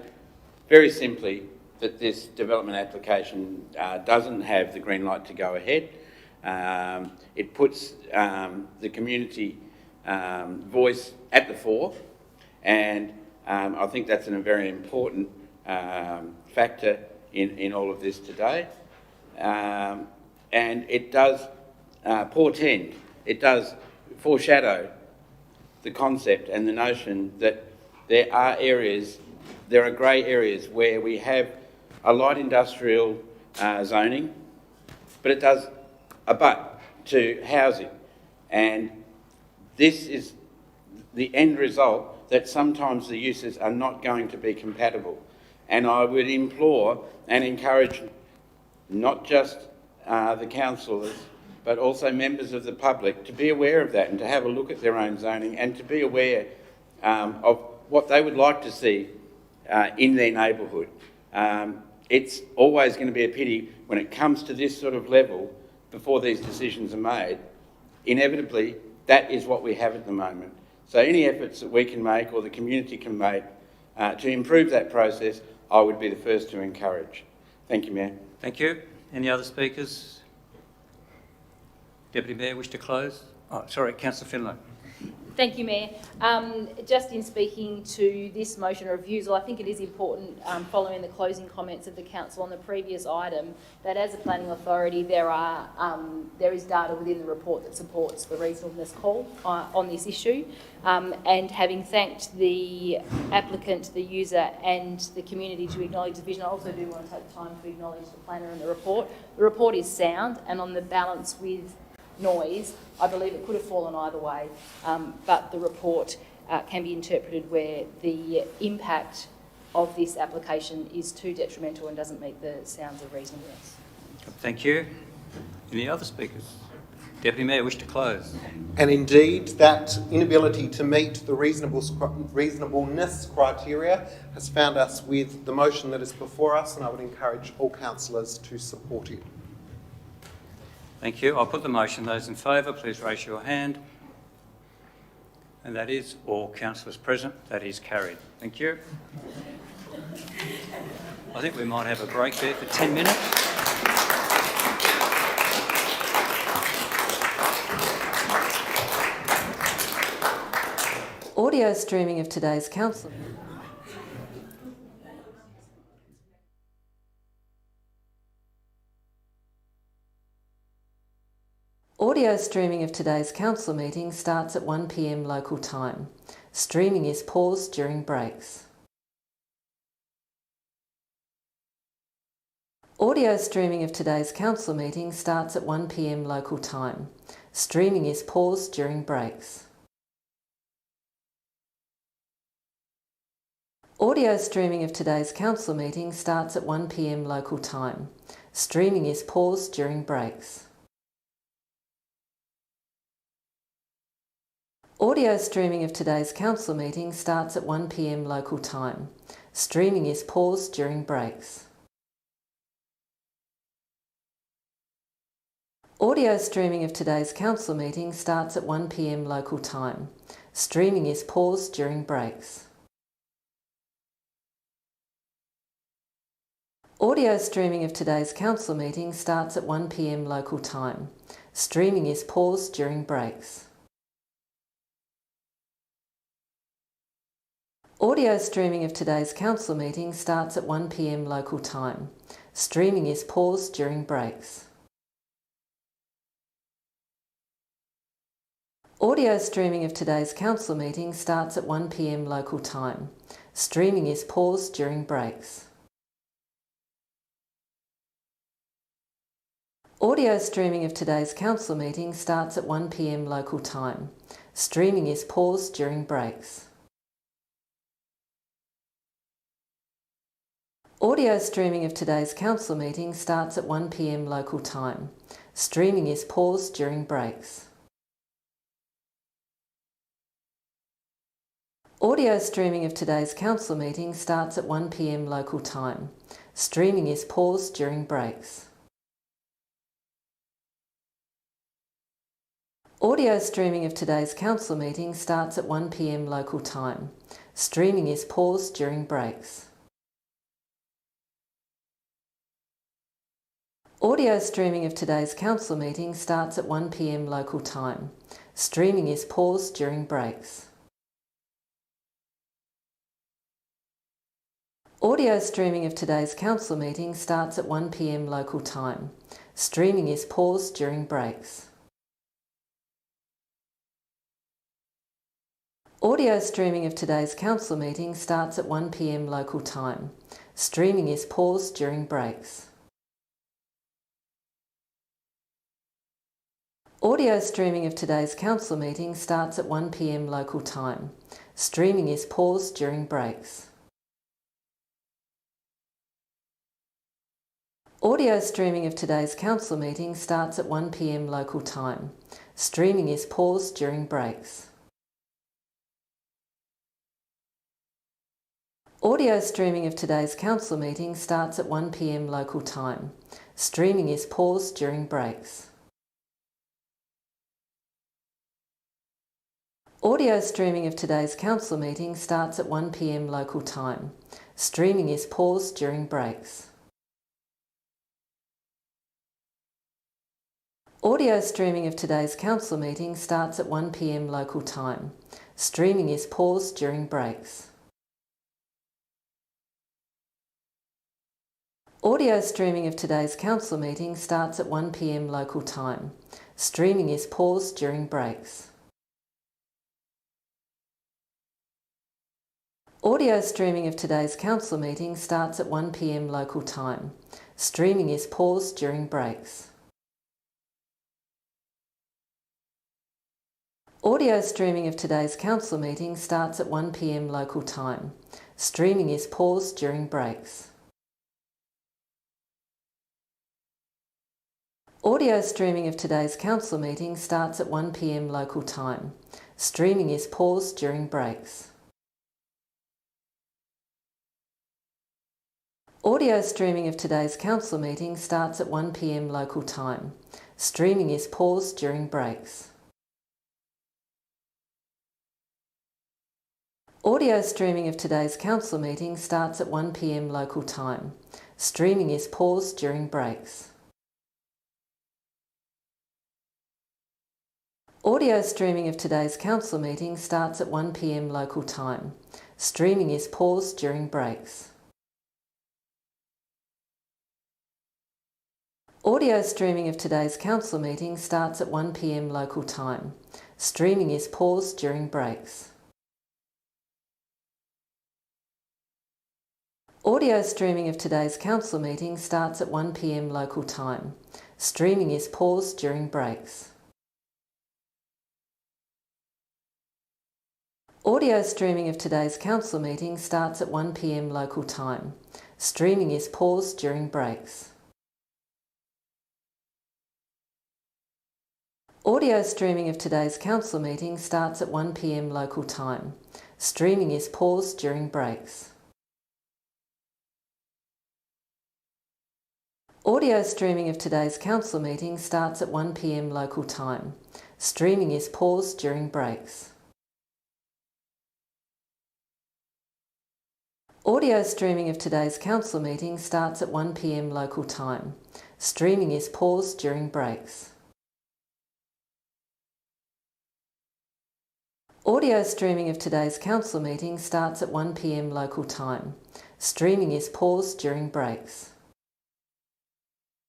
very simply that this development application doesn't have the green light to go ahead. It puts the community voice at the fore, and I think that's a very important factor in all of this today. And it does portend, it does foreshadow the concept and the notion that there are grey areas where we have a light industrial zoning, but it does abut to housing. And this is the end result, that sometimes the uses are not going to be compatible. And I would implore and encourage not just the councillors, but also members of the public to be aware of that and to have a look at their own zoning and to be aware of what they would like to see in their neighbourhood. It's always going to be a pity when it comes to this sort of level before these decisions are made. Inevitably, that is what we have at the moment. So any efforts that we can make or the community can make to improve that process, I would be the first to encourage. Thank you, Mayor. Thank you. Any other speakers? Deputy Mayor, wish to close? Oh, sorry, Councillor Finlay. Thank you, Mayor. Just in speaking to this motion of refusal, I think it is important, following the closing comments of the council on the previous item, that as a planning authority there is data within the report that supports the reasonableness call on this issue. And having thanked the applicant, the user and the community to acknowledge the vision, I also do want to take time to acknowledge the planner and the report. The report is sound, and on the balance with noise, I believe it could have fallen either way, but the report can be interpreted where the impact of this application is too detrimental and doesn't meet the sounds of reasonableness. Thank you. Any other speakers? Deputy Mayor, wish to close? And indeed, that inability to meet the reasonableness criteria has found us with the motion that is before us, and I would encourage all councillors to support it. Thank you. I'll put the motion. Those in favour, please raise your hand. And that is all councillors present. That is carried. Thank you. I think we might have a break there for 10 minutes. Audio streaming of today's council. Audio streaming of today's council meeting starts at 1 p.m. local time. Streaming is paused during breaks. Audio streaming of today's council meeting starts at 1 p.m. local time. Streaming is paused during breaks. Audio streaming of today's council meeting starts at 1 p.m. local time. Streaming is paused during breaks. Audio streaming of today's council meeting starts at 1 p.m. local time. Streaming is paused during breaks. Audio streaming of today's council meeting starts at 1 p.m. local time. Streaming is paused during breaks. Audio streaming of today's council meeting starts at 1 p.m. local time. Streaming is paused during breaks. Audio streaming of today's council meeting starts at 1 p.m. local time. Streaming is paused during breaks. Audio streaming of today's council meeting starts at 1 p.m. local time. Streaming is paused during breaks. Audio streaming of today's council meeting starts at 1 p.m. local time. Streaming is paused during breaks. Audio streaming of today's council meeting starts at 1 p.m. local time. Streaming is paused during breaks. Audio streaming of today's council meeting starts at 1 p.m. local time. Streaming is paused during breaks. Audio streaming of today's council meeting starts at 1 p.m. local time. Streaming is paused during breaks. Audio streaming of today's council meeting starts at 1 p.m. local time. Streaming is paused during breaks. Audio streaming of today's council meeting starts at 1 p.m. local time. Streaming is paused during breaks. Audio streaming of today's council meeting starts at 1 p.m. local time. Streaming is paused during breaks. Audio streaming of today's council meeting starts at 1 p.m. local time. Streaming is paused during breaks. Audio streaming of today's council meeting starts at 1 p.m. local time. Streaming is paused during breaks. Audio streaming of today's council meeting starts at 1 p.m. local time. Streaming is paused during breaks. Audio streaming of today's council meeting starts at 1 p.m. local time. Streaming is paused during breaks. Audio streaming of today's council meeting starts at 1 p.m. local time. Streaming is paused during breaks. Audio streaming of today's council meeting starts at 1 p.m. local time. Streaming is paused during breaks. Audio streaming of today's council meeting starts at 1 p.m. local time. Streaming is paused during breaks. Audio streaming of today's council meeting starts at 1 p.m. local time. Streaming is paused during breaks. Audio streaming of today's council meeting starts at 1 p.m. local time. Streaming is paused during breaks. Audio streaming of today's council meeting starts at 1 p.m. local time. Streaming is paused during breaks. Audio streaming of today's council meeting starts at 1 p.m. local time. Streaming is paused during breaks. Audio streaming of today's council meeting starts at 1 p.m. local time. Streaming is paused during breaks. Audio streaming of today's council meeting starts at 1 p.m. local time. Streaming is paused during breaks. Audio streaming of today's council meeting starts at 1 p.m. local time. Streaming is paused during breaks. Audio streaming of today's council meeting starts at 1 p.m. local time. Streaming is paused during breaks. Audio streaming of today's council meeting starts at 1 p.m. local time. Streaming is paused during breaks. Audio streaming of today's council meeting starts at 1 p.m. local time. Streaming is paused during breaks. Audio streaming of today's council meeting starts at 1 p.m. local time. Streaming is paused during breaks. Audio streaming of today's council meeting starts at 1 p.m. local time. Streaming is paused during breaks.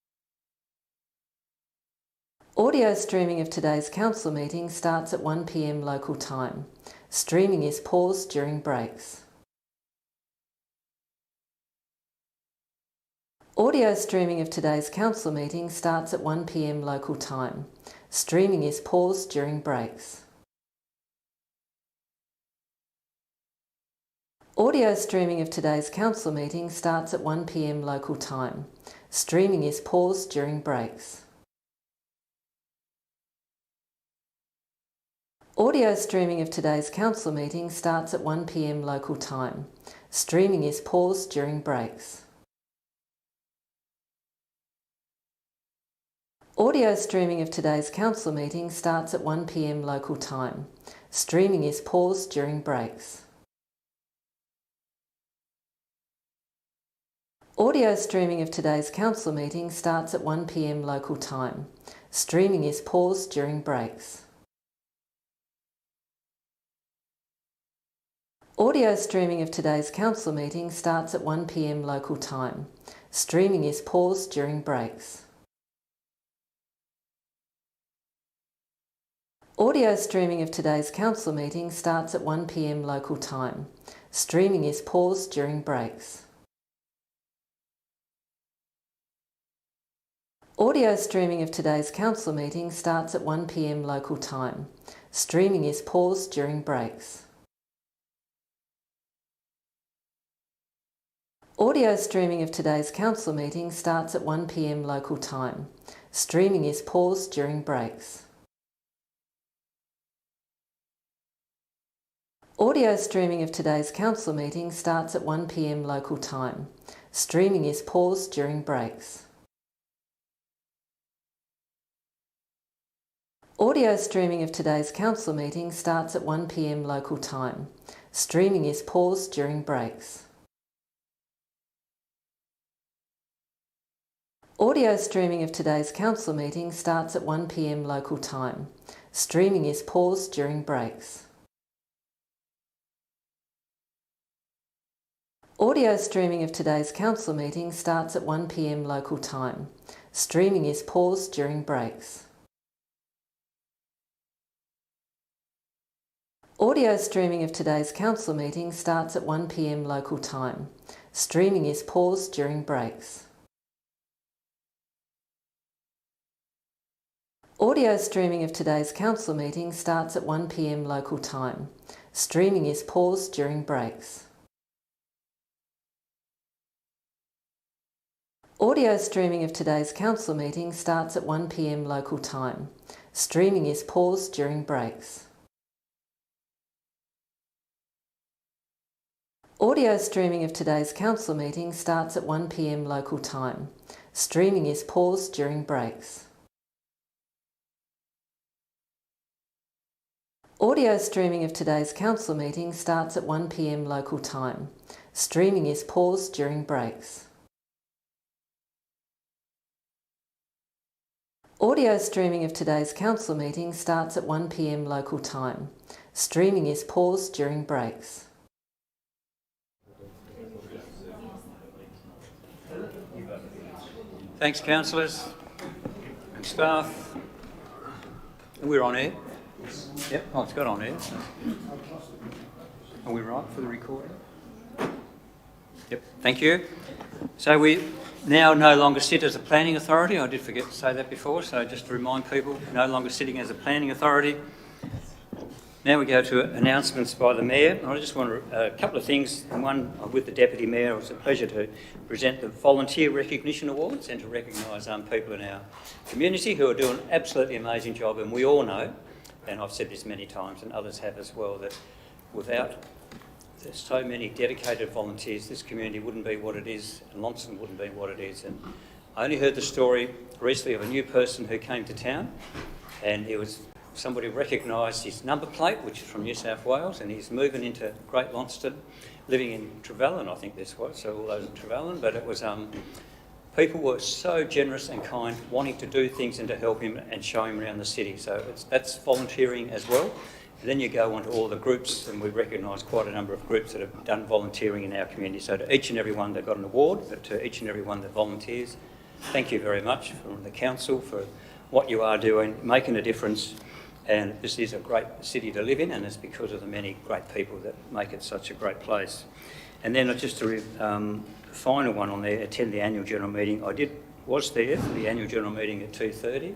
Audio streaming of today's council meeting starts at 1 p.m. local time. Streaming is paused during breaks. Audio streaming of today's council meeting starts at 1 p.m. local time. Streaming is paused during breaks. Audio streaming of today's council meeting starts at 1 p.m. local time. Streaming is paused during breaks. Audio streaming of today's council meeting starts at 1 p.m. local time. Streaming is paused during breaks. Audio streaming of today's council meeting starts at 1 p.m. local time. Streaming is paused during breaks. Audio streaming of today's council meeting starts at 1 p.m. local time. Streaming is paused during breaks. Audio streaming of today's council meeting starts at 1 p.m. local time. Streaming is paused during breaks. Audio streaming of today's council meeting starts at 1 p.m. local time. Streaming is paused during breaks. Audio streaming of today's council meeting starts at 1 p.m. local time. Streaming is paused during breaks. Audio streaming of today's council meeting starts at 1 p.m. local time. Streaming is paused during breaks. Audio streaming of today's council meeting starts at 1 p.m. local time. Streaming is paused during breaks. Audio streaming of today's council meeting starts at 1 p.m. local time. Streaming is paused during breaks. Audio streaming of today's council meeting starts at 1 p.m. local time. Streaming is paused during breaks. Audio streaming of today's council meeting starts at 1 p.m. local time. Streaming is paused during breaks. Audio streaming of today's council meeting starts at 1 p.m. local time. Streaming is paused during breaks. Audio streaming of today's council meeting starts at 1 p.m. local time. Streaming is paused during breaks. Audio streaming of today's council meeting starts at 1 p.m. local time. Streaming is paused during breaks. Audio streaming of today's council meeting starts at 1 p.m. local time. Streaming is paused during breaks. Audio streaming of today's council meeting starts at 1 p.m. local time. Streaming is paused during breaks. Audio streaming of today's council meeting starts at 1 p.m. local time. Streaming is paused during breaks. Thanks, councillors and staff. We're on air. Yep, oh, it's got on air. Are we right for the recording? Yep, thank you. So we now no longer sit as a planning authority. I did forget to say that before, so just to remind people, no longer sitting as a planning authority. Now we go to announcements by the Mayor. I just want a couple of things. One, with the Deputy Mayor, it was a pleasure to present the Volunteer Recognition Awards and to recognise people in our community who are doing an absolutely amazing job. And we all know, and I've said this many times and others have as well, that without there's so many dedicated volunteers, this community wouldn't be what it is and Launceston wouldn't be what it is. And I only heard the story recently of a new person who came to town, and it was somebody recognised his number plate, which is from New South Wales, and he's moving into Great Launceston, living in Trevellyn, I think this was, so all those in Trevellyn. But it was, people were so generous and kind, wanting to do things and to help him and show him around the city. So that's volunteering as well. And then you go on to all the groups, and we recognise quite a number of groups that have done volunteering in our community. So to each and every one that got an award, but to each and every one that volunteers, thank you very much from the council for what you are doing, making a difference. And this is a great city to live in, and it's because of the many great people that make it such a great place. And then just to final one on there, attend the annual general meeting. I was there for the annual general meeting at 2:30,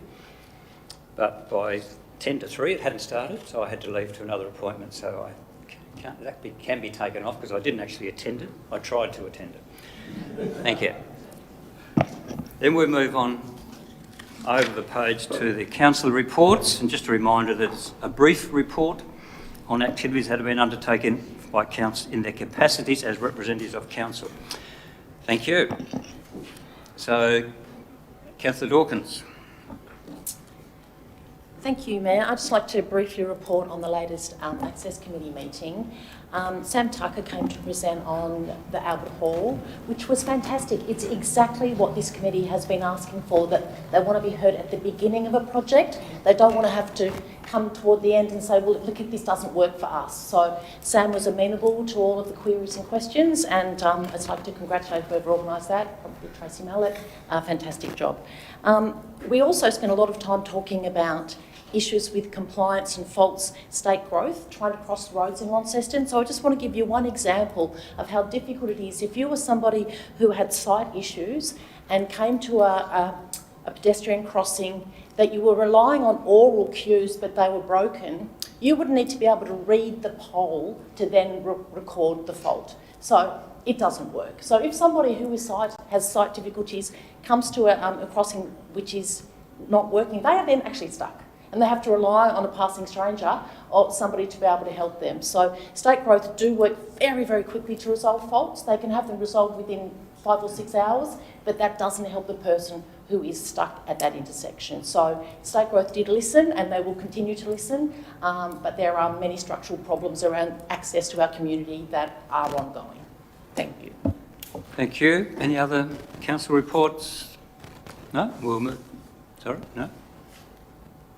but by 10 to 3 it hadn't started, so I had to leave to another appointment. So that can be taken off because I didn't actually attend it. I tried to attend it. Thank you. Then we move on over the page to the council reports, and just a reminder that it's a brief report on activities that have been undertaken by council in their capacities as representatives of council. Thank you. So, Councillor Dawkins. Thank you, Mayor. I'd just like to briefly report on the latest Access Committee meeting. Sam Tucker came to present on the Albert Hall, which was fantastic. It's exactly what this committee has been asking for, that they want to be heard at the beginning of a project. They don't want to have to come toward the end and say, well, look, this doesn't work for us. So Sam was amenable to all of the queries and questions, and I'd like to congratulate whoever organised that, probably Tracy Mallet. Fantastic job. We also spent a lot of time talking about issues with compliance and false state growth, trying to cross the roads in Launceston. So I just want to give you one example of how difficult it is. If you were somebody who had sight issues and came to a pedestrian crossing that you were relying on oral cues but they were broken, you would need to be able to read the pole to then record the fault. So it doesn't work. So if somebody who has sight difficulties comes to a crossing which is not working, they are then actually stuck. And they have to rely on a passing stranger or somebody to be able to help them. So State Growth do work very, very quickly to resolve faults. They can have them resolved within 5 or 6 hours, but that doesn't help the person who is stuck at that intersection. So State Growth did listen, and they will continue to listen, but there are many structural problems around access to our community that are ongoing. Thank you. Thank you. Any other council reports? No? We'll move. Sorry? No?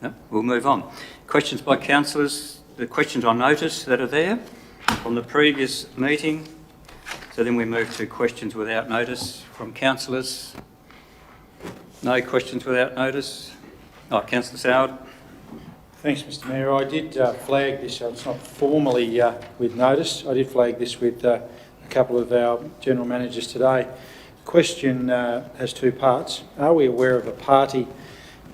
No? We'll move on. Questions by councillors. The questions on notice that are there from the previous meeting. So then we move to questions without notice from councillors. No questions without notice. Oh, Councillor Soward. Thanks, Mr Mayor. I did flag this, it's not formally with notice. I did flag this with a couple of our general managers today. The question has two parts. Are we aware of a party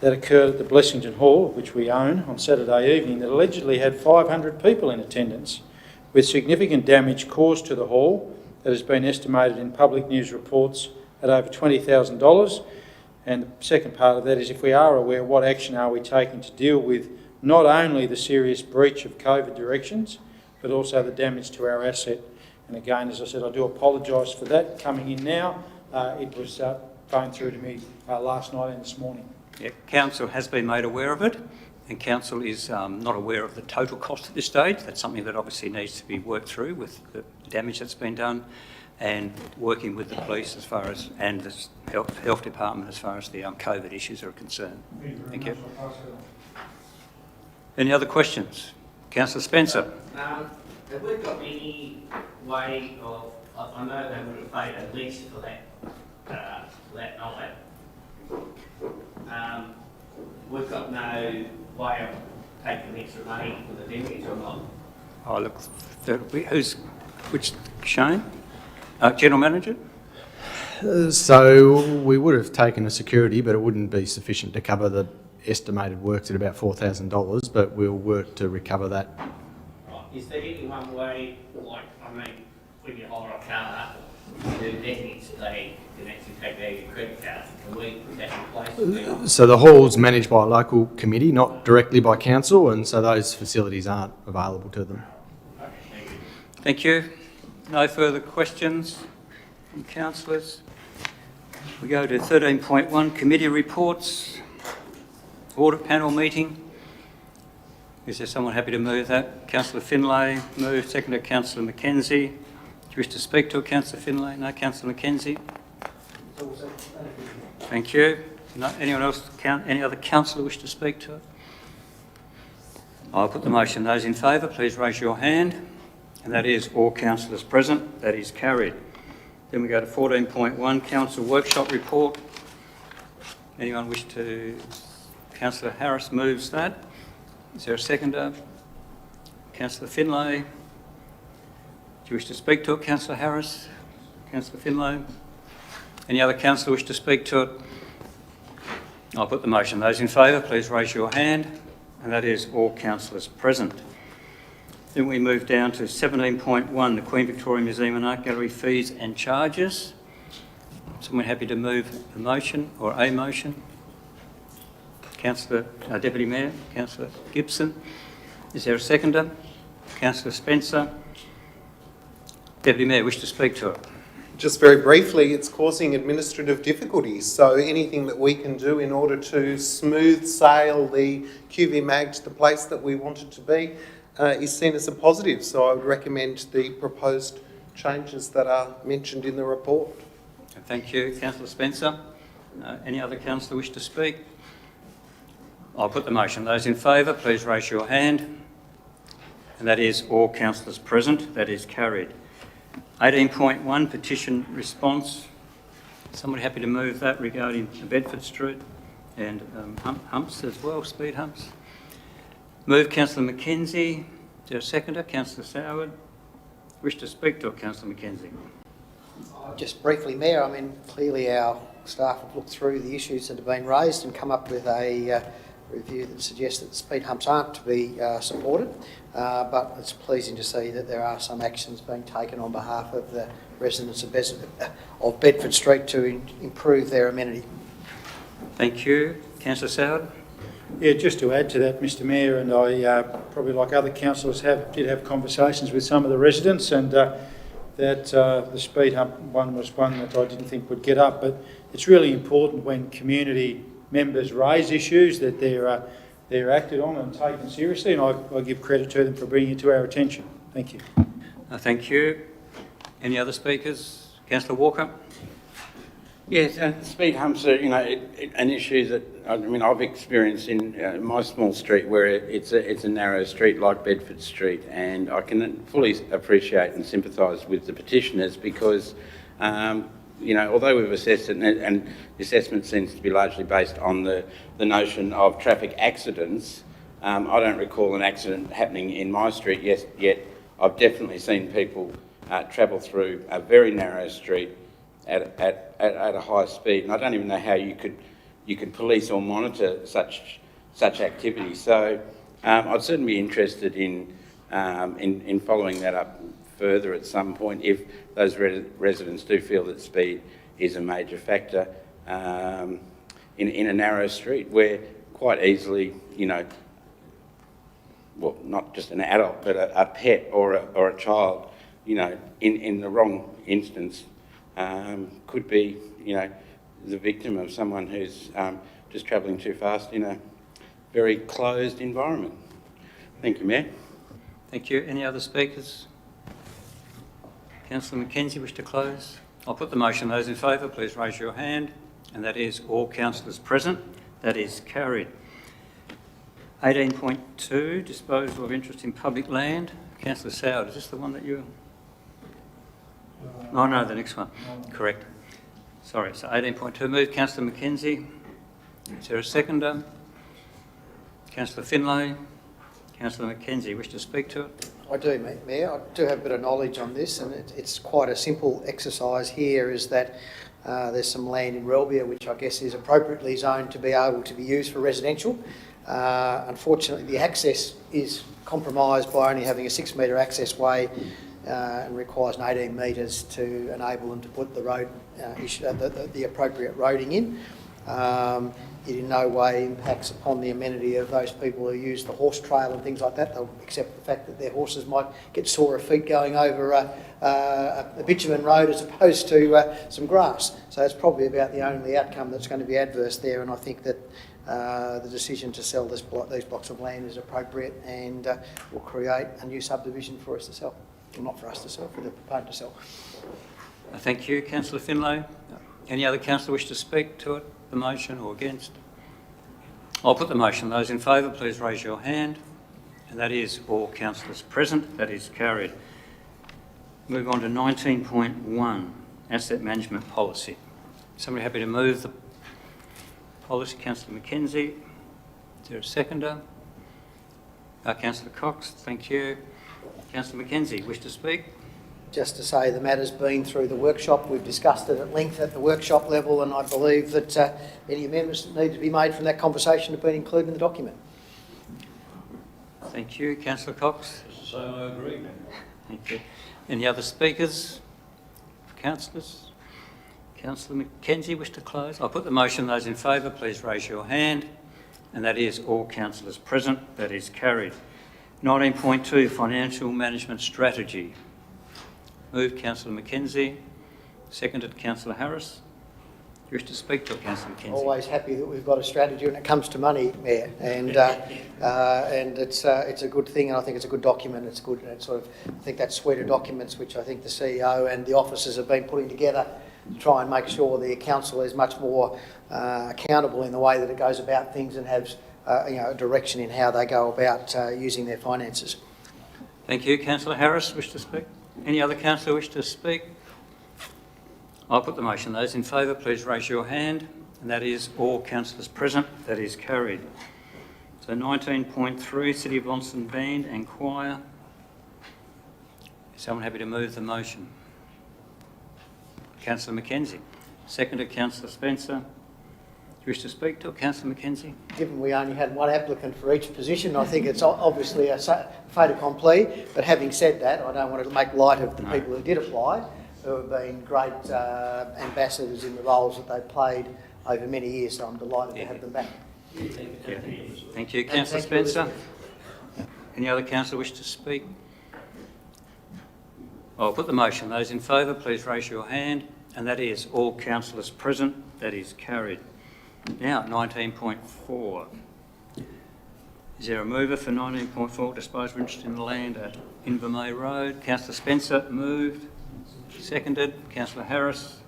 that occurred at the Blessington Hall, which we own, on Saturday evening that allegedly had 500 people in attendance, with significant damage caused to the hall that has been estimated in public news reports at over $20,000? And the second part of that is, if we are aware, what action are we taking to deal with not only the serious breach of COVID directions, but also the damage to our asset? And again, as I said, I do apologise for that coming in now. It was phoned through to me last night and this morning. Yeah, Council has been made aware of it, and Council is not aware of the total cost at this stage. That's something that obviously needs to be worked through with the damage that's been done, and working with the police as far as, and the health department as far as the COVID issues are concerned. Thank you. Any other questions? Councillor Spencer. Have we got any way of, I know they would have paid at least for that night. We've got no way of taking extra money for the damage or not? Oh, look, which Shane? General Manager? So we would have taken a security, but it wouldn't be sufficient to cover the estimated works at about $4,000, but we'll work to recover that. Right. Is there any one way, like, I mean, when you hire a car, the deputies, they can actually take their credit card? Can we put that in place? So the hall's managed by a local committee, not directly by council, and so those facilities aren't available to them. Okay, thank you. Thank you. No further questions from councillors. We go to 13.1, committee reports. Audit panel meeting. Is there someone happy to move that? Councillor Finlay, move. Seconded, Councillor Mackenzie. Do you wish to speak to it, Councillor Finlay? No, Councillor Mackenzie. Thank you. No, anyone else? Any other councillor wish to speak to it? I'll put the motion. Those in favour, please raise your hand. And that is all councillors present. That is carried. Then we go to 14.1, council workshop report. Anyone wish to? Councillor Harris moves that. Is there a seconder? Councillor Finlay. Do you wish to speak to it, Councillor Harris? Councillor Finlay. Any other councillor wish to speak to it? I'll put the motion. Those in favour, please raise your hand. And that is all councillors present. Then we move down to 17.1, the Queen Victoria Museum and Art Gallery fees and charges. Someone happy to move the motion or a motion? Councillor, Deputy Mayor, Councillor Gibson. Is there a seconder? Councillor Spencer. Deputy Mayor, wish to speak to it? Just very briefly, it's causing administrative difficulties. So anything that we can do in order to smooth sail the QV Mag to the place that we want it to be is seen as a positive. So I would recommend the proposed changes that are mentioned in the report. Thank you, Councillor Spencer. Any other councillor wish to speak? I'll put the motion. Those in favour, please raise your hand. And that is all councillors present. That is carried. 18.1, petition response. Somebody happy to move that regarding Bedford Street and humps as well, speed humps? Move, Councillor Mackenzie. Is there a seconder? Councillor Soward. Wish to speak to it, Councillor Mackenzie? Just briefly, Mayor, I mean, clearly our staff have looked through the issues that have been raised and come up with a review that suggests that speed humps aren't to be supported, but it's pleasing to see that there are some actions being taken on behalf of the residents of Bedford Street to improve their amenity. Thank you. Councillor Soward. Yeah, just to add to that, Mr Mayor, and I, probably like other councillors, did have conversations with some of the residents, and that the speed hump one was one that I didn't think would get up, but it's really important when community members raise issues that they're acted on and taken seriously, and I give credit to them for bringing it to our attention. Thank you. Thank you. Any other speakers? Councillor Walker. Yes, speed humps are, an issue that I've experienced in my small street, where it's a narrow street like Bedford Street, and I can fully appreciate and sympathise with the petitioners because, although we've assessed it, and the assessment seems to be largely based on the notion of traffic accidents, I don't recall an accident happening in my street yet. I've definitely seen people travel through a very narrow street at a high speed, and I don't even know how you could police or monitor such activity. So I'd certainly be interested in following that up further at some point if those residents do feel that speed is a major factor in a narrow street where quite easily, well, not just an adult, but a pet or a child, in the wrong instance, could be, the victim of someone who's just travelling too fast in a very closed environment. Thank you, Mayor. Thank you. Any other speakers? Councillor Mackenzie, wish to close? I'll put the motion. Those in favour, please raise your hand. And that is all councillors present. That is carried. 18.2, disposal of interest in public land. Councillor Soward, is this the one that you... Oh no, the next one. Correct. Sorry, so 18.2 moved. Councillor Mackenzie. Is there a seconder? Councillor Finlay. Councillor Mackenzie, wish to speak to it? I do, Mayor. I do have a bit of knowledge on this, and it's quite a simple exercise here, is that there's some land in Relbia which I guess is appropriately zoned to be able to be used for residential. Unfortunately, the access is compromised by only having a 6 metre access way and requires 18 metres to enable them to put the road the appropriate roading in. It in no way impacts upon the amenity of those people who use the horse trail and things like that. They'll accept the fact that their horses might get sore feet going over a bitumen road as opposed to some grass. So it's probably about the only outcome that's going to be adverse there, and I think that the decision to sell these blocks of land is appropriate and will create a new subdivision for us to sell. Well, not for us to sell, for the proponent to sell. Thank you. Councillor Finlay. Any other councillor wish to speak to it, the motion, or against? I'll put the motion. Those in favour, please raise your hand. And that is all councillors present. That is carried. Move on to 19.1, asset management policy. Somebody happy to move the policy? Councillor Mackenzie. Is there a seconder? Councillor Cox, thank you. Councillor Mackenzie, wish to speak? Just to say the matter's been through the workshop. We've discussed it at length at the workshop level, and I believe that any amendments that need to be made from that conversation have been included in the document. Thank you. Councillor Cox? So I agree. Thank you. Any other speakers? Councillors? Councillor Mackenzie, wish to close? I'll put the motion. Those in favour, please raise your hand. And that is all councillors present. That is carried. 19.2, financial management strategy. Moved Councillor Mackenzie. Seconded Councillor Harris. Do you wish to speak to it, Councillor Mackenzie? Always happy that we've got a strategy when it comes to money, Mayor, and it's a good thing, and I think it's a good document. It's good. It's I think that suite of documents which I think the CEO and the officers have been putting together to try and make sure the council is much more accountable in the way that it goes about things and has a direction in how they go about using their finances. Thank you. Councillor Harris, wish to speak? Any other councillor wish to speak? I'll put the motion. Those in favour, please raise your hand. And that is all councillors present. That is carried. So 19.3, City of Launceston Band and Choir. Is someone happy to move the motion? Councillor Mackenzie. Seconded Councillor Spencer. Do you wish to speak to it? Councillor Mackenzie? Given we only had one applicant for each position, I think it's obviously a fait accompli. But having said that, I don't want to make light of the people who did apply, who have been great ambassadors in the roles that they've played over many years, so I'm delighted to have them back. Thank you. Councillor Spencer? Any other councillor wish to speak? I'll put the motion. Those in favour, please raise your hand. And that is all councillors present. That is carried. Now, 19.4. Is there a mover for 19.4, dispose of interest in the land at Invermay Road? Councillor Spencer moved. Seconded. Councillor Harris,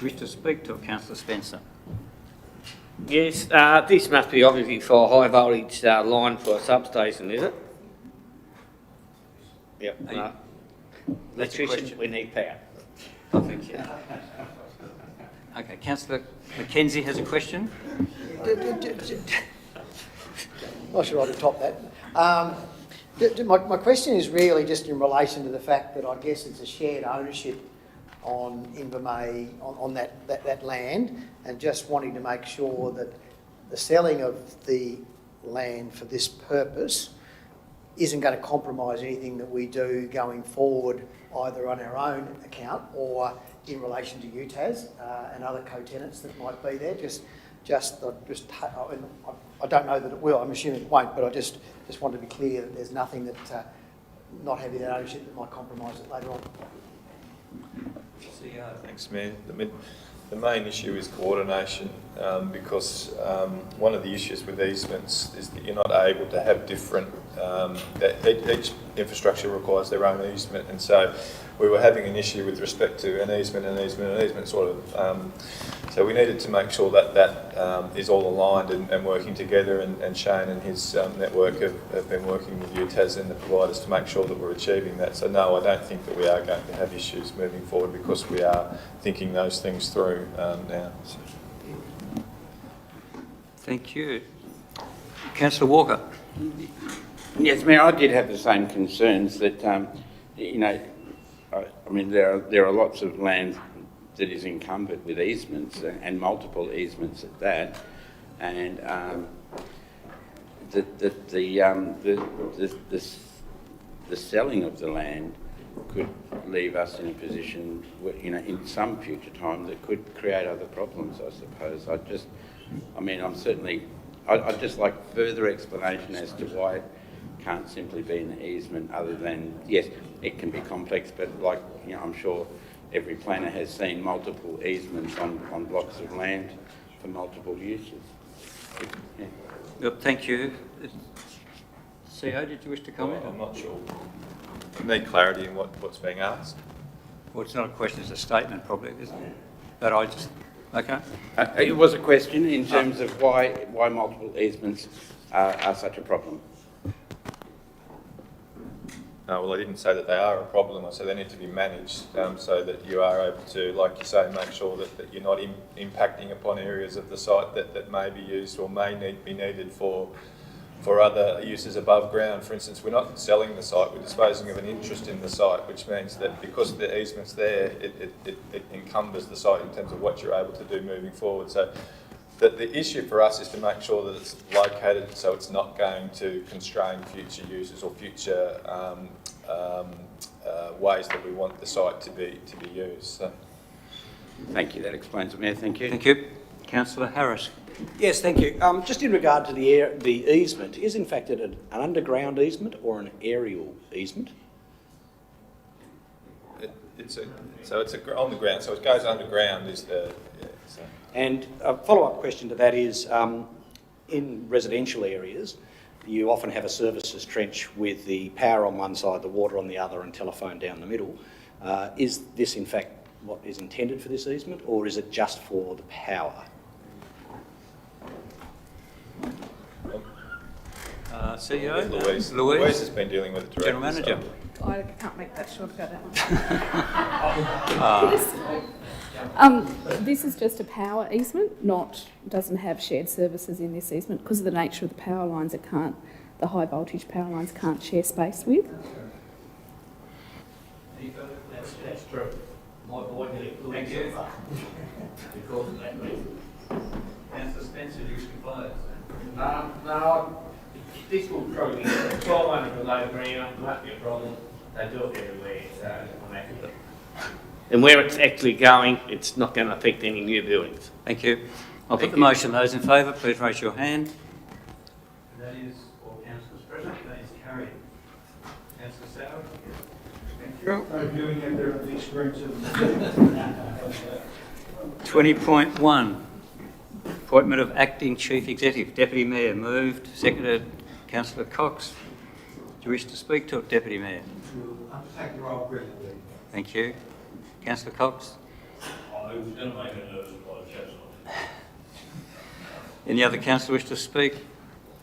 wish to speak to it? Councillor Spencer. Yes, this must be obviously for a high voltage line for a substation, is it? Yep. Electrician, we need power. I think, yeah. Okay, Councillor Mackenzie has a question. Not sure I could top that. My question is really just in relation to the fact that I guess it's a shared ownership on Invermay, on that land, and just wanting to make sure that the selling of the land for this purpose isn't going to compromise anything that we do going forward, either on our own account or in relation to UTAS and other co-tenants that might be there. I don't know that it will. I'm assuming it won't, but I just want to be clear that there's nothing that not having that ownership that might compromise it later on. Thanks, Mayor. The main issue is coordination because one of the issues with easements is that you're not able to have different, each infrastructure requires their own easement, and so we were having an issue with respect to an easement sort of, so we needed to make sure that that is all aligned and working together, and Shane and his network have been working with UTAS and the providers to make sure that we're achieving that. So no, I don't think that we are going to have issues moving forward because we are thinking those things through now. So. Thank you. Councillor Walker. Yes, Mayor, I did have the same concerns that, you know, I mean, there are lots of land that is encumbered with easements and multiple easements at that, and the selling of the land could leave us in a position, where, you know, in some future time that could create other problems, I suppose. I'd just like further explanation as to why it can't simply be an easement, other than, yes, it can be complex, but like, you know, I'm sure every planner has seen multiple easements on blocks of land for multiple uses. Yeah. Yep, thank you. CEO, did you wish to comment? Well, I'm not sure. I need clarity in what's being asked. Well, it's not a question, it's a statement probably, isn't it? But I just, okay. It was a question in terms of why multiple easements are such a problem. Well, I didn't say that they are a problem. I said they need to be managed so that you are able to, like you say, make sure that you're not impacting upon areas of the site that may be used or may be needed for other uses above ground. For instance, we're not selling the site, we're disposing of an interest in the site, which means that because the easement's there, it encumbers the site in terms of what you're able to do moving forward. So the issue for us is to make sure that it's located so it's not going to constrain future uses or future ways that we want the site to be used. So. Thank you. That explains it, Mayor. Thank you. Thank you. Councillor Harris. Yes, thank you. Just in regard to the easement, is in fact it an underground easement or an aerial easement? It's on the ground, so it goes underground. And a follow-up question to that is, in residential areas, you often have a services trench with the power on one side, the water on the other, and telephone down the middle. Is this in fact what is intended for this easement, or is it just for the power? CEO? Louise has been dealing with it directly. General Manager. I can't make that short, go that one. This is just a power easement, doesn't have shared services in this easement because of the nature of the power lines. The high voltage power lines can't share space with. That's true. My boy did it. Thank you. Because of that reason. Spencer used to play. No, this will probably be 1,200 below ground, won't be a problem. They do it everywhere, so I'm happy with it. And where it's actually going, it's not going to affect any new buildings. Thank you. I'll put the motion. Those in favour, please raise your hand. That is all councillors present. That is carried. Councillor Sauer. I'm doing it there at the expense of 20.1, appointment of acting chief executive. Deputy Mayor moved, seconded. Councillor Cox. Do you wish to speak to it, Deputy Mayor? Undertake the role presently. Thank you. Councillor Cox. I was going to make a nervous apology. Any other councillor wish to speak?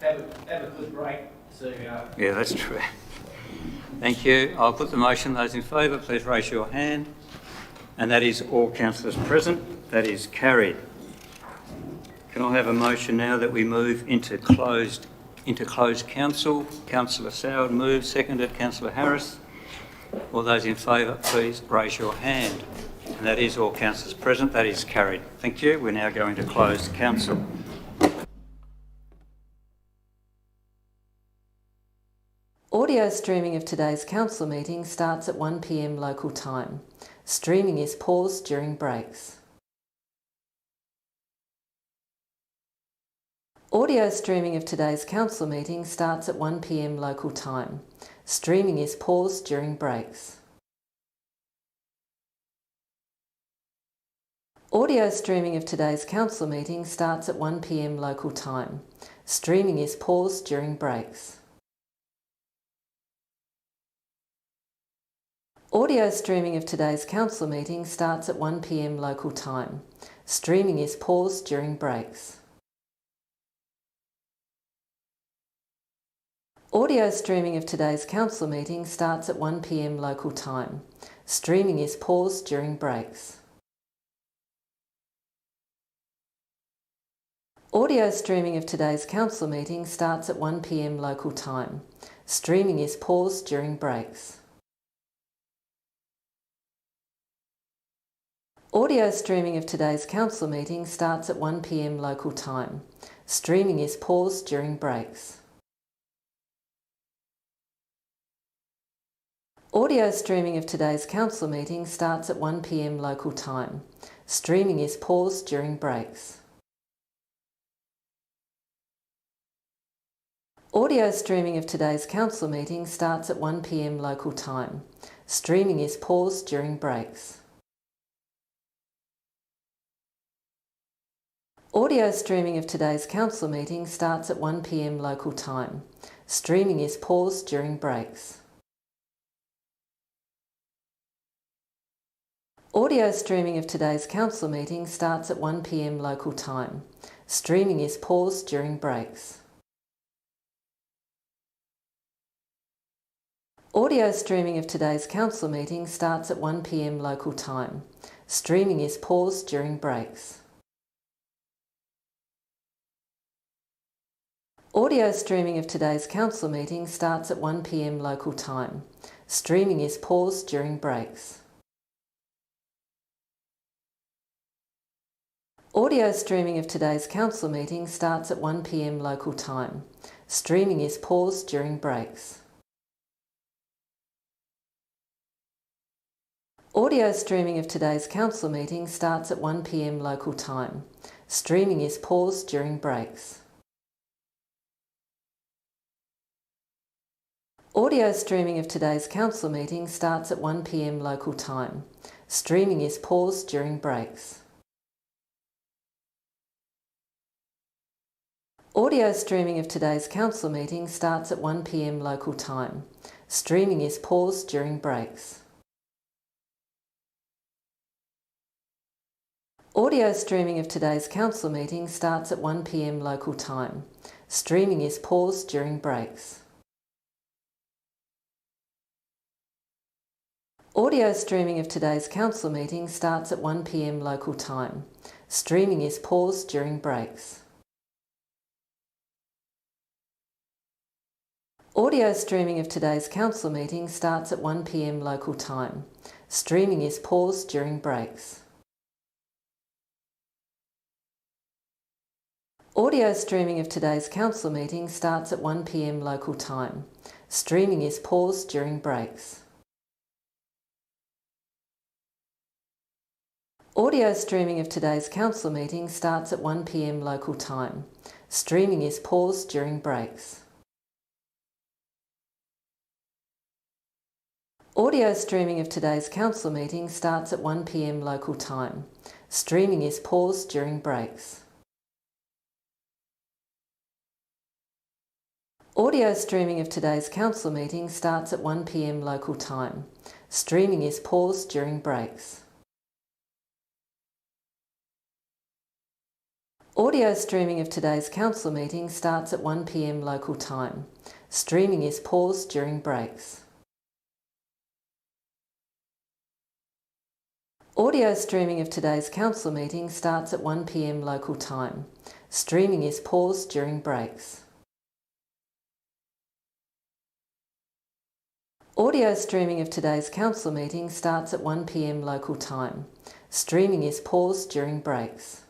Have a good break, CEO. Yeah, that's true. Thank you. I'll put the motion. Those in favour, please raise your hand. And that is all councillors present. That is carried. Can I have a motion now that we move into closed council? Councillor Sauer moves, seconded. Councillor Harris. All those in favour, please raise your hand. And that is all councillors present. That is carried. Thank you. We're now going to closed council. Audio streaming of today's council meeting starts at 1 p.m. local time. Streaming is paused during breaks. Audio streaming of today's council meeting starts at 1 p.m. local time. Streaming is paused during breaks. Audio streaming of today's council meeting starts at 1 p.m. local time. Streaming is paused during breaks. Audio streaming of today's council meeting starts at 1 p.m. local time. Streaming is paused during breaks. Audio streaming of today's council meeting starts at 1 p.m. local time. Streaming is paused during breaks. Audio streaming of today's council meeting starts at 1 p.m. local time. Streaming is paused during breaks. Audio streaming of today's council meeting starts at 1 p.m. local time. Streaming is paused during breaks. Audio streaming of today's council meeting starts at 1 p.m. local time. Streaming is paused during breaks. Audio streaming of today's council meeting starts at 1 p.m. local time. Streaming is paused during breaks. Audio streaming of today's council meeting starts at 1 p.m. local time. Streaming is paused during breaks. Audio streaming of today's council meeting starts at 1 p.m. local time. Streaming is paused during breaks. Audio streaming of today's council meeting starts at 1 p.m. local time. Streaming is paused during breaks. Audio streaming of today's council meeting starts at 1 p.m. local time. Streaming is paused during breaks. Audio streaming of today's council meeting starts at 1 p.m. local time. Streaming is paused during breaks. Audio streaming of today's council meeting starts at 1 p.m. local time. Streaming is paused during breaks. Audio streaming of today's council meeting starts at 1 p.m. local time. Streaming is paused during breaks. Audio streaming of today's council meeting starts at 1 p.m. local time. Streaming is paused during breaks. Audio streaming of today's council meeting starts at 1 p.m. local time. Streaming is paused during breaks. Audio streaming of today's council meeting starts at 1 p.m. local time. Streaming is paused during breaks. Audio streaming of today's council meeting starts at 1 p.m. local time. Streaming is paused during breaks. Audio streaming of today's council meeting starts at 1 p.m. local time. Streaming is paused during breaks. Audio streaming of today's council meeting starts at 1 p.m. local time. Streaming is paused during breaks. Audio streaming of today's council meeting starts at 1 p.m. local time. Streaming is paused during breaks. Audio streaming of today's council meeting starts at 1 p.m. local time. Streaming is paused during breaks. Audio streaming of today's council meeting starts at 1 p.m. local time. Streaming is paused during breaks. Audio streaming of today's council meeting starts at 1 p.m. local time. Streaming is paused during breaks. Audio streaming of today's council meeting starts at 1 p.m. local time. Streaming is paused during breaks.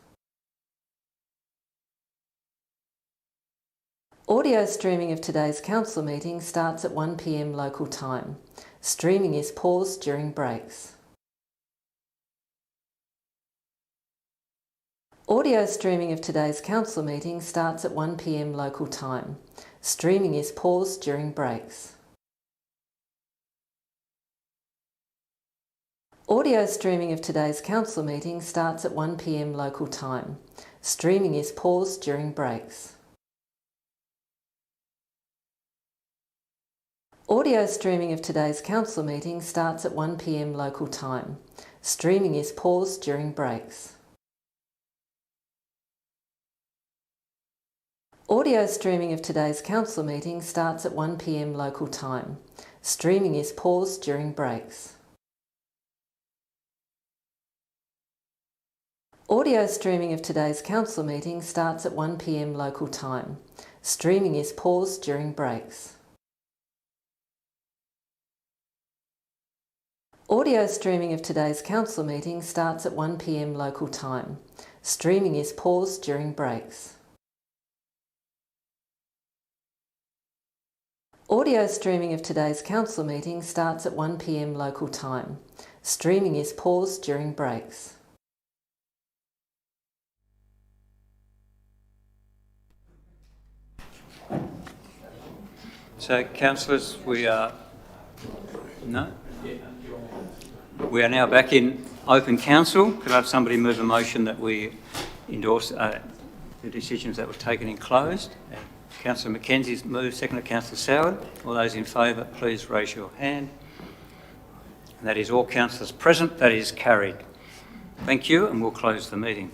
Audio streaming of today's council meeting starts at 1 p.m. local time. Streaming is paused during breaks. Audio streaming of today's council meeting starts at 1 p.m. local time. Streaming is paused during breaks. Audio streaming of today's council meeting starts at 1 p.m. local time. Streaming is paused during breaks. Audio streaming of today's council meeting starts at 1 p.m. local time. Streaming is paused during breaks. Audio streaming of today's council meeting starts at 1 p.m. local time. Streaming is paused during breaks. Audio streaming of today's council meeting starts at 1 p.m. local time. Streaming is paused during breaks. Audio streaming of today's council meeting starts at 1 p.m. local time. Streaming is paused during breaks. Audio streaming of today's council meeting starts at 1 p.m. local time. Streaming is paused during breaks. So, councillors, we are now back in open council. Could I have somebody move a motion that we endorse the decisions that were taken in closed? Councillor Mackenzie's moved, seconded Councillor Soward. All those in favour, please raise your hand. And that is all councillors present. That is carried. Thank you, and we'll close the meeting.